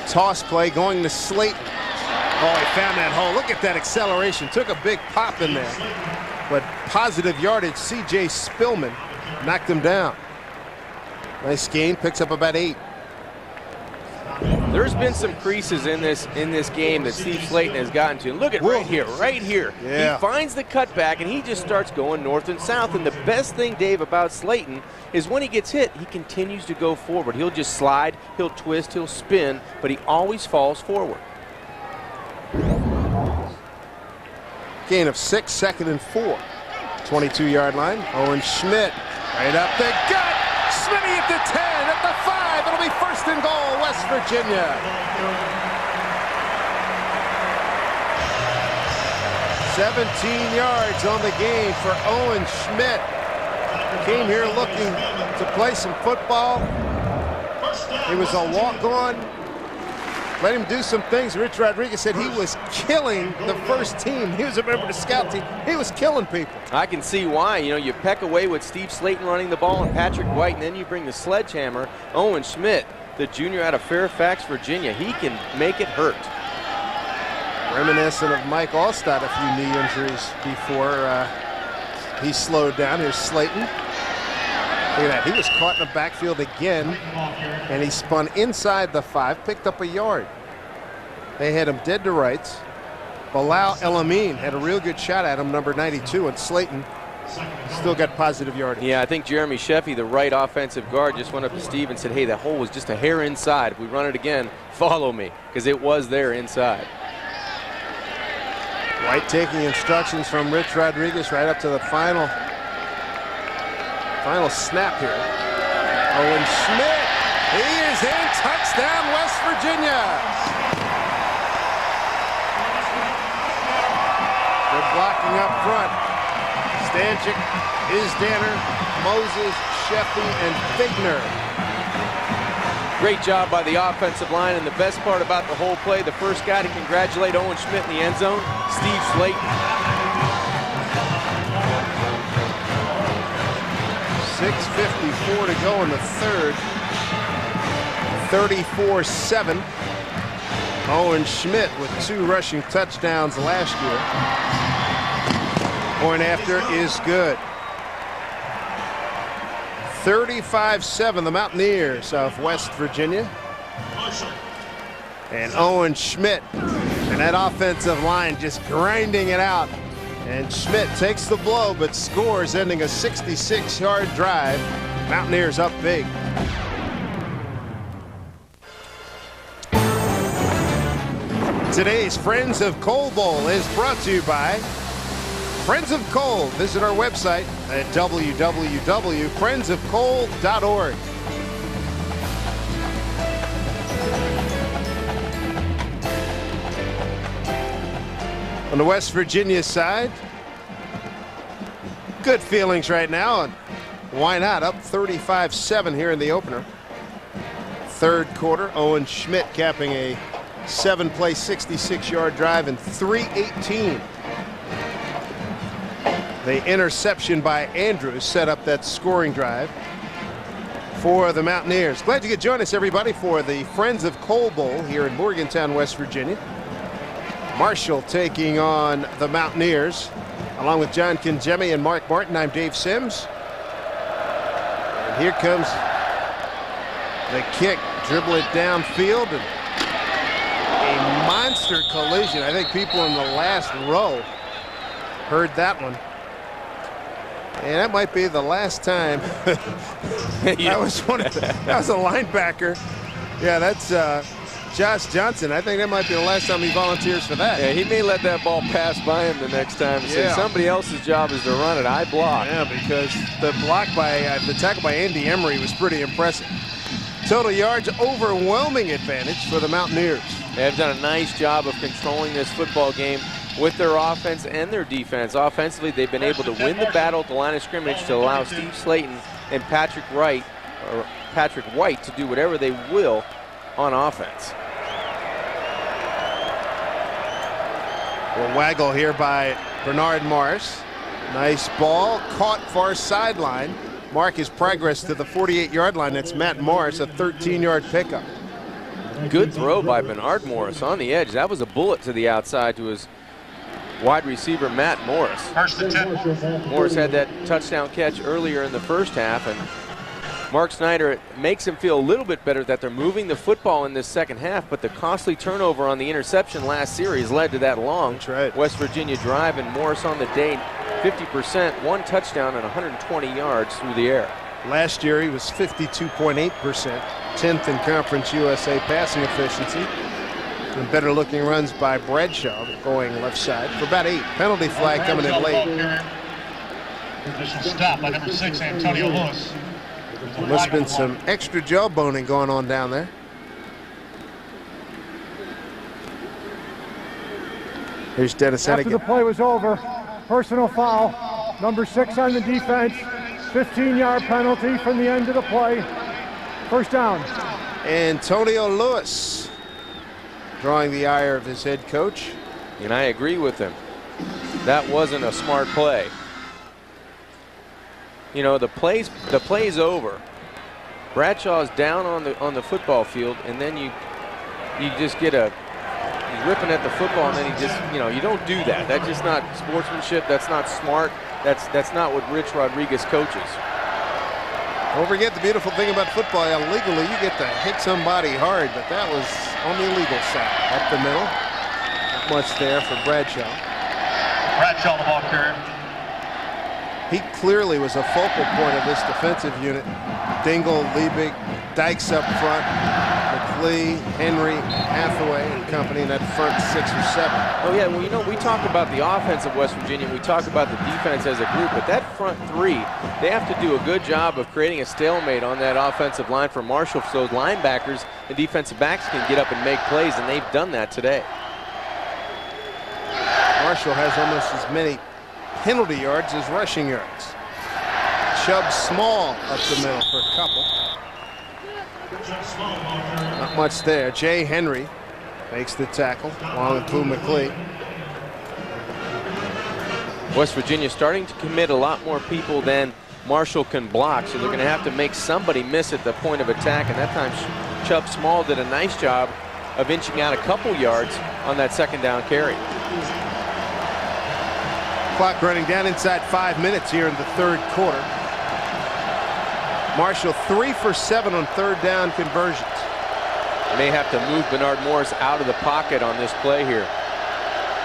Speaker 1: Toss play going to Slayton. Oh, he found that hole. Look at that acceleration. Took a big pop in there. But positive yardage, C.J. Spillman knocked him down. Nice gain, picks up about 8.
Speaker 3: There's been some creases in this game that Steve Slayton has gotten to. And look at right here.
Speaker 1: Yeah.
Speaker 3: He finds the cutback and he just starts going north and south. And the best thing, Dave, about Slayton is when he gets hit, he continues to go forward. He'll just slide, he'll twist, he'll spin, but he always falls forward.
Speaker 1: Gain of 6, 2nd and 4. 22-yard line. Owen Schmidt right up the gut. Smitty at the 10, at the 5. It'll be 1st and goal, West Virginia. 17 yards on the game for Owen Schmidt. Came here looking to play some football. He was a walk-on. Let him do some things. Rich Rodriguez said he was killing the first team. He was a member of the scout team. He was killing people.
Speaker 3: I can see why. You know, you peck away with Steve Slayton running the ball and Patrick White, and then you bring the sledgehammer. Owen Schmidt, the junior out of Fairfax, Virginia. He can make it hurt.
Speaker 1: Reminiscent of Mike Allstott, a few knee injuries before he slowed down. Here's Slayton. Look at that. He was caught in the backfield again, and he spun inside the 5, picked up a yard. They had him dead to rights. Bilal El-Amin had a real good shot at him, number 92, and Slayton still got positive yardage.
Speaker 3: Yeah, I think Jeremy Sheffy, the right offensive guard, just went up to Steve and said, hey, that hole was just a hair inside. If we run it again, follow me, because it was there inside.
Speaker 1: White taking instructions from Rich Rodriguez right up to the final snap here. Owen Schmidt, he is in, touchdown West Virginia. Good blocking up front. Stanchik, Isdanner, Moses, Sheffy, and Figner.
Speaker 3: Great job by the offensive line, and the best part about the whole play, the first guy to congratulate Owen Schmidt in the end zone, Steve Slayton.
Speaker 1: 6:54 to go in the third. 34-7. Owen Schmidt with 2 rushing touchdowns last year. Point after is good. 35-7, the Mountaineers of West Virginia. And Owen Schmidt and that offensive line just grinding it out. And Schmidt takes the blow but scores, ending a 66-yard drive. Mountaineers up big. Today's Friends of Coal Bowl is brought to you by Friends of Coal. Visit our website at www.friendsofcoal.org. On the West Virginia side, good feelings right now, and why not? Up 35-7 here in the opener. Third quarter, Owen Schmidt capping a 7-play, 66-yard drive in 3:18. The interception by Andrews set up that scoring drive for the Mountaineers. Glad you could join us, everybody, for the Friends of Coal Bowl here in Morgantown, West Virginia. Marshall taking on the Mountaineers, along with John Kinjemi and Mark Martin. I'm Dave Sims. And here comes the kick. Dribble it downfield, and a monster collision. I think people in the last row heard that one. And that might be the last time. That was a linebacker. Yeah, that's Josh Johnson. I think that might be the last time he volunteers for that.
Speaker 3: Yeah, he may let that ball pass by him the next time and say somebody else's job is to run it. I block.
Speaker 1: Yeah, because the tackle by Andy Emery was pretty impressive. Total yards, overwhelming advantage for the Mountaineers.
Speaker 3: They've done a nice job of controlling this football game with their offense and their defense. Offensively, they've been able to win the battle at the line of scrimmage to allow Steve Slayton and Patrick White to do whatever they will on offense.
Speaker 1: A waggle here by Bernard Morris. Nice ball, caught far sideline. Marcus progress to the 48-yard line. That's Matt Morris, a 13-yard pickup.
Speaker 3: Good throw by Bernard Morris on the edge. That was a bullet to the outside to his wide receiver, Matt Morris.
Speaker 4: First and 10.
Speaker 3: Morris had that touchdown catch earlier in the first half, and Mark Snyder, it makes him feel a little bit better that they're moving the football in this second half, but the costly turnover on the interception last series led to that long West Virginia drive, and Morris on the day, 50%, 1 touchdown and 120 yards through the air.
Speaker 1: Last year he was 52.8%, 10th in Conference USA passing efficiency. And better looking runs by Bradshaw going left side for about 8. Penalty flag coming in late.
Speaker 4: Initial stop by number 6, Antonio Lewis.
Speaker 1: Must have been some extra jawboning going on down there. Here's Dennis Hennigan.
Speaker 2: After the play was over, personal foul, number 6 on the defense, 15-yard penalty from the end of the play. First down.
Speaker 1: Antonio Lewis drawing the ire of his head coach.
Speaker 3: And I agree with him. That wasn't a smart play. You know, the play's over. Bradshaw's down on the football field, and then you just get he's ripping at the football, and then he just, you don't do that. That's just not sportsmanship. That's not smart. That's not what Rich Rodriguez coaches.
Speaker 1: Don't forget the beautiful thing about football. Illegally, you get to hit somebody hard, but that was on the illegal side. Up the middle. Not much there for Bradshaw.
Speaker 4: Bradshaw, the ball carrier.
Speaker 1: He clearly was a focal point of this defensive unit. Dingle, Liebig, Dykes up front, McLee, Henry, Hathaway, and company in that front 6 or 7.
Speaker 3: Oh yeah, well, we talk about the offense of West Virginia, we talk about the defense as a group, but that front 3, they have to do a good job of creating a stalemate on that offensive line for Marshall so those linebackers and defensive backs can get up and make plays, and they've done that today.
Speaker 1: Marshall has almost as many penalty yards as rushing yards. Chubb Small up the middle for a couple. Not much there. Jay Henry makes the tackle along with Boo McLean.
Speaker 3: West Virginia starting to commit a lot more people than Marshall can block, so they're going to have to make somebody miss at the point of attack, and that time Chubb Small did a nice job of inching out a couple yards on that second down carry.
Speaker 1: Clock running down inside 5 minutes here in the third quarter. Marshall 3 for 7 on third down conversions.
Speaker 3: May have to move Bernard Morris out of the pocket on this play here.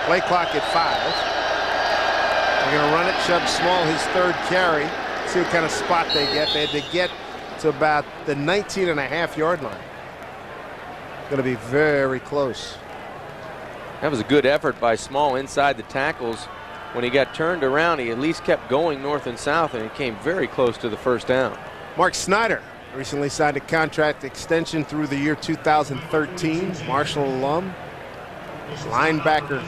Speaker 1: Play clock at 5. They're going to run it. Chubb Small, his third carry. See what kind of spot they get. They had to get to about the 19.5-yard line. Going to be very close.
Speaker 3: That was a good effort by Small inside the tackles. When he got turned around, he at least kept going north and south, and it came very close to the first down.
Speaker 1: Mark Snyder recently signed a contract extension through the year 2013. Marshall alum, linebacker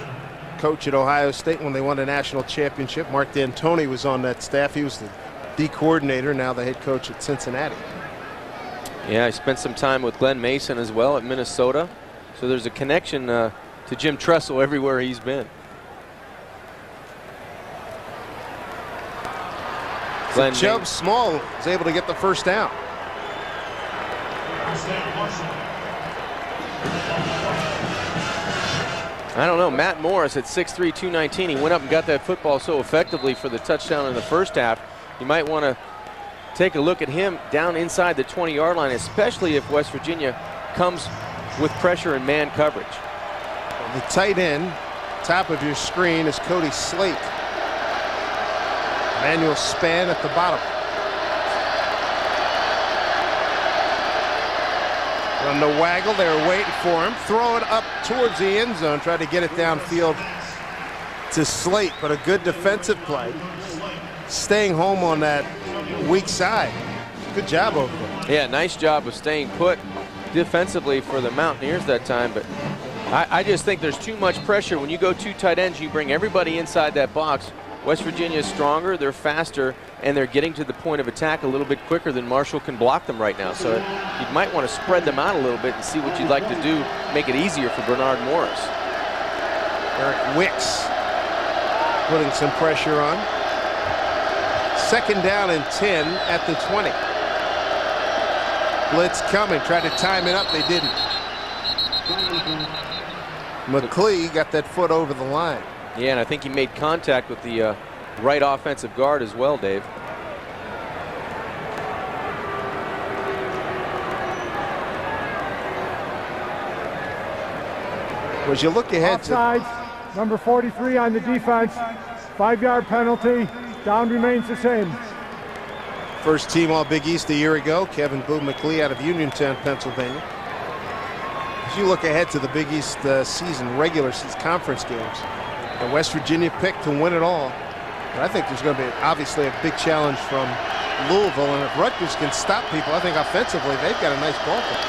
Speaker 1: coach at Ohio State when they won a national championship. Mark D'Antoni was on that staff. He was the D coordinator, now the head coach at Cincinnati.
Speaker 3: Yeah, I spent some time with Glenn Mason as well at Minnesota. So there's a connection to Jim Tressel everywhere he's been.
Speaker 1: So Chubb Small is able to get the first down.
Speaker 3: I don't know, Matt Morris at 6'3", 219. He went up and got that football so effectively for the touchdown in the first half. You might want to take a look at him down inside the 20-yard line, especially if West Virginia comes with pressure and man coverage.
Speaker 1: The tight end, top of your screen, is Cody Slate. Emmanuel Span at the bottom. On the waggle, they were waiting for him. Throw it up towards the end zone, try to get it downfield to Slate, but a good defensive play. Staying home on that weak side. Good job over there.
Speaker 3: Yeah, nice job of staying put defensively for the Mountaineers that time, but I just think there's too much pressure. When you go two tight ends, you bring everybody inside that box. West Virginia is stronger, they're faster, and they're getting to the point of attack a little bit quicker than Marshall can block them right now. So you might want to spread them out a little bit and see what you'd like to do, make it easier for Bernard Morris.
Speaker 1: Eric Wicks putting some pressure on. Second down and 10 at the 20. Blitz coming, tried to time it up, they didn't. McLean got that foot over the line.
Speaker 3: Yeah, and I think he made contact with the right offensive guard as well, Dave.
Speaker 1: As you look ahead
Speaker 2: Offsides, number 43 on the defense, 5-yard penalty, down remains the same.
Speaker 1: First team All-Big East a year ago, Kevin Boo McLean out of Uniontown, Pennsylvania. As you look ahead to the Big East season, regular season conference games, and West Virginia picked to win it all. But I think there's going to be obviously a big challenge from Louisville, and if Rutgers can stop people, I think offensively they've got a nice ball club.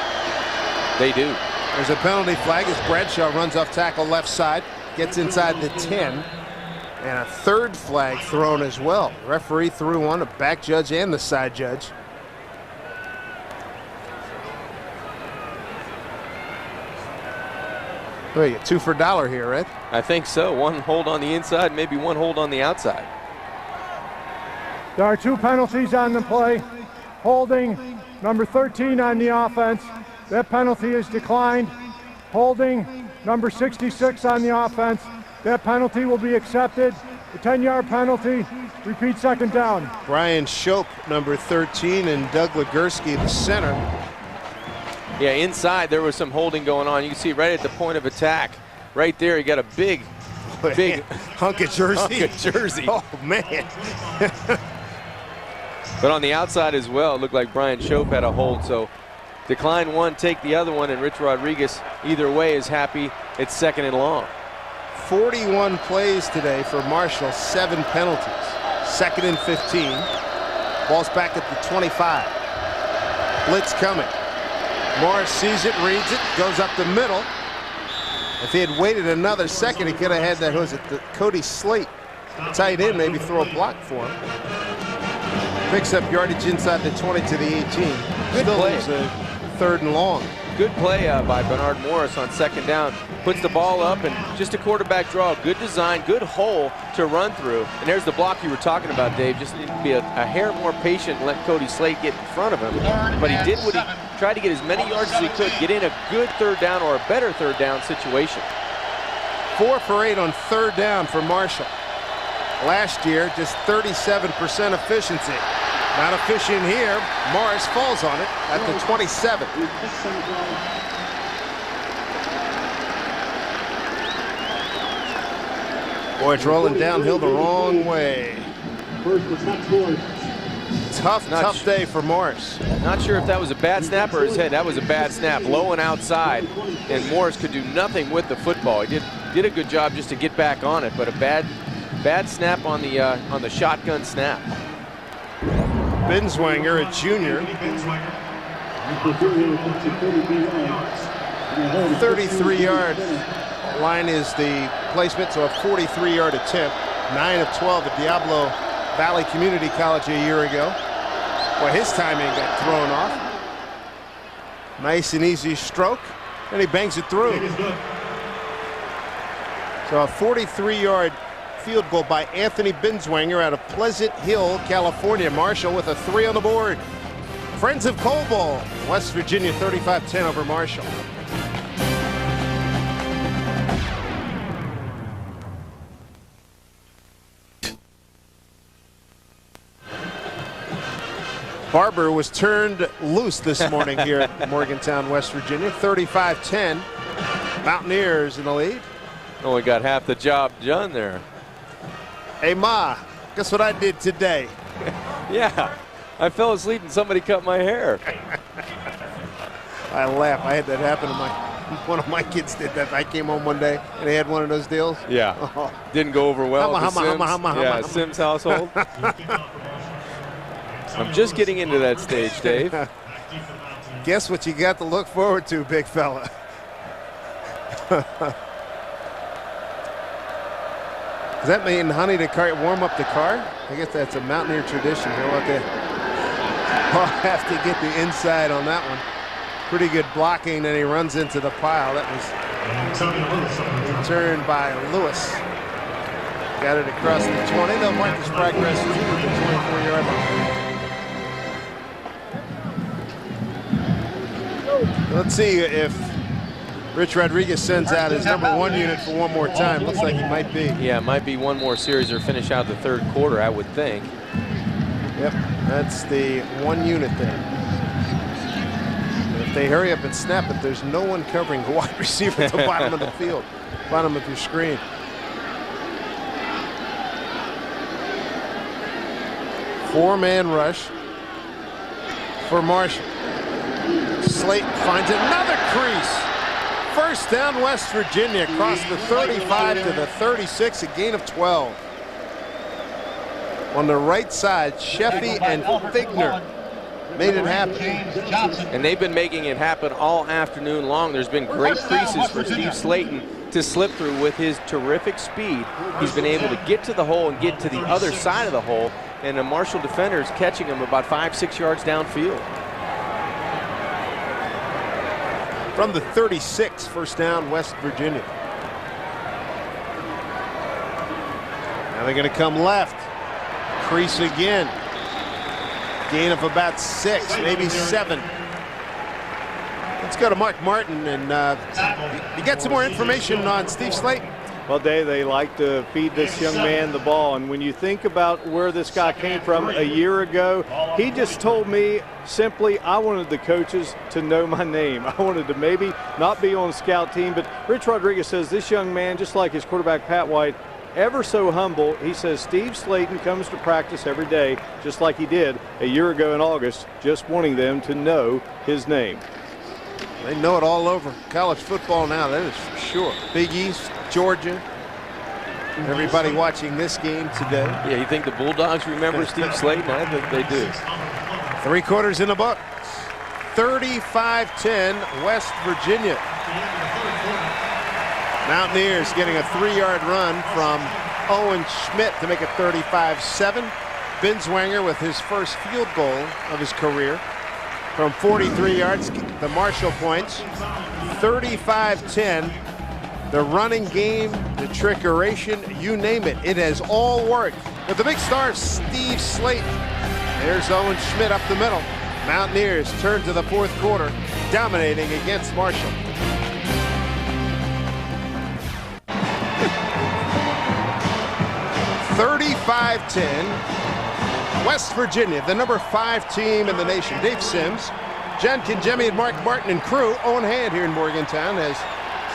Speaker 3: They do.
Speaker 1: There's a penalty flag as Bradshaw runs off tackle left side, gets inside the 10, and a third flag thrown as well. The referee threw one, a back judge and the side judge. Oh, you get $2 for $1 here, right?
Speaker 3: I think so. One hold on the inside, maybe one hold on the outside.
Speaker 2: There are 2 penalties on the play. Holding number 13 on the offense. That penalty is declined. Holding number 66 on the offense. That penalty will be accepted. The 10-yard penalty. Repeat second down.
Speaker 1: Brian Shope, number 13, and Doug Legursky, the center.
Speaker 3: Yeah, inside there was some holding going on. You can see right at the point of attack. Right there, he got a big
Speaker 1: hunk of jersey.
Speaker 3: Hunk of jersey.
Speaker 1: Oh, man.
Speaker 3: But on the outside as well, it looked like Brian Shope had a hold. So decline one, take the other one, and Rich Rodriguez, either way, is happy. It's second and long.
Speaker 1: 41 plays today for Marshall, 7 penalties. Second and 15. Ball's back at the 25. Blitz coming. Morris sees it, reads it, goes up the middle. If he had waited another second, he could have had that, who was it, Cody Slate, tight end, maybe throw a block for him. Picks up yardage inside the 20 to the 18.
Speaker 3: Good play.
Speaker 1: There's a 3rd and long.
Speaker 3: Good play by Bernard Morris on 2nd down. Puts the ball up and just a quarterback draw. Good design, good hole to run through. And there's the block you were talking about, Dave. Just need to be a hair more patient and let Cody Slate get in front of him. But he did what he tried to get as many yards as he could, get in a good 3rd down or a better 3rd down situation.
Speaker 1: 4 for 8 on 3rd down for Marshall. Last year, just 37% efficiency. Not efficient here. Morris falls on it at the 27. Boy, it's rolling downhill the wrong way. Tough day for Morris.
Speaker 3: Not sure if that was a bad snap or his head. That was a bad snap, low and outside, and Morris could do nothing with the football. He did a good job just to get back on it, but a bad snap on the shotgun snap.
Speaker 1: Binswanger, a junior. 33-yard line is the placement, so a 43-yard attempt. 9 of 12 at Diablo Valley Community College a year ago. Boy, his timing got thrown off. Nice and easy stroke, and he bangs it through. So a 43-yard field goal by Anthony Binswanger out of Pleasant Hill, California. Marshall with a 3 on the board. Friends of Coble, West Virginia 35-10 over Marshall. Barber was turned loose this morning here at Morgantown, West Virginia. 35-10. Mountaineers in the lead.
Speaker 3: Only got half the job done there.
Speaker 1: Hey, Ma, guess what I did today?
Speaker 3: Yeah, I fell asleep and somebody cut my hair.
Speaker 1: I laugh. I had that happen to one of my kids did that. I came home one day and they had one of those deals.
Speaker 3: Yeah, didn't go over well at the Sims household. I'm just getting into that stage, Dave.
Speaker 1: Guess what you got to look forward to, big fella. Does that mean honey to warm up the car? I guess that's a Mountaineer tradition. I'll have to get the inside on that one. Pretty good blocking, and he runs into the pile. That was returned by Lewis. Got it across the 20. They'll mark this progress to the 24-yard line. Let's see if Rich Rodriguez sends out his #1 unit for one more time. Looks like he might be.
Speaker 3: Yeah, it might be one more series or finish out the 3rd quarter, I would think.
Speaker 1: Yep, that's the 1 unit there. If they hurry up and snap it, there's no one covering the wide receiver at the bottom of the field, bottom of your screen. Four-man rush for Marshall. Slate finds another crease. First down, West Virginia, across the 35 to the 36, a gain of 12. On the right side, Sheffy and Figner made it happen.
Speaker 3: And they've been making it happen all afternoon long. There's been great creases for Steve Slayton to slip through with his terrific speed. He's been able to get to the hole and get to the other side of the hole, and the Marshall defenders catching him about 5-6 yards downfield.
Speaker 1: From the 36, first down, West Virginia. Now they're going to come left. Crease again. Gain of about 6, maybe 7. Let's go to Mark Martin, and you got some more information on Steve Slayton.
Speaker 5: Well, Dave, they like to feed this young man the ball, and when you think about where this guy came from a year ago, he just told me simply, I wanted the coaches to know my name. I wanted to maybe not be on the scout team, but Rich Rodriguez says this young man, just like his quarterback Pat White, ever so humble. He says Steve Slayton comes to practice every day, just like he did a year ago in August, just wanting them to know his name.
Speaker 1: They know it all over college football now, that is for sure. Big East, Georgia, everybody watching this game today.
Speaker 3: Yeah, you think the Bulldogs remember Steve Slayton? I think they do.
Speaker 1: 3 quarters in the book. 35-10, West Virginia. Mountaineers getting a 3-yard run from Owen Schmidt to make it 35-7. Binswanger with his first field goal of his career. from 43 yards, the Marshall points. 35-10. The running game, the trickeration, you name it. It has all worked. With the big star, Steve Slayton. There's Owen Schmidt up the middle. Mountaineers turn to the fourth quarter, dominating against Marshall. (35-10). West Virginia, the number 5 team in the nation. Dave Sims, Jen Kinjemi, and Mark Martin and crew on hand here in Morgantown, as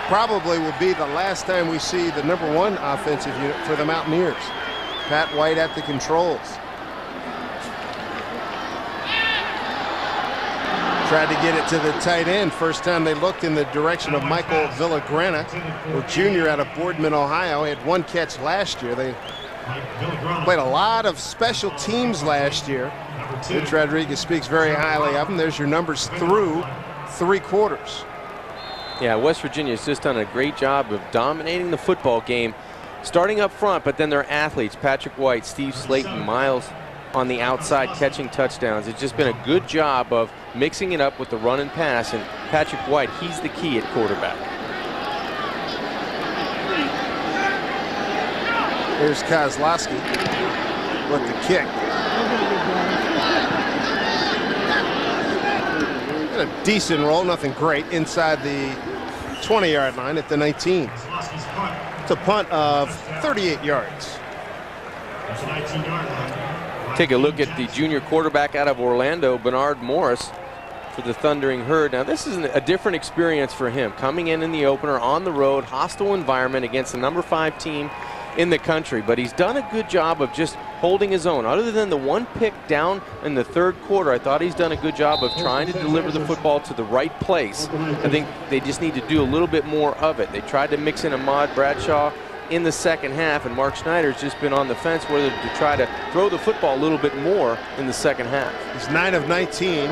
Speaker 1: probably will be the last time we see the number 1 offensive unit for the Mountaineers. Pat White at the controls. Tried to get it to the tight end. First time they looked in the direction of Michael Villagrana, a junior out of Boardman, Ohio. He had 1 catch last year. They played a lot of special teams last year. Rich Rodriguez speaks very highly of them. There's your numbers through 3 quarters.
Speaker 3: Yeah, West Virginia's just done a great job of dominating the football game, starting up front, but then their athletes, Patrick White, Steve Slayton, Miles on the outside catching touchdowns. It's just been a good job of mixing it up with the run and pass, and Patrick White, he's the key at quarterback.
Speaker 1: Here's Kozlowski with the kick. A decent roll, nothing great, inside the 20-yard line at the 19. It's a punt of 38 yards.
Speaker 3: Take a look at the junior quarterback out of Orlando, Bernard Morris, for the Thundering Herd. Now, this is a different experience for him, coming in the opener on the road, hostile environment against the number 5 team in the country, but he's done a good job of just holding his own. Other than the 1 pick down in the 3rd quarter, I thought he's done a good job of trying to deliver the football to the right place. I think they just need to do a little bit more of it. They tried to mix in Ahmad Bradshaw in the 2nd half, and Mark Schneider's just been on the fence whether to try to throw the football a little bit more in the 2nd half.
Speaker 1: He's 9 of 19,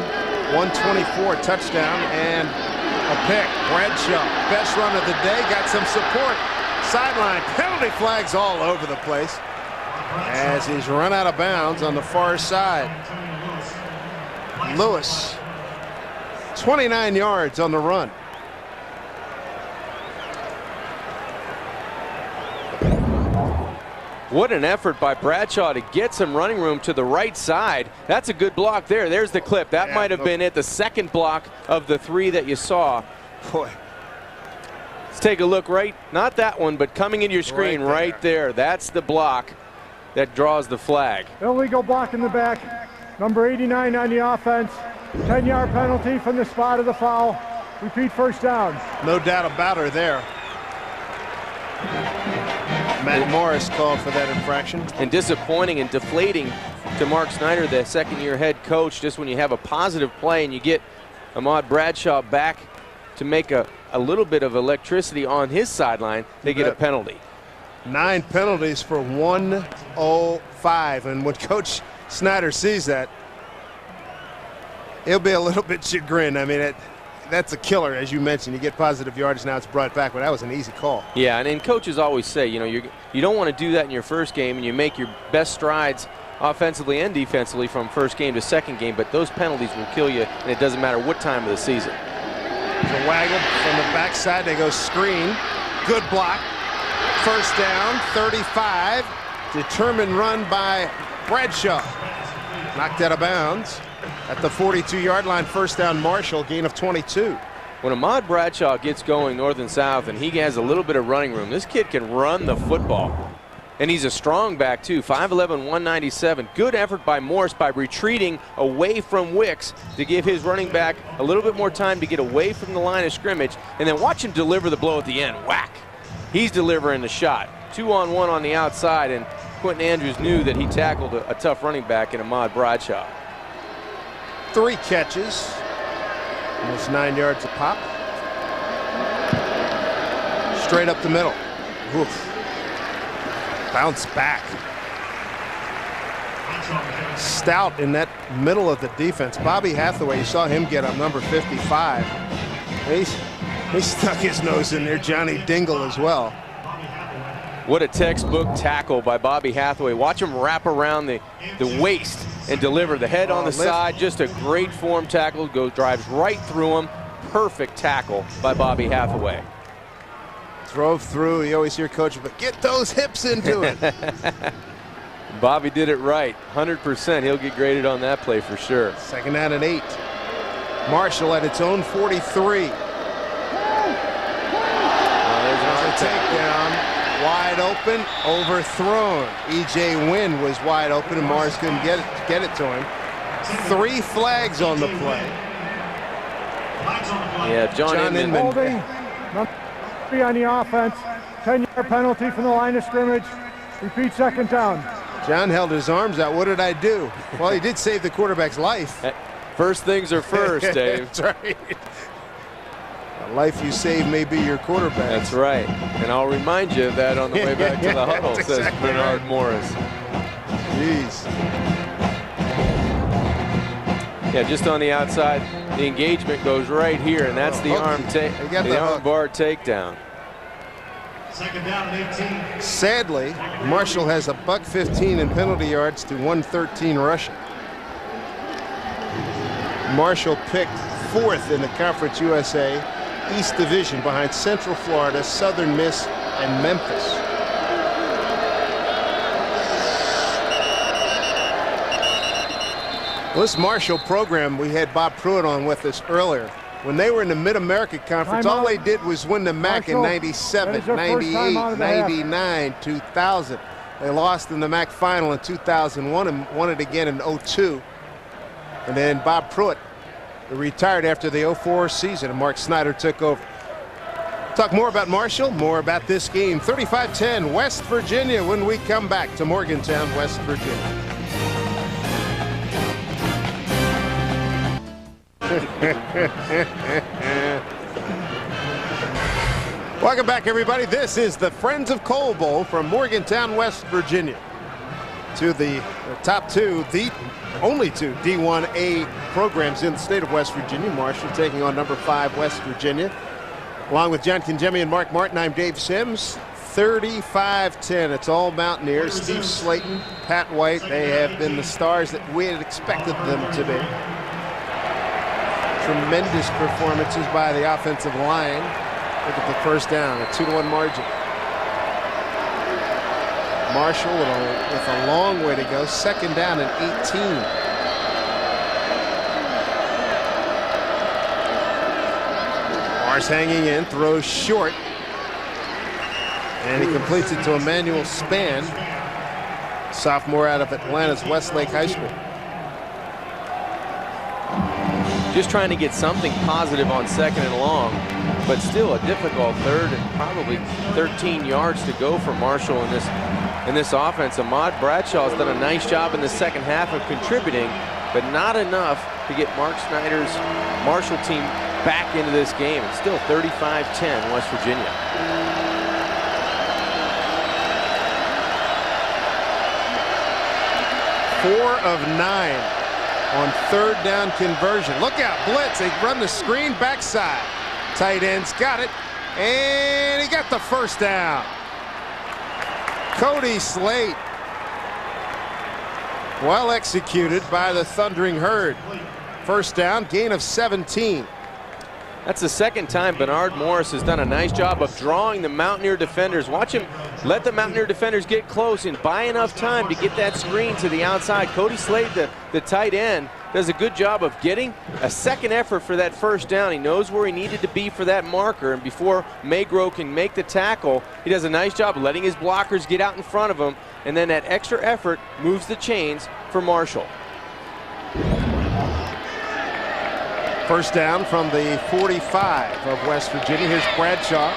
Speaker 1: 124, touchdown, and a pick. Bradshaw, best run of the day, got some support. Sideline, penalty flags all over the place as he's run out of bounds on the far side. Lewis, 29 yards on the run.
Speaker 3: What an effort by Bradshaw to get some running room to the right side. That's a good block there. There's the clip. That might have been it, the 2nd block of the 3 that you saw.
Speaker 1: Boy.
Speaker 3: Let's take a look right, not that one, but coming into your screen right there. That's the block that draws the flag.
Speaker 2: Illegal block in the back. Number 89 on the offense. 10-yard penalty from the spot of the foul. Repeat first down.
Speaker 1: No doubt about her there. Matt Morris called for that infraction.
Speaker 3: And disappointing and deflating to Mark Snyder, the 2nd-year head coach, just when you have a positive play and you get Ahmad Bradshaw back to make a little bit of electricity on his sideline, they get a penalty.
Speaker 1: 9 penalties for 105. And when Coach Snyder sees that, he'll be a little bit chagrined. I mean, that's a killer, as you mentioned. You get positive yardage, now it's brought back, but that was an easy call.
Speaker 3: Yeah, and coaches always say, you know, you don't want to do that in your first game, and you make your best strides offensively and defensively from first game to 2nd game, but those penalties will kill you, and it doesn't matter what time of the season.
Speaker 1: There's a waggle from the backside. They go screen. Good block. First down, 35. Determined run by Bradshaw. Knocked out of bounds at the 42-yard line. First down, Marshall, gain of 22.
Speaker 3: When Ahmad Bradshaw gets going north and south and he has a little bit of running room, this kid can run the football. And he's a strong back too, 5'11", 197. Good effort by Morse by retreating away from Wicks to give his running back a little bit more time to get away from the line of scrimmage, and then watch him deliver the blow at the end. Whack! He's delivering the shot. 2-on-1 on the outside, and Quentin Andrews knew that he tackled a tough running back in Ahmad Bradshaw.
Speaker 1: 3 catches, almost 9 yards a pop. Straight up the middle. Oof. Bounce back. Stout in that middle of the defense. Bobby Hathaway, you saw him get up, number 55. He stuck his nose in there. Johnny Dingle as well.
Speaker 3: What a textbook tackle by Bobby Hathaway. Watch him wrap around the waist and deliver the head on the side. Just a great form tackle. Drives right through him. Perfect tackle by Bobby Hathaway.
Speaker 1: Drove through. You always hear coach, but get those hips into it.
Speaker 3: Bobby did it right. 100%. He'll get graded on that play for sure.
Speaker 1: 2nd down and 8. Marshall at its own 43. There's another takedown. Wide open, overthrown. E.J. Wynn was wide open, and Mars couldn't get it to him. 3 flags on the play.
Speaker 3: Yeah, John Inman.
Speaker 2: Holding. Number 3 on the offense. 10-yard penalty from the line of scrimmage. Repeat 2nd down.
Speaker 1: John held his arms out. What did I do? Well, he did save the quarterback's life.
Speaker 3: First things are first, Dave.
Speaker 1: That's right. The life you save may be your quarterback.
Speaker 3: That's right. And I'll remind you of that on the way back to the huddle, says
Speaker 1: exactly
Speaker 3: Bernard
Speaker 1: right.
Speaker 3: Morris.
Speaker 1: Jeez.
Speaker 3: Yeah, just on the outside, the engagement goes right here, and that's the arm bar takedown.
Speaker 4: 2nd down and 18.
Speaker 1: Sadly, Marshall has a $115 in penalty yards to 113 rushing. Marshall picked 4th in the Conference USA East Division behind Central Florida, Southern Miss, and Memphis. Well, this Marshall program, we had Bob Pruitt on with us earlier. When they were in the Mid-America Conference, all they did was win the MAC in 97, 98, 99, 2000. They lost in the MAC final in 2001 and won it again in 02. And then Bob Pruitt retired after the 04 season, and Mark Snyder took over. Talk more about Marshall, more about this game. 35-10 West Virginia when we come back to Morgantown, West Virginia. Welcome back, everybody. This is the Friends of Coal Bowl from Morgantown, West Virginia. To the top 2, the only 2 D1A programs in the state of West Virginia. Marshall taking on number 5 West Virginia. Along with John Kinjemi and Mark Martin, I'm Dave Sims. 35-10. It's all Mountaineers. Steve Slayton, Pat White, they have been the stars that we had expected them to be. Tremendous performances by the offensive line. Look at the first down, a 2-1 margin. Marshall with a long way to go. 2nd down and 18. Mars hanging in, throws short. And he completes it to Emmanuel Spann, sophomore out of Atlanta's Westlake High School.
Speaker 3: Just trying to get something positive on 2nd and long, but still a difficult 3rd and probably 13 yards to go for Marshall in this offense. Ahmad Bradshaw's done a nice job in the 2nd half of contributing, but not enough to get Mark Snyder's Marshall team back into this game. It's still 35-10 West Virginia.
Speaker 1: Four of 9 on 3rd down conversion. Look out, blitz. They run the screen backside. Tight end's got it, and he got the first down. Cody Slate. Well executed by the Thundering Herd. First down, gain of 17.
Speaker 3: That's the 2nd time Bernard Morris has done a nice job of drawing the Mountaineer defenders. Watch him let the Mountaineer defenders get close and buy enough time to get that screen to the outside. Cody Slade, the tight end, does a good job of getting a 2nd effort for that first down. He knows where he needed to be for that marker, and before Magro can make the tackle, he does a nice job of letting his blockers get out in front of him, and then that extra effort moves the chains for Marshall.
Speaker 1: First down from the 45 of West Virginia. Here's Bradshaw.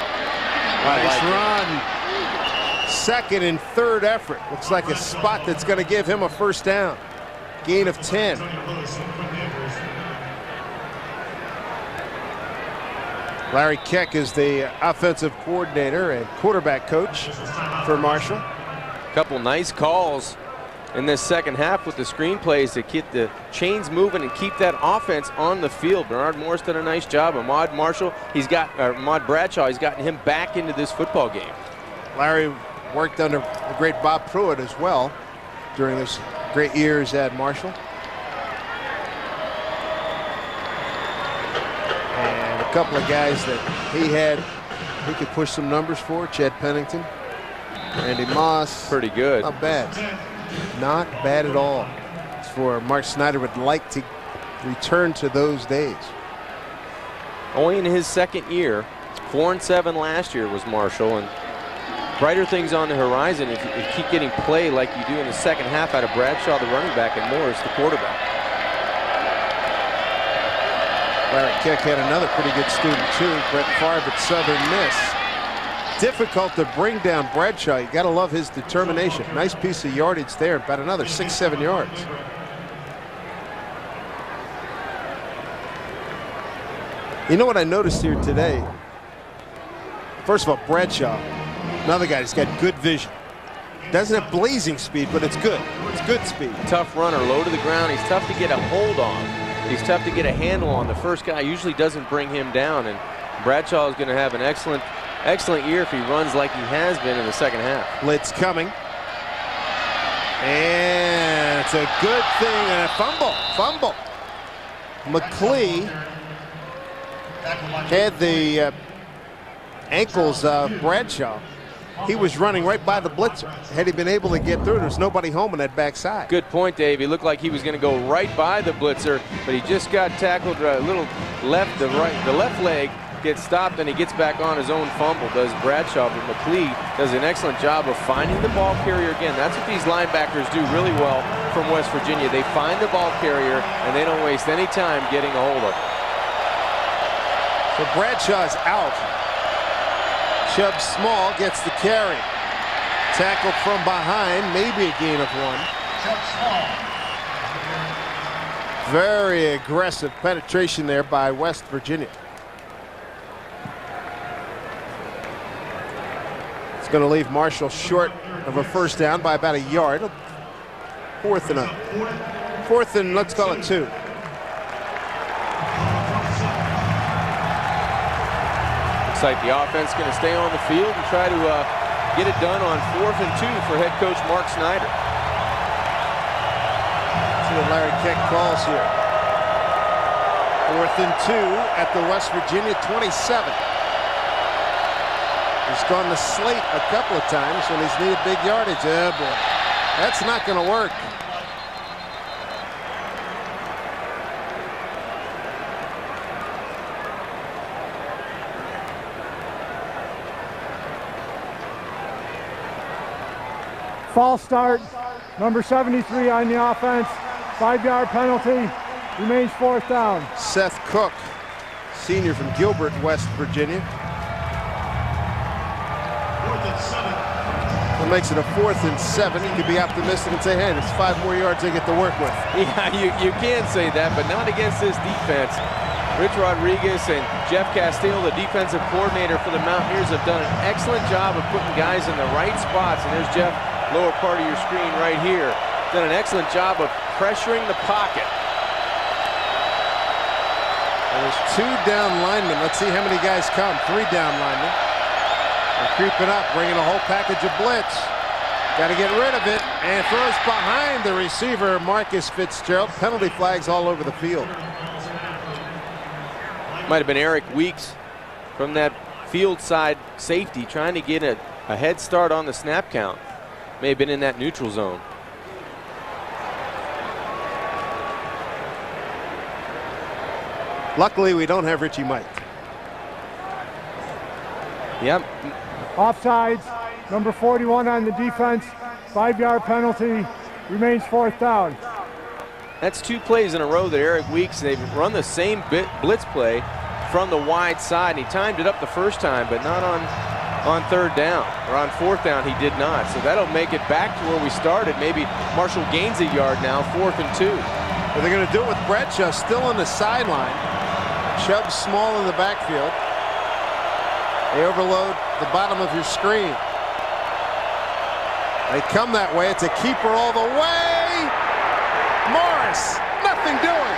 Speaker 1: Nice run. 2nd and 3rd effort. Looks like a spot that's going to give him a first down. Gain of 10. Larry Keck is the offensive coordinator and quarterback coach for Marshall.
Speaker 3: Couple nice calls in this 2nd half with the screen plays to get the chains moving and keep that offense on the field. Bernard Morris did a nice job. Ahmad Bradshaw, he's gotten him back into this football game.
Speaker 1: Larry worked under the great Bob Pruitt as well during his great years at Marshall. And a couple of guys that he could push some numbers for. Chad Pennington, Randy Moss.
Speaker 3: Pretty good.
Speaker 1: Not bad. Not bad at all. It's for Mark Snyder would like to return to those days.
Speaker 3: Only in his second year. 4-7 last year was Marshall, and brighter things on the horizon if you keep getting play like you do in the second half out of Bradshaw, the running back, and Morris, the quarterback.
Speaker 1: Larry Keck had another pretty good student too, Brett Favre at Southern Miss. Difficult to bring down Bradshaw. You got to love his determination. Nice piece of yardage there, about another 6-7 yards. You know what I noticed here today? First of all, Bradshaw, another guy that's got good vision. Doesn't have blazing speed, but it's good. It's good speed.
Speaker 3: Tough runner, low to the ground. He's tough to get a hold on. He's tough to get a handle on. The first guy usually doesn't bring him down, and Bradshaw is going to have an excellent year if he runs like he has been in the second half.
Speaker 1: Blitz coming. And it's a good thing, and a fumble. McClee had the ankles of Bradshaw. He was running right by the blitzer. Had he been able to get through, there's nobody home on that backside.
Speaker 3: Good point, Dave. He looked like he was going to go right by the blitzer, but he just got tackled a little left. The left leg gets stopped, and he gets back on his own fumble, does Bradshaw. But McClee does an excellent job of finding the ball carrier again. That's what these linebackers do really well from West Virginia. They find the ball carrier, and they don't waste any time getting a hold of it.
Speaker 1: So Bradshaw's out. Chubb Small gets the carry. Tackled from behind, maybe a gain of 1. Very aggressive penetration there by West Virginia. It's going to leave Marshall short of a first down by about a yard. Fourth and let's call it 2.
Speaker 3: Like the offense going to stay on the field and try to get it done on 4th and 2 for head coach Mark Snyder.
Speaker 1: See what Larry Keck calls here. 4th and 2 at the West Virginia 27. He's gone to slate a couple of times when he's needed big yardage. Oh boy, that's not going to work.
Speaker 2: False start, number 73 on the offense, 5-yard penalty, remains 4th down.
Speaker 1: Seth Cook, senior from Gilbert, West Virginia.
Speaker 4: 4th and 7.
Speaker 1: That makes it a 4th and 7. You could be optimistic and say, hey, there's 5 more yards they get to work with.
Speaker 3: Yeah, you can say that, but not against this defense. Rich Rodriguez and Jeff Castile, the defensive coordinator for the Mountaineers, have done an excellent job of putting guys in the right spots. And there's Jeff, lower part of your screen right here. Done an excellent job of pressuring the pocket.
Speaker 1: And there's 2 down linemen. Let's see how many guys come. 3 down linemen. They're creeping up, bringing a whole package of blitz. Got to get rid of it, and throws behind the receiver, Marcus Fitzgerald. Penalty flags all over the field.
Speaker 3: Might have been Eric Weeks from that field side safety trying to get a head start on the snap count. May have been in that neutral zone.
Speaker 1: Luckily, we don't have Richie Mike.
Speaker 3: Yep.
Speaker 2: Offsides, number 41 on the defense, 5-yard penalty, remains 4th down.
Speaker 3: That's 2 plays in a row that Eric Weeks, they've run the same blitz play from the wide side. And he timed it up the first time, but not on 3rd down, or on 4th down he did not. So that'll make it back to where we started. Maybe Marshall gains a yard now, 4th and 2.
Speaker 1: But they're going to do it with Bradshaw still on the sideline. Chubb Small in the backfield. They overload the bottom of your screen. They come that way. It's a keeper all the way. Morris, nothing doing.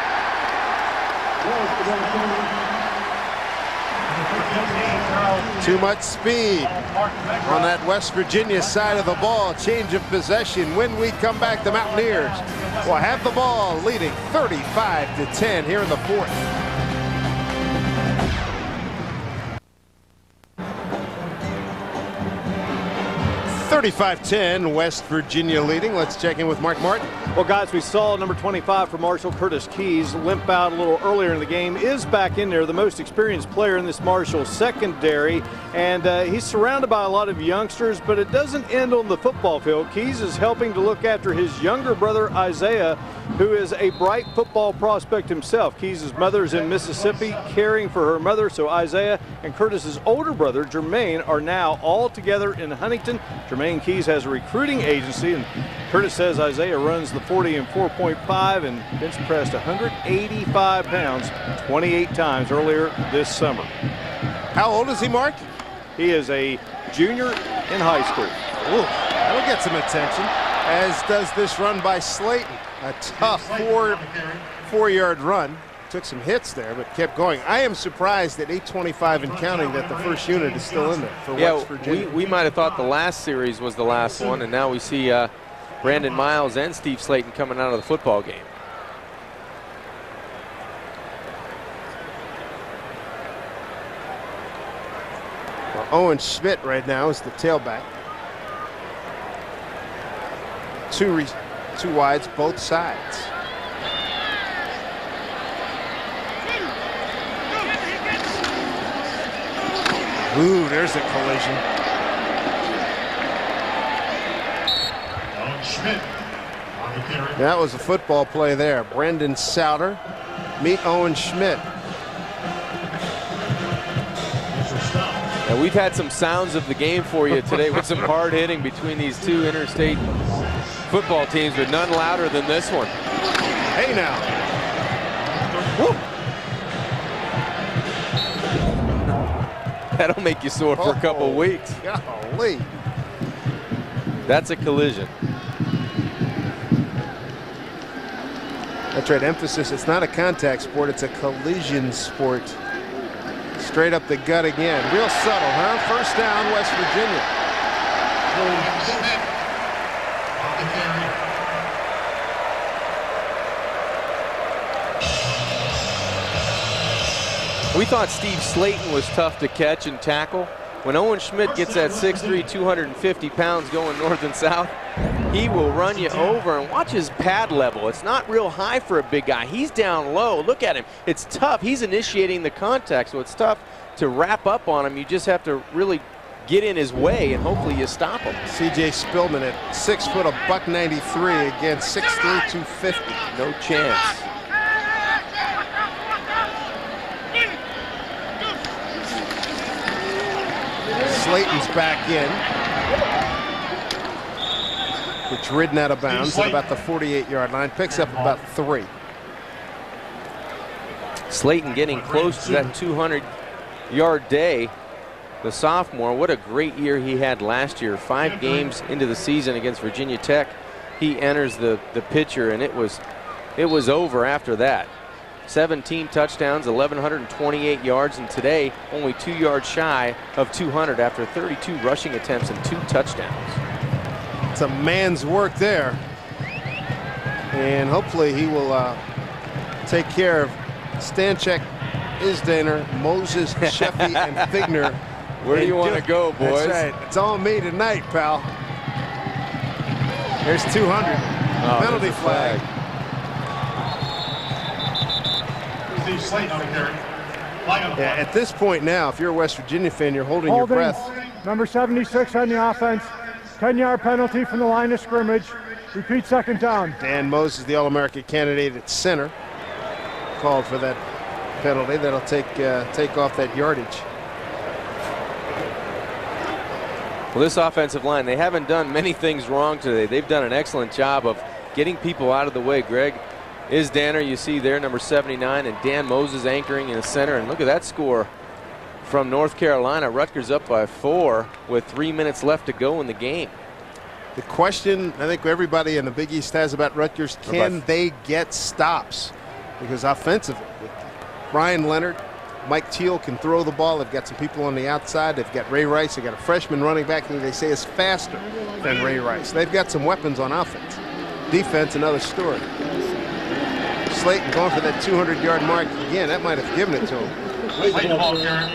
Speaker 1: Too much speed on that West Virginia side of the ball. Change of possession. When we come back, the Mountaineers will have the ball, leading 35-10 here in the fourth. (35-10) West Virginia leading. Let's check in with Mark Martin.
Speaker 5: Well, guys, we saw number 25 for Marshall, Curtis Keys, limp out a little earlier in the game. Is back in there, the most experienced player in this Marshall secondary, and he's surrounded by a lot of youngsters, but it doesn't end on the football field. Keys is helping to look after his younger brother, Isaiah, who is a bright football prospect himself. Keys' mother is in Mississippi caring for her mother, so Isaiah and Curtis's older brother, Jermaine, are now all together in Huntington. Jermaine Keys has a recruiting agency, and Curtis says Isaiah runs the 40 in 4.5 and bench pressed 185 pounds 28 times earlier this summer.
Speaker 1: How old is he, Mark?
Speaker 5: He is a junior in high school.
Speaker 1: Ooh, that'll get some attention, as does this run by Slayton. A tough four-yard run. Took some hits there, but kept going. I am surprised at 8:25 and counting that the first unit is still in there for West Virginia.
Speaker 3: We might have thought the last series was the last one, and now we see Brandon Miles and Steve Slayton coming out of the football game.
Speaker 1: Well, Owen Schmidt right now is the tailback. Two wides, both sides. Ooh, there's a collision. That was a football play there. Brendan Souter, meet Owen Schmidt.
Speaker 3: And we've had some sounds of the game for you today with some hard hitting between these two interstate football teams, but none louder than this one.
Speaker 1: Hey now.
Speaker 3: Woo. That'll make you sore for a couple weeks.
Speaker 1: Golly.
Speaker 3: That's a collision.
Speaker 1: That's right, emphasis. It's not a contact sport, it's a collision sport. Straight up the gut again. Real subtle, huh? First down, West Virginia.
Speaker 3: We thought Steve Slayton was tough to catch and tackle. When Owen Schmidt gets that 6'3", 250 pounds going north and south, he will run you over. And watch his pad level. It's not real high for a big guy. He's down low. Look at him. It's tough. He's initiating the contact, so it's tough to wrap up on him. You just have to really get in his way, and hopefully you stop him.
Speaker 1: C.J. Spillman at 6 foot, $193 against 6'3", 250.
Speaker 3: No chance.
Speaker 1: Slayton's back in. It's ridden out of bounds at about the 48-yard line. Picks up about 3.
Speaker 3: Slayton getting close to that 200-yard day. The sophomore, what a great year he had last year. 5 games into the season against Virginia Tech. He enters the picture, and it was over after that. 17 touchdowns, 1,128 yards, and today only 2 yards shy of 200 after 32 rushing attempts and 2 touchdowns.
Speaker 1: It's a man's work there. And hopefully he will take care of Stanchek, Isdaner, Moses, Sheffy, and Figner.
Speaker 3: Where do you want to go, boys?
Speaker 1: That's right. It's all me tonight, pal. There's 200. Penalty flag. Yeah, at this point now, if you're a West Virginia fan, you're holding your breath.
Speaker 2: Number 76 on the offense. 10-yard penalty from the line of scrimmage. Repeat, second down.
Speaker 1: Dan Moses, the All-American candidate at center, called for that penalty. That'll take off that yardage.
Speaker 3: Well, this offensive line, they haven't done many things wrong today. They've done an excellent job of getting people out of the way. Greg Isdaner, you see there, number 79, and Dan Moses anchoring in the center. And look at that score from North Carolina. Rutgers up by 4 with 3 minutes left to go in the game.
Speaker 1: The question I think everybody in the Big East has about Rutgers, can they get stops? Because offensively, with Brian Leonard, Mike Teal can throw the ball. They've got some people on the outside. They've got Ray Rice. They've got a freshman running back who they say is faster than Ray Rice. They've got some weapons on offense. Defense, another story. Slayton going for that 200-yard mark again. That might have given it to him.
Speaker 4: Play the ball, Karen.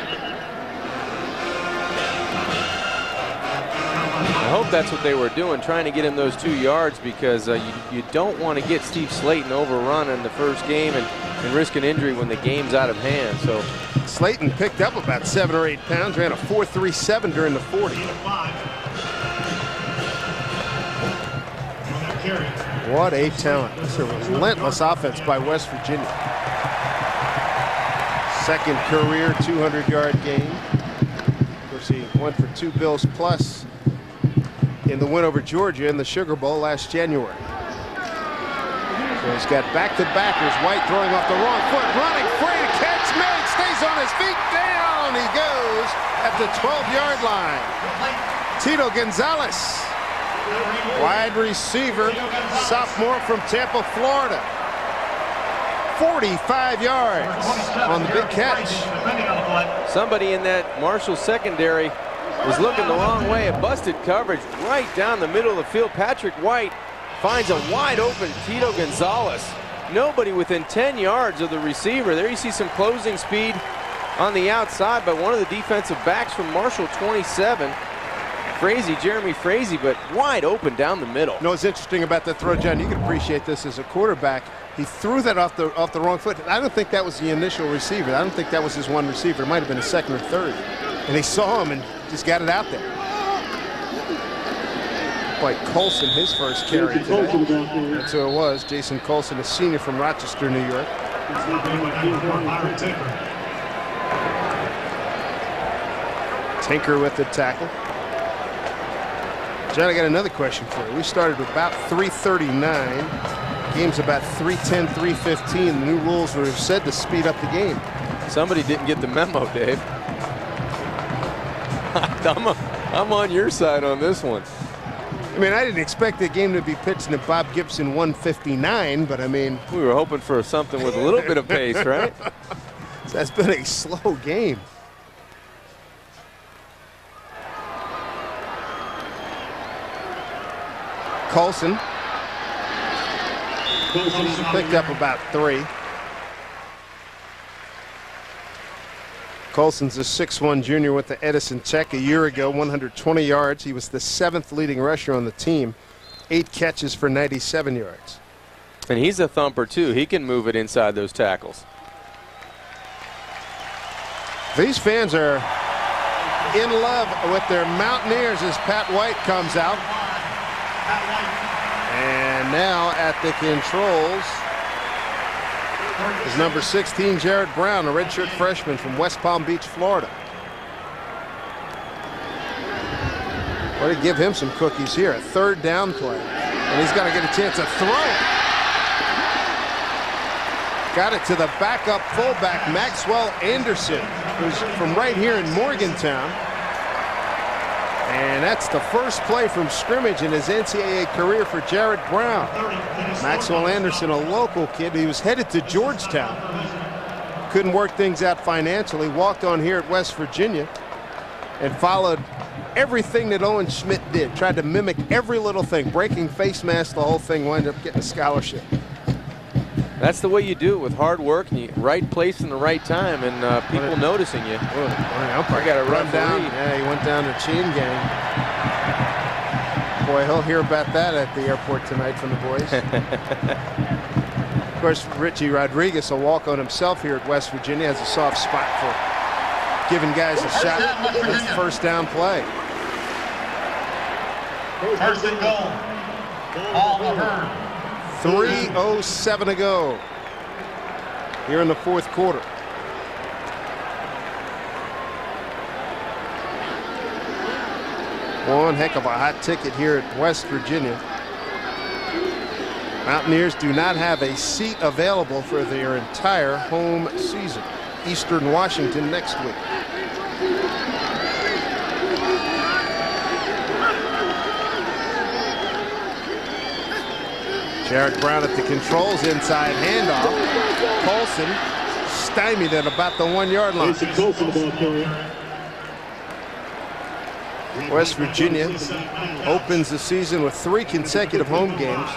Speaker 3: I hope that's what they were doing, trying to get him those 2 yards, because you don't want to get Steve Slayton overrun in the first game and risk an injury when the game's out of hand. So
Speaker 1: Slayton picked up about 7 or 8 pounds, ran a 4.37 during the 40. What a talent. It's a relentless offense by West Virginia. Second career 200-yard game. Of course, he went for 2 Bills plus in the win over Georgia in the Sugar Bowl last January. So he's got back-to-backers. White throwing off the wrong foot, running free, catch made, stays on his feet, down he goes at the 12-yard line. Tito Gonzalez, wide receiver, sophomore from Tampa, Florida. 45 yards on the big catch.
Speaker 3: somebody in that Marshall secondary was looking the wrong way. A busted coverage right down the middle of the field. Patrick White finds a wide open Tito Gonzalez. Nobody within 10 yards of the receiver. There you see some closing speed on the outside by one of the defensive backs from Marshall, 27. Jeremy Frazee, but wide open down the middle.
Speaker 1: You know what's interesting about that throw, John? You can appreciate this as a quarterback. He threw that off the wrong foot. I don't think that was the initial receiver. I don't think that was his one receiver. It might have been a second or third. And he saw him and just got it out there. Like Colson, his first carry today. That's who it was. Jason Colson, a senior from Rochester, New York. Tinker with the tackle. John, I got another question for you. We started about 3:39. Game's about 3:10, 3:15. The new rules were said to speed up the game.
Speaker 3: Somebody didn't get the memo, Dave. I'm on your side on this one.
Speaker 1: I mean, I didn't expect the game to be pitched in Bob Gibson 159, but I mean...
Speaker 3: We were hoping for something with a little bit of pace, right?
Speaker 1: That's been a slow game. Colson picked up about 3. Colson's a 6'1" junior with the Edison Tech a year ago, 120 yards. He was the 7th leading rusher on the team, 8 catches for 97 yards.
Speaker 3: And he's a thumper, too. He can move it inside those tackles.
Speaker 1: These fans are in love with their Mountaineers as Pat White comes out. And now at the controls is number 16, Jared Brown, a redshirt freshman from West Palm Beach, Florida. Well, to give him some cookies here, a 3rd down play. And he's got to get a chance to throw it. Got it to the backup fullback, Maxwell Anderson, who's from right here in Morgantown. And that's the first play from scrimmage in his NCAA career for Jared Brown. Maxwell Anderson, a local kid. He was headed to Georgetown. Couldn't work things out financially. Walked on here at West Virginia and followed everything that Owen Schmidt did. Tried to mimic every little thing. Breaking face masks, the whole thing. Wound up getting a scholarship.
Speaker 3: That's the way you do it, with hard work and right place in the right time, and people noticing you.
Speaker 1: I got to run down. Yeah, he went down to chain gang. Boy, he'll hear about that at the airport tonight from the boys. Of course, Richie Rodriguez, a walk-on himself here at West Virginia, has a soft spot for giving guys a shot at the first down play.
Speaker 4: First and goal. All the herd.
Speaker 1: 3:07 to go here in the 4th quarter. One heck of a hot ticket here at West Virginia. Mountaineers do not have a seat available for their entire home season. Eastern Washington next week. Jared Brown at the controls, inside handoff. Colson stymied at about the 1-yard line.
Speaker 4: Jason Colson, the ball carrier.
Speaker 1: West Virginia opens the season with 3 consecutive home games.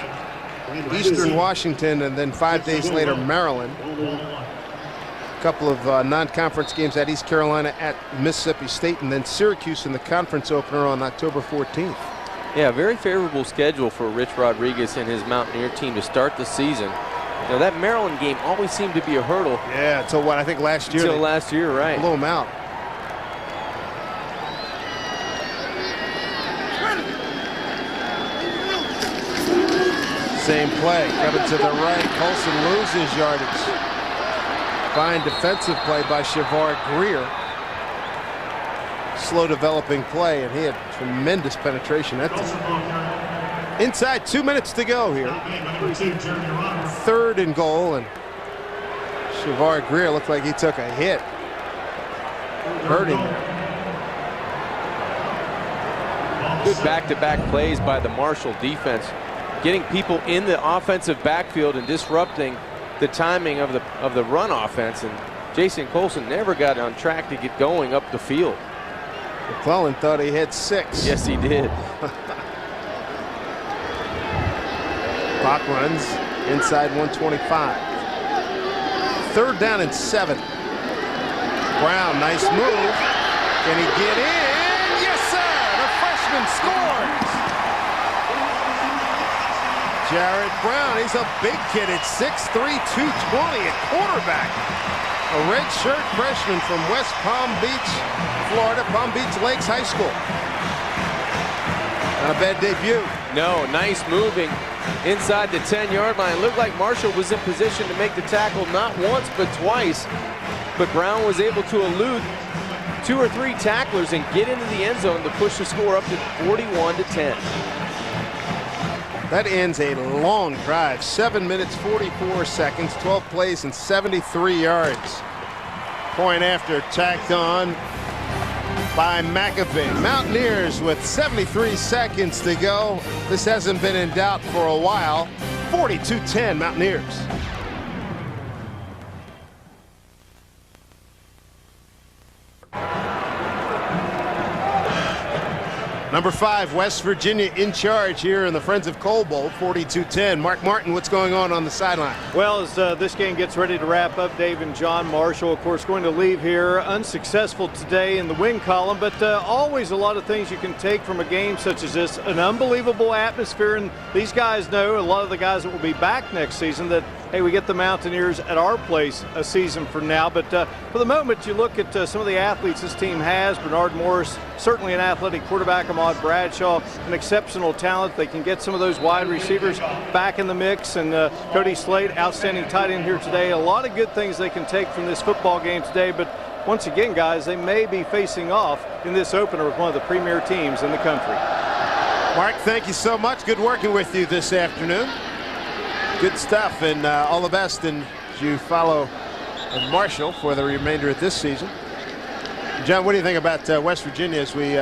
Speaker 1: Eastern Washington, and then 5 days later, Maryland. A couple of non-conference games at East Carolina, at Mississippi State, and then Syracuse in the conference opener on October 14th.
Speaker 3: Yeah, very favorable schedule for Rich Rodriguez and his Mountaineer team to start the season. You know, that Maryland game always seemed to be a hurdle.
Speaker 1: Yeah, until what, I think last year.
Speaker 3: Until last year, right.
Speaker 1: Blew them out. Same play, coming to the right. Colson loses yardage. Fine defensive play by Shavar Greer. Slow developing play, and he had tremendous penetration. That's inside 2 minutes to go here. 3rd and goal, and Shavar Greer looked like he took a hit. Hurt him.
Speaker 3: Good back-to-back plays by the Marshall defense, getting people in the offensive backfield and disrupting the timing of the run offense. And Jason Colson never got on track to get going up the field.
Speaker 1: McClellan thought he had 6.
Speaker 3: Yes, he did.
Speaker 1: Clock runs inside 125. 3rd down and 7. Brown, nice move. Can he get in? Yes, sir. The freshman scores. Jared Brown, he's a big kid at 6'3", 220 at quarterback. A redshirt freshman from West Palm Beach, Florida, Palm Beach Lakes High School. Not a bad debut.
Speaker 3: No, nice moving inside the 10-yard line. Looked like Marshall was in position to make the tackle not once but twice. But Brown was able to elude 2 or 3 tacklers and get into the end zone to push the score up to 41-10.
Speaker 1: That ends a long drive. 7 minutes, 44 seconds, 12 plays, and 73 yards. Point after tacked on by McAfee. Mountaineers with 73 seconds to go. This hasn't been in doubt for a while. 42-10 Mountaineers. Number 5, West Virginia in charge here in the Friends of Coal Bowl, 42-10. Mark Martin, what's going on the sideline?
Speaker 5: Well, as this game gets ready to wrap up, Dave and John, Marshall, of course, going to leave here unsuccessful today in the win column, but always a lot of things you can take from a game such as this. An unbelievable atmosphere, and these guys know, a lot of the guys that will be back next season, that, hey, we get the Mountaineers at our place a season from now. But for the moment, you look at some of the athletes this team has. Bernard Morris, certainly an athletic quarterback. Ahmad Bradshaw, an exceptional talent. They can get some of those wide receivers back in the mix. And Cody Slade, outstanding tight end here today. A lot of good things they can take from this football game today. But once again, guys, they may be facing off in this opener with one of the premier teams in the country.
Speaker 1: Mark, thank you so much. Good working with you this afternoon. Good stuff, and all the best as you follow Marshall for the remainder of this season. John, what do you think about West Virginia as we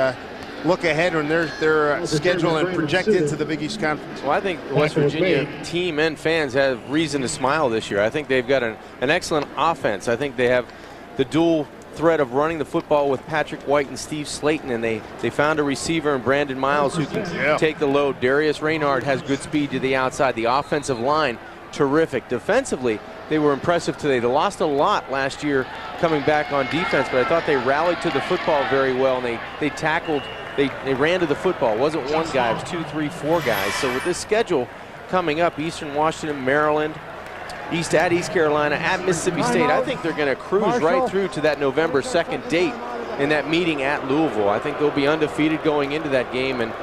Speaker 1: look ahead on their schedule and project into the Big East Conference?
Speaker 3: Well, I think the West Virginia team and fans have reason to smile this year. I think they've got an excellent offense. I think they have the dual threat of running the football with Patrick White and Steve Slayton, and they found a receiver in Brandon Miles who can take the load. Darius Reynard has good speed to the outside. The offensive line, terrific. Defensively, they were impressive today. They lost a lot last year coming back on defense, but I thought they rallied to the football very well, and they tackled, they ran to the football. It wasn't one guy, it was 2, 3, 4 guys. So with this schedule coming up, Eastern Washington, Maryland, East Carolina, at Mississippi State, I think they're going to cruise right through to that November 2nd date in that meeting at Louisville. I think they'll be undefeated going into that game, and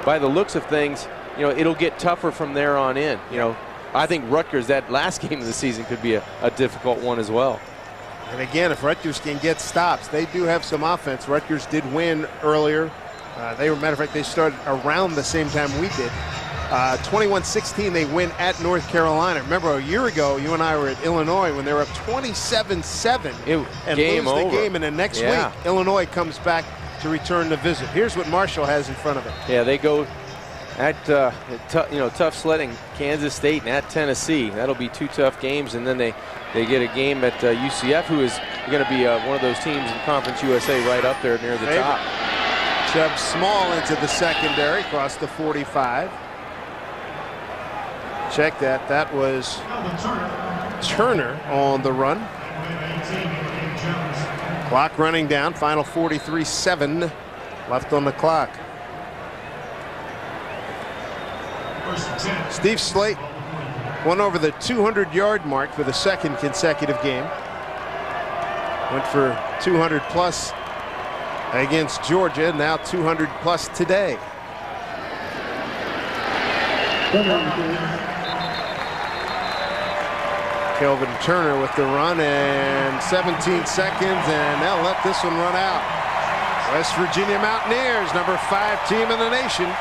Speaker 3: by the looks of things, you know, it'll get tougher from there on in. You know, I think Rutgers, that last game of the season, could be a difficult one as well.
Speaker 1: And again, if Rutgers can get stops, they do have some offense. Rutgers did win earlier. Matter of fact, they started around the same time we did. 21-16, they win at North Carolina. Remember, a year ago, you and I were at Illinois when they were up 27-7 and lose the game. And the next week, Illinois comes back to return the visit. Here's what Marshall has in front of it.
Speaker 3: Yeah, they go Tough sledding, Kansas State and at Tennessee. That'll be 2 tough games, and then they get a game at UCF, who is going to be one of those teams in Conference USA right up there near the top.
Speaker 1: Chubb Small into the secondary, across the 45. Check that. That was Turner on the run. Clock running down. Final 43-7 left on the clock. Steve Slayton went over the 200-yard mark for the 2nd consecutive game. Went for 200 plus against Georgia, now 200 plus today. Kelvin Turner with the run, and 17 seconds, and they'll let this one run out. West Virginia Mountaineers, number 5 team in the nation,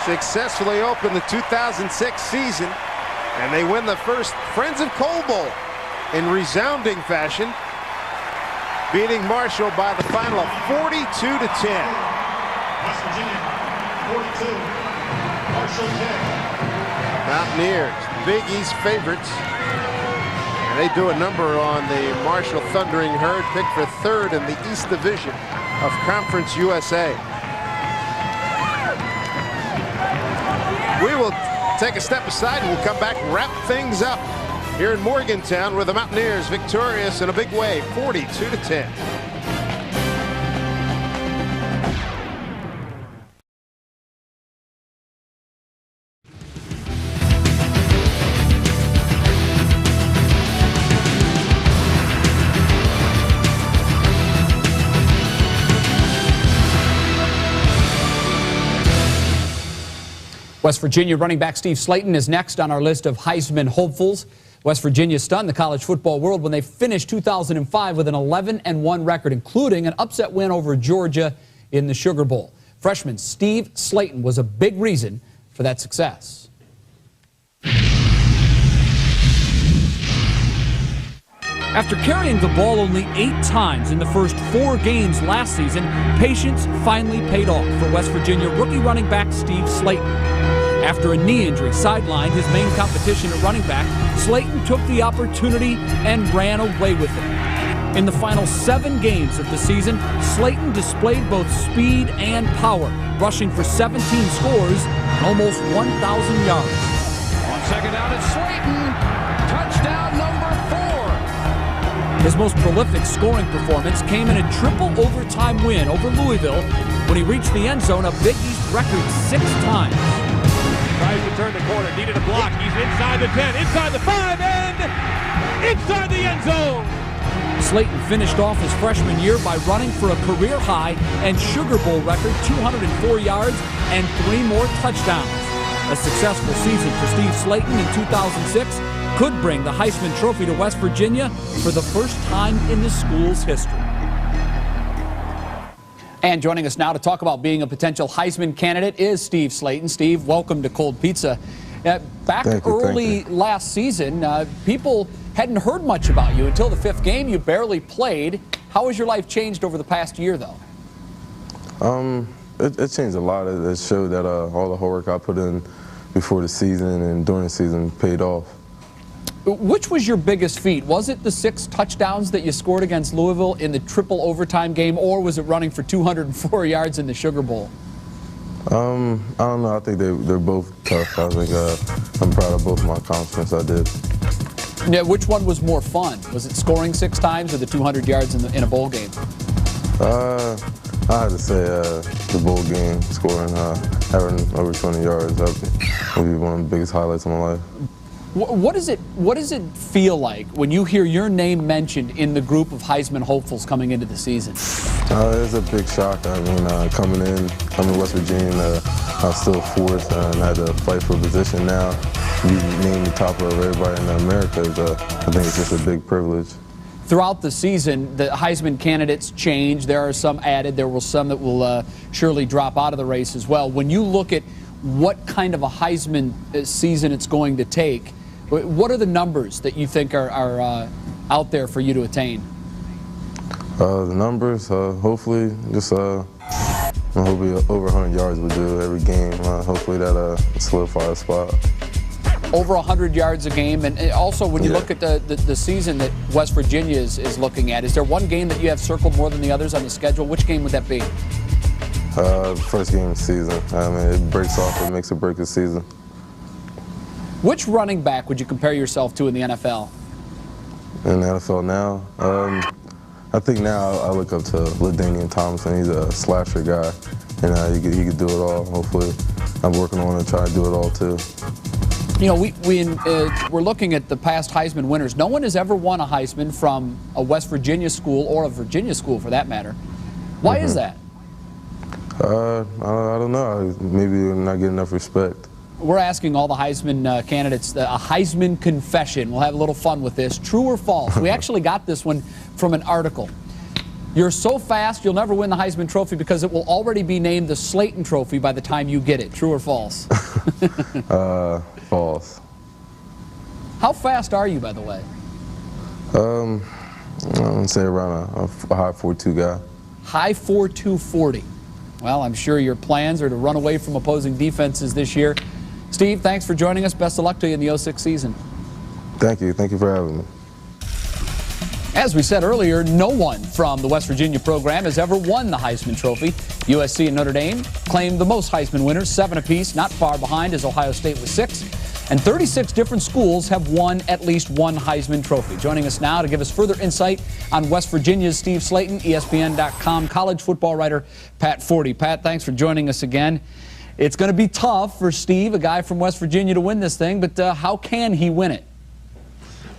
Speaker 1: successfully opened the 2006 season, and they win the first Friends of Coal Bowl in resounding fashion, beating Marshall by the final of 42-10.
Speaker 4: West Virginia 42, Marshall 10.
Speaker 1: Mountaineers, Big East favorites, and they do a number on the Marshall Thundering Herd, picked for 3rd in the East Division of Conference USA. We will take a step aside and we'll come back and wrap things up here in Morgantown, where the Mountaineers victorious in a big way, 42-10.
Speaker 7: West Virginia running back Steve Slayton is next on our list of Heisman hopefuls. West Virginia stunned the college football world when they finished 2005 with an 11-1 record, including an upset win over Georgia in the Sugar Bowl. Freshman Steve Slayton was a big reason for that success. After carrying the ball only 8 times in the first 4 games last season, patience finally paid off for West Virginia rookie running back Steve Slayton. After a knee injury sidelined his main competition at running back, Slayton took the opportunity and ran away with it. In the final 7 games of the season, Slayton displayed both speed and power, rushing for 17 scores and almost 1,000 yards.
Speaker 8: On second down, it's Slayton. Touchdown number 4.
Speaker 7: His most prolific scoring performance came in a triple overtime win over Louisville when he reached the end zone a Big East record 6 times.
Speaker 8: Tries to turn the corner, needed a block. He's inside the 10, inside the 5, and inside the end zone.
Speaker 7: Slayton finished off his freshman year by running for a career high and Sugar Bowl record 204 yards and 3 more touchdowns. A successful season for Steve Slayton in 2006 could bring the Heisman Trophy to West Virginia for the first time in the school's history. And joining us now to talk about being a potential Heisman candidate is Steve Slayton. Steve, welcome to Cold Pizza. Back early last season, people hadn't heard much about you until the 5th game. You barely played. How has your life changed over the past year, though?
Speaker 9: It changed a lot. It showed that all the hard work I put in before the season and during the season paid off.
Speaker 7: Which was your biggest feat? Was it the 6 touchdowns that you scored against Louisville in the triple overtime game, or was it running for 204 yards in the Sugar Bowl?
Speaker 9: I don't know. I think they're both tough. I think I'm proud of both my accomplishments I did.
Speaker 7: Yeah, which one was more fun? Was it scoring 6 times or the 200 yards in a bowl game?
Speaker 9: I had to say the bowl game, scoring, having over 20 yards. That would be one of the biggest highlights of my life.
Speaker 7: What does it feel like when you hear your name mentioned in the group of Heisman hopefuls coming into the season?
Speaker 9: It's a big shock. I mean, coming to West Virginia, I was still 4th and I had to fight for a position now. Be named the top of everybody in America, I think it's just a big privilege.
Speaker 7: Throughout the season, the Heisman candidates change. There are some added. There were some that will surely drop out of the race as well. When you look at what kind of a Heisman season it's going to take, what are the numbers that you think are out there for you to attain?
Speaker 9: The numbers, hopefully, just Hopefully over 100 yards will do every game. Hopefully that solidify a spot.
Speaker 7: Over 100 yards a game, and also when you look at the season that West Virginia is looking at, is there one game that you have circled more than the others on the schedule? Which game would that be?
Speaker 9: First game of the season. I mean, it breaks off, it makes or break the season.
Speaker 7: Which running back would you compare yourself to in the NFL?
Speaker 9: In the NFL now? I think now I look up to LaDainian Tomlinson. He's a slasher guy, and he could do it all. Hopefully, I'm working on it, trying to do it all too.
Speaker 7: You know, we're looking at the past Heisman winners. No one has ever won a Heisman from a West Virginia school, or a Virginia school for that matter. Why is that?
Speaker 9: I don't know. Maybe we're not getting enough respect.
Speaker 7: We're asking all the Heisman candidates a Heisman confession. We'll have a little fun with this. True or false? We actually got this one from an article. You're so fast, you'll never win the Heisman Trophy because it will already be named the Slayton Trophy by the time you get it. True or false?
Speaker 9: False.
Speaker 7: How fast are you, by the way?
Speaker 9: I would say around a high 4.2 guy.
Speaker 7: High 4.2 40. Well, I'm sure your plans are to run away from opposing defenses this year. Steve, thanks for joining us. Best of luck to you in the 06 season.
Speaker 9: Thank you. Thank you for having me.
Speaker 7: As we said earlier, no one from the West Virginia program has ever won the Heisman Trophy. USC and Notre Dame claimed the most Heisman winners, 7 apiece, not far behind as Ohio State with 6. And 36 different schools have won at least one Heisman Trophy. Joining us now to give us further insight on West Virginia's Steve Slayton, ESPN.com college football writer Pat Forty. Pat, thanks for joining us again. It's going to be tough for Steve, a guy from West Virginia, to win this thing, but how can he win it?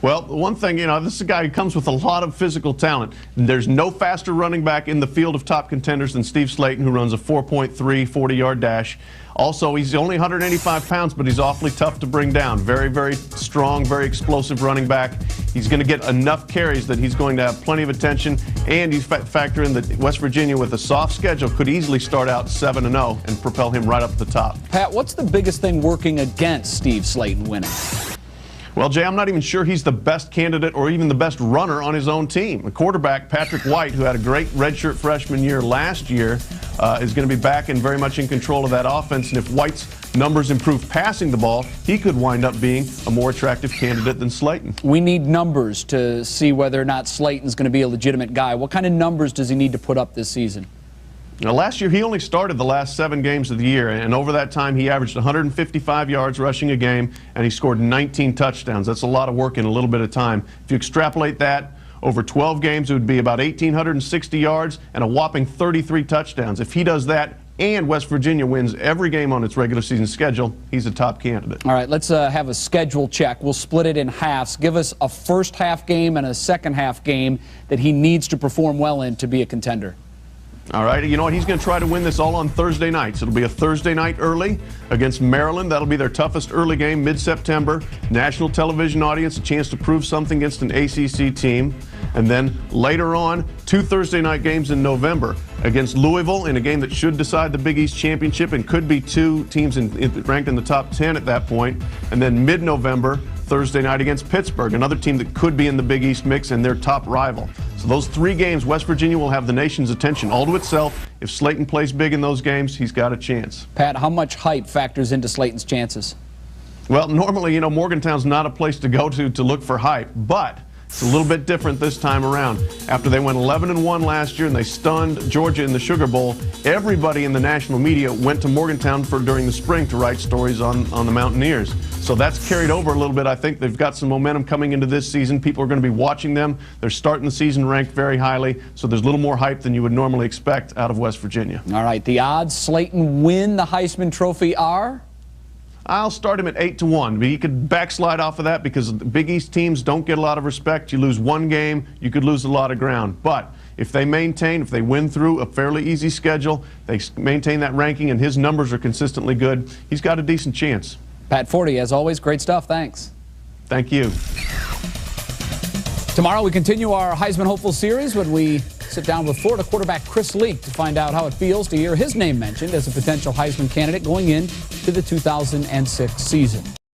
Speaker 5: Well, one thing, this is a guy who comes with a lot of physical talent. There's no faster running back in the field of top contenders than Steve Slayton, who runs a 4.3 40-yard dash. Also, he's only 185 pounds, but he's awfully tough to bring down. Very, very strong, very explosive running back. He's going to get enough carries that he's going to have plenty of attention. And you factor in that West Virginia, with a soft schedule, could easily start out 7-0 and propel him right up to the top.
Speaker 7: Pat, what's the biggest thing working against Steve Slayton winning?
Speaker 5: Well, Jay, I'm not even sure he's the best candidate or even the best runner on his own team. The quarterback, Patrick White, who had a great redshirt freshman year last year, is going to be back and very much in control of that offense. And if White's numbers improve passing the ball, he could wind up being a more attractive candidate than Slayton.
Speaker 7: We need numbers to see whether or not Slayton's going to be a legitimate guy. What kind of numbers does he need to put up this season?
Speaker 5: Now, last year, he only started the last 7 games of the year, and over that time, he averaged 155 yards rushing a game, and he scored 19 touchdowns. That's a lot of work in a little bit of time. If you extrapolate that over 12 games, it would be about 1,860 yards and a whopping 33 touchdowns. If he does that and West Virginia wins every game on its regular season schedule, he's a top candidate.
Speaker 7: All right, let's have a schedule check. We'll split it in halves. Give us a first half game and a second half game that he needs to perform well in to be a contender.
Speaker 5: All right, you know what? He's going to try to win this all on Thursday nights. It'll be a Thursday night early against Maryland. That'll be their toughest early game, mid-September. National television audience, a chance to prove something against an ACC team. And then later on, 2 Thursday night games in November against Louisville in a game that should decide the Big East championship and could be 2 teams ranked in the top 10 at that point. And then mid-November, Thursday night against Pittsburgh, another team that could be in the Big East mix and their top rival. So those 3 games, West Virginia will have the nation's attention all to itself. If Slayton plays big in those games, he's got a chance.
Speaker 7: Pat, how much hype factors into Slayton's chances?
Speaker 5: Well, normally, Morgantown's not a place to go to look for hype, but it's a little bit different this time around. After they went 11-1 last year and they stunned Georgia in the Sugar Bowl, everybody in the national media went to Morgantown during the spring to write stories on the Mountaineers. So that's carried over a little bit. I think they've got some momentum coming into this season. People are going to be watching them. They're starting the season ranked very highly, so there's a little more hype than you would normally expect out of West Virginia.
Speaker 7: All right, the odds Slayton win the Heisman Trophy are?
Speaker 5: I'll start him at 8-1, but he could backslide off of that because the Big East teams don't get a lot of respect. You lose one game, you could lose a lot of ground. But if they win through a fairly easy schedule, they maintain that ranking, and his numbers are consistently good, he's got a decent chance.
Speaker 7: Pat Forty, as always, great stuff. Thanks.
Speaker 5: Thank you.
Speaker 7: Tomorrow we continue our Heisman Hopeful series when we sit down with Florida quarterback Chris Leak to find out how it feels to hear his name mentioned as a potential Heisman candidate going into the 2006 season.